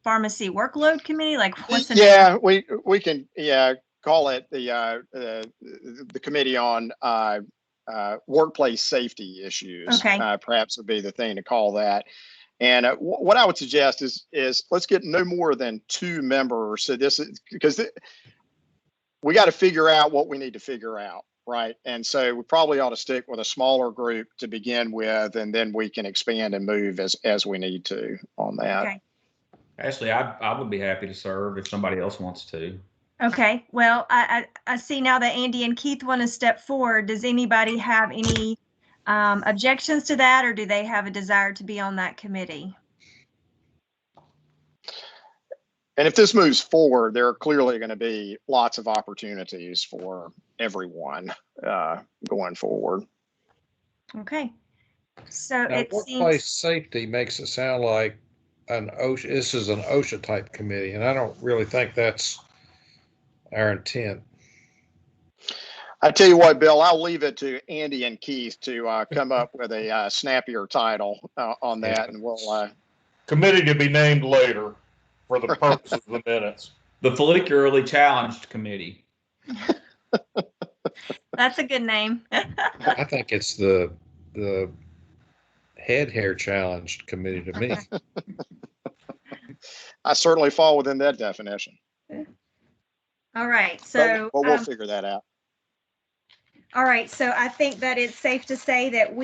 Pharmacy Workload Committee? Like what's the name? We can call it the Committee on workplace safety issues. Okay. Perhaps would be the thing to call that. And what I would suggest is let's get no more than 2 members. So this is because we got to figure out what we need to figure out, right? And so we probably ought to stick with a smaller group to begin with, and then we can expand and move as we need to on that. Okay. Actually, I would be happy to serve if somebody else wants to. Okay. Well, I see now that Andy and Keith want to step forward. Does anybody have any objections to that, or do they have a desire to be on that committee? And if this moves forward, there are clearly going to be lots of opportunities for everyone going forward. Okay. So Now, it workplace seems safety makes it sound like an OSHA. This is an OSHA type committee, and I don't really think that's our intent. I tell you what, Bill, I'll leave it to Andy and Keith to come up with a snappier title on that, and we'll Committee to be named later for the purpose of the minutes. The Politically Challenged Committee. that's a good name. I think it's the head hair challenged committee to me. I certainly fall within that definition. All right. So but we'll figure that out. all right. So I think that it's safe to say that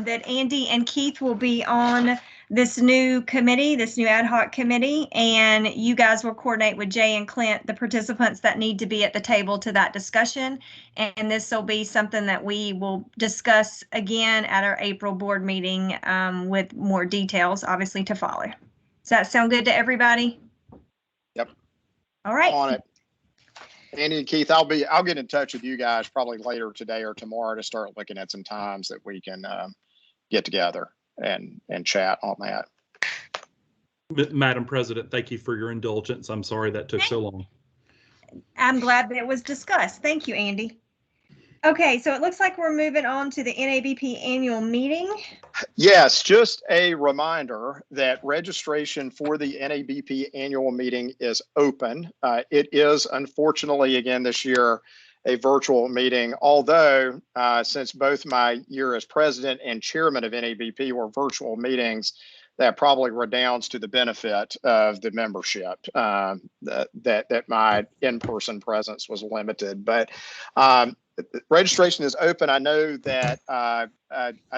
that Andy and Keith will be on this new committee, this new ad hoc committee, and you guys will coordinate with Jay and Clint, the participants that need to be at the table to that discussion. And this will be something that we will discuss again at our April board meeting with more details, obviously, to follow. Does that sound good to everybody? Yep. All right. On it. Andy and Keith, I'll get in touch with you guys probably later today or tomorrow to start looking at some times that we can get together and chat on that. Madam President, thank you for your indulgence. I'm sorry that took so long. I'm glad that it was discussed. Thank you, Andy. Okay, so it looks like we're moving on to the NABP annual meeting. Yes, just a reminder that registration for the NABP annual meeting is open. It is unfortunately again this year a virtual meeting, although since both my year as president and chairman of NABP were virtual meetings, that probably redounds to the benefit of the membership that my in-person presence was limited. But registration is open. I know that I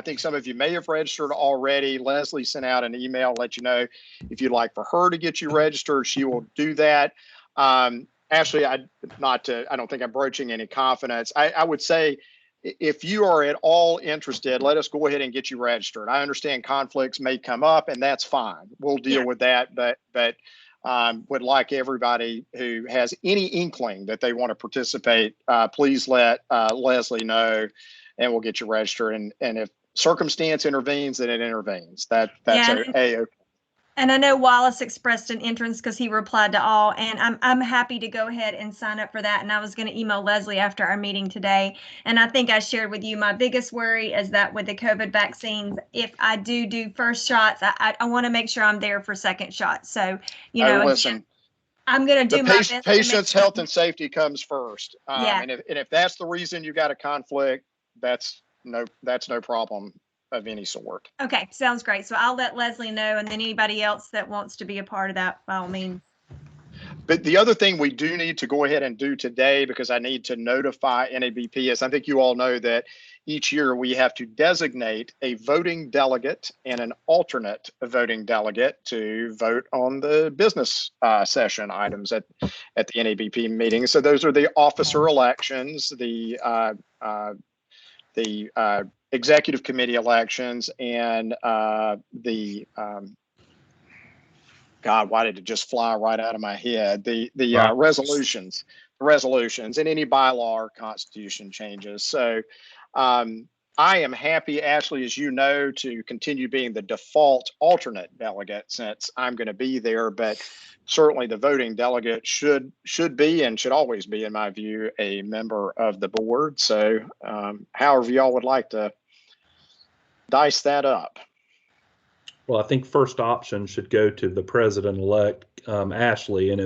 think some of you may have registered already. Leslie sent out an email, let you know if you'd like for her to get you registered, she will do that. Ashley, I don't think I'm broaching any confidence. I would say if you are at all interested, let us go ahead and get you registered. I understand conflicts may come up, and that's fine. We'll deal with that, but would like everybody who has any inkling that they want to participate, please let Leslie know, and we'll get you registered. And if circumstance intervenes, then it intervenes. That's okay. And I know Wallace expressed an interest because he replied to all, and I'm happy to go ahead and sign up for that. And I was going to email Leslie after our meeting today. And I think I shared with you my biggest worry is that with the COVID vaccines, if I do first shots, I want to make sure I'm there for second shots. So, Listen, I'm going to do my best. Patient's health and safety comes first. Yeah. And if that's the reason you got a conflict, that's no problem of any sort. Okay, sounds great. So I'll let Leslie know, and then anybody else that wants to be a part of that, by all means. But the other thing we do need to go ahead and do today, because I need to notify NABP, is I think you all know that each year we have to designate a voting delegate and an alternate voting delegate to vote on the business session items at the NABP meeting. So those are the officer elections, the executive committee elections, and God, why did it just fly right out of my head? The resolutions, and any bylaw or constitution changes. So I am happy, Ashley, as you know, to continue being the default alternate delegate since I'm going to be there, but certainly the voting delegate should be and should always be, in my view, a member of the board. So however y'all would like to dice that up. Well, I think first option should go to the president-elect, Ashley, and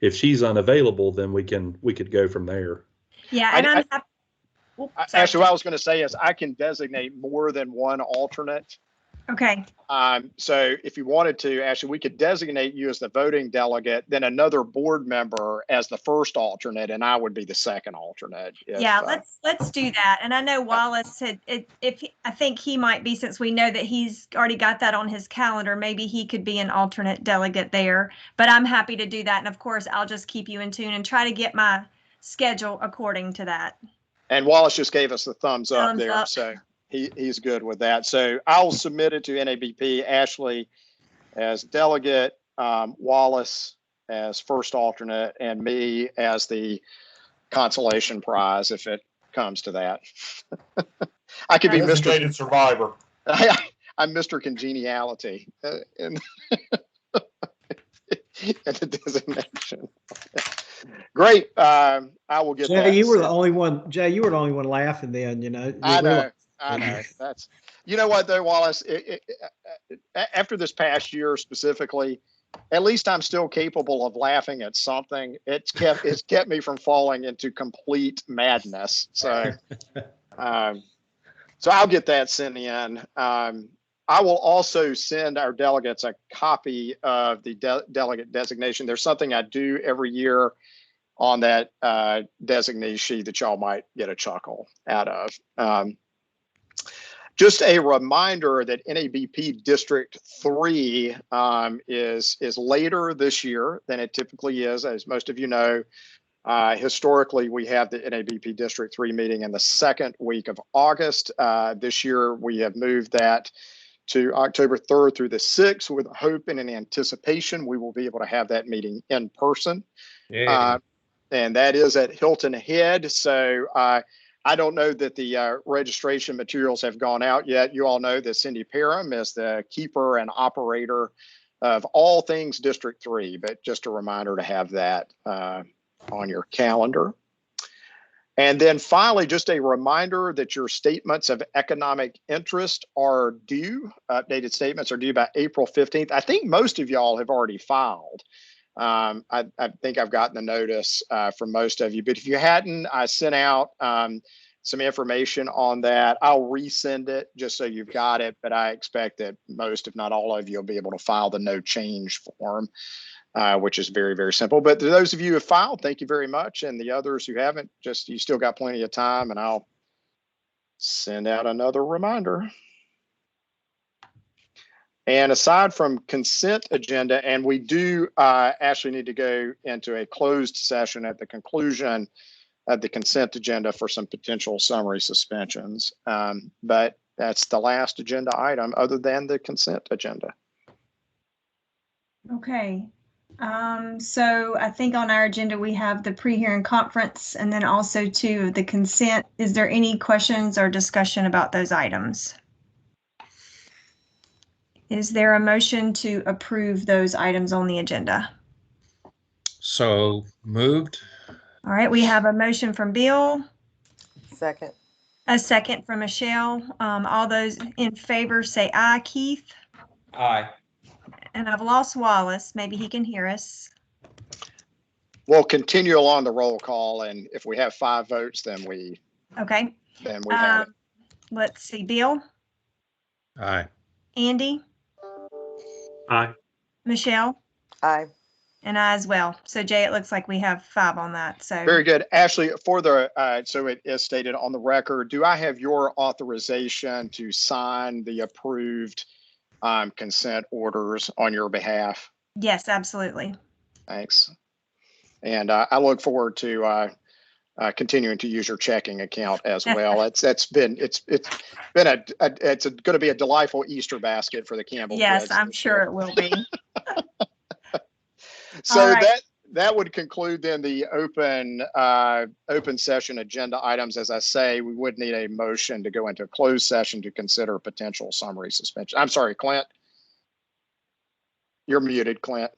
if she's unavailable, then we could go from there. Yeah, and Actually, what I was going to say is I can designate more than one alternate. Okay. So if you wanted to, actually, we could designate you as the voting delegate, then another board member as the first alternate, and I would be the second alternate. Yeah, let's do that. And I know Wallace said I think he might be, since we know that he's already got that on his calendar, maybe he could be an alternate delegate there. But I'm happy to do that. And of course, I'll just keep you in tune and try to get my schedule according to that. And Wallace just gave us the thumbs up there. So he's good with that. So I'll submit it to NABP, Ashley as delegate, Wallace as first alternate, and me as the consolation prize if it comes to that. I could be Mr. Survivor. I'm Mr. Congeniality in the designation. Great. I will get that. Jay, you were the only one. Jay, you were the only one laughing then. You know. I know. That's. You know what though, Wallace? After this past year specifically, at least I'm still capable of laughing at something. It's kept me from falling into complete madness. So, so I'll get that sent in. I will also send our delegates a copy of the delegate designation. There's something I do every year on that designee sheet that y'all might get a chuckle out of. Just a reminder that NABP District 3 is later this year than it typically is. As most of you know, historically, we have the NABP District 3 meeting in the second week of August. This year, we have moved that to October 3rd through the 6th with hope and an anticipation we will be able to have that meeting in person. Yeah. And that is at Hilton Head. So I don't know that the registration materials have gone out yet. You all know that Cindy Parham is the keeper and operator of all things District 3, but just a reminder to have that on your calendar. And then finally, just a reminder that your statements of economic interest are due. Updated statements are due by April 15th. I think most of y'all have already filed. I think I've gotten the notice from most of you, but if you hadn't, I sent out some information on that. I'll resend it just so you've got it, but I expect that most, if not all of you, will be able to file the no change form, which is very, very simple. But to those of you who have filed, thank you very much. And the others who haven't, just you still got plenty of time, and I'll send out another reminder. And aside from consent agenda, and we do actually need to go into a closed session at the conclusion of the consent agenda for some potential summary suspensions. But that's the last agenda item other than the consent agenda. Okay. So I think on our agenda, we have the pre-hearing conference and then also to the consent. Is there any questions or discussion about those items? Is there a motion to approve those items on the agenda? So moved. All right, we have a motion from Bill. Second. A second from Michelle. All those in favor say aye. Keith? Aye. And I've lost Wallace. Maybe he can hear us. We'll continue along the roll call, and if we have 5 votes, then we have it. Let's see. Bill? Aye. Andy? Aye. Michelle? Aye. And I as well. So Jay, it looks like we have 5 on that. So very good. Ashley, for the so it is stated on the record, do I have your authorization to sign the approved consent orders on your behalf? Yes, absolutely. Thanks. And I look forward to continuing to use your checking account as well. It's going to be a delightful Easter basket for the Campbell. Yes, kids. I'm sure it will be. So that would conclude then the open session agenda items. As I say, we would need a motion to go into a closed session to consider potential summary suspension. I'm sorry, Clint. You're muted, Clint.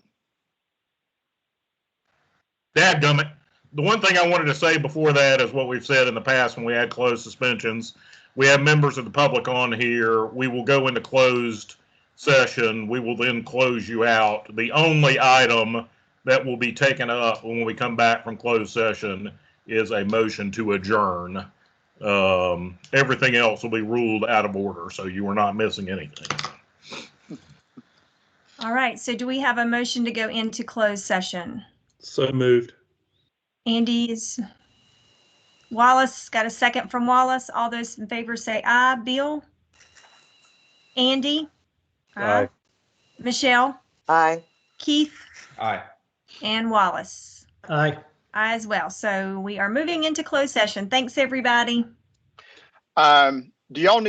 Dadgummit. The one thing I wanted to say before that is what we've said in the past when we had closed suspensions. We have members of the public on here. We will go into closed session. We will then close you out. The only item that will be taken up when we come back from closed session is a motion to adjourn. Everything else will be ruled out of order, so you are not missing anything. All right, so do we have a motion to go into closed session? So moved. Andy's. Wallace, got a second from Wallace. All those in favor say aye. Bill? Andy? Aye. Michelle? Aye. Keith? Aye. And Wallace? Aye. Aye as well. So we are moving into closed session. Thanks, everybody. Do y'all need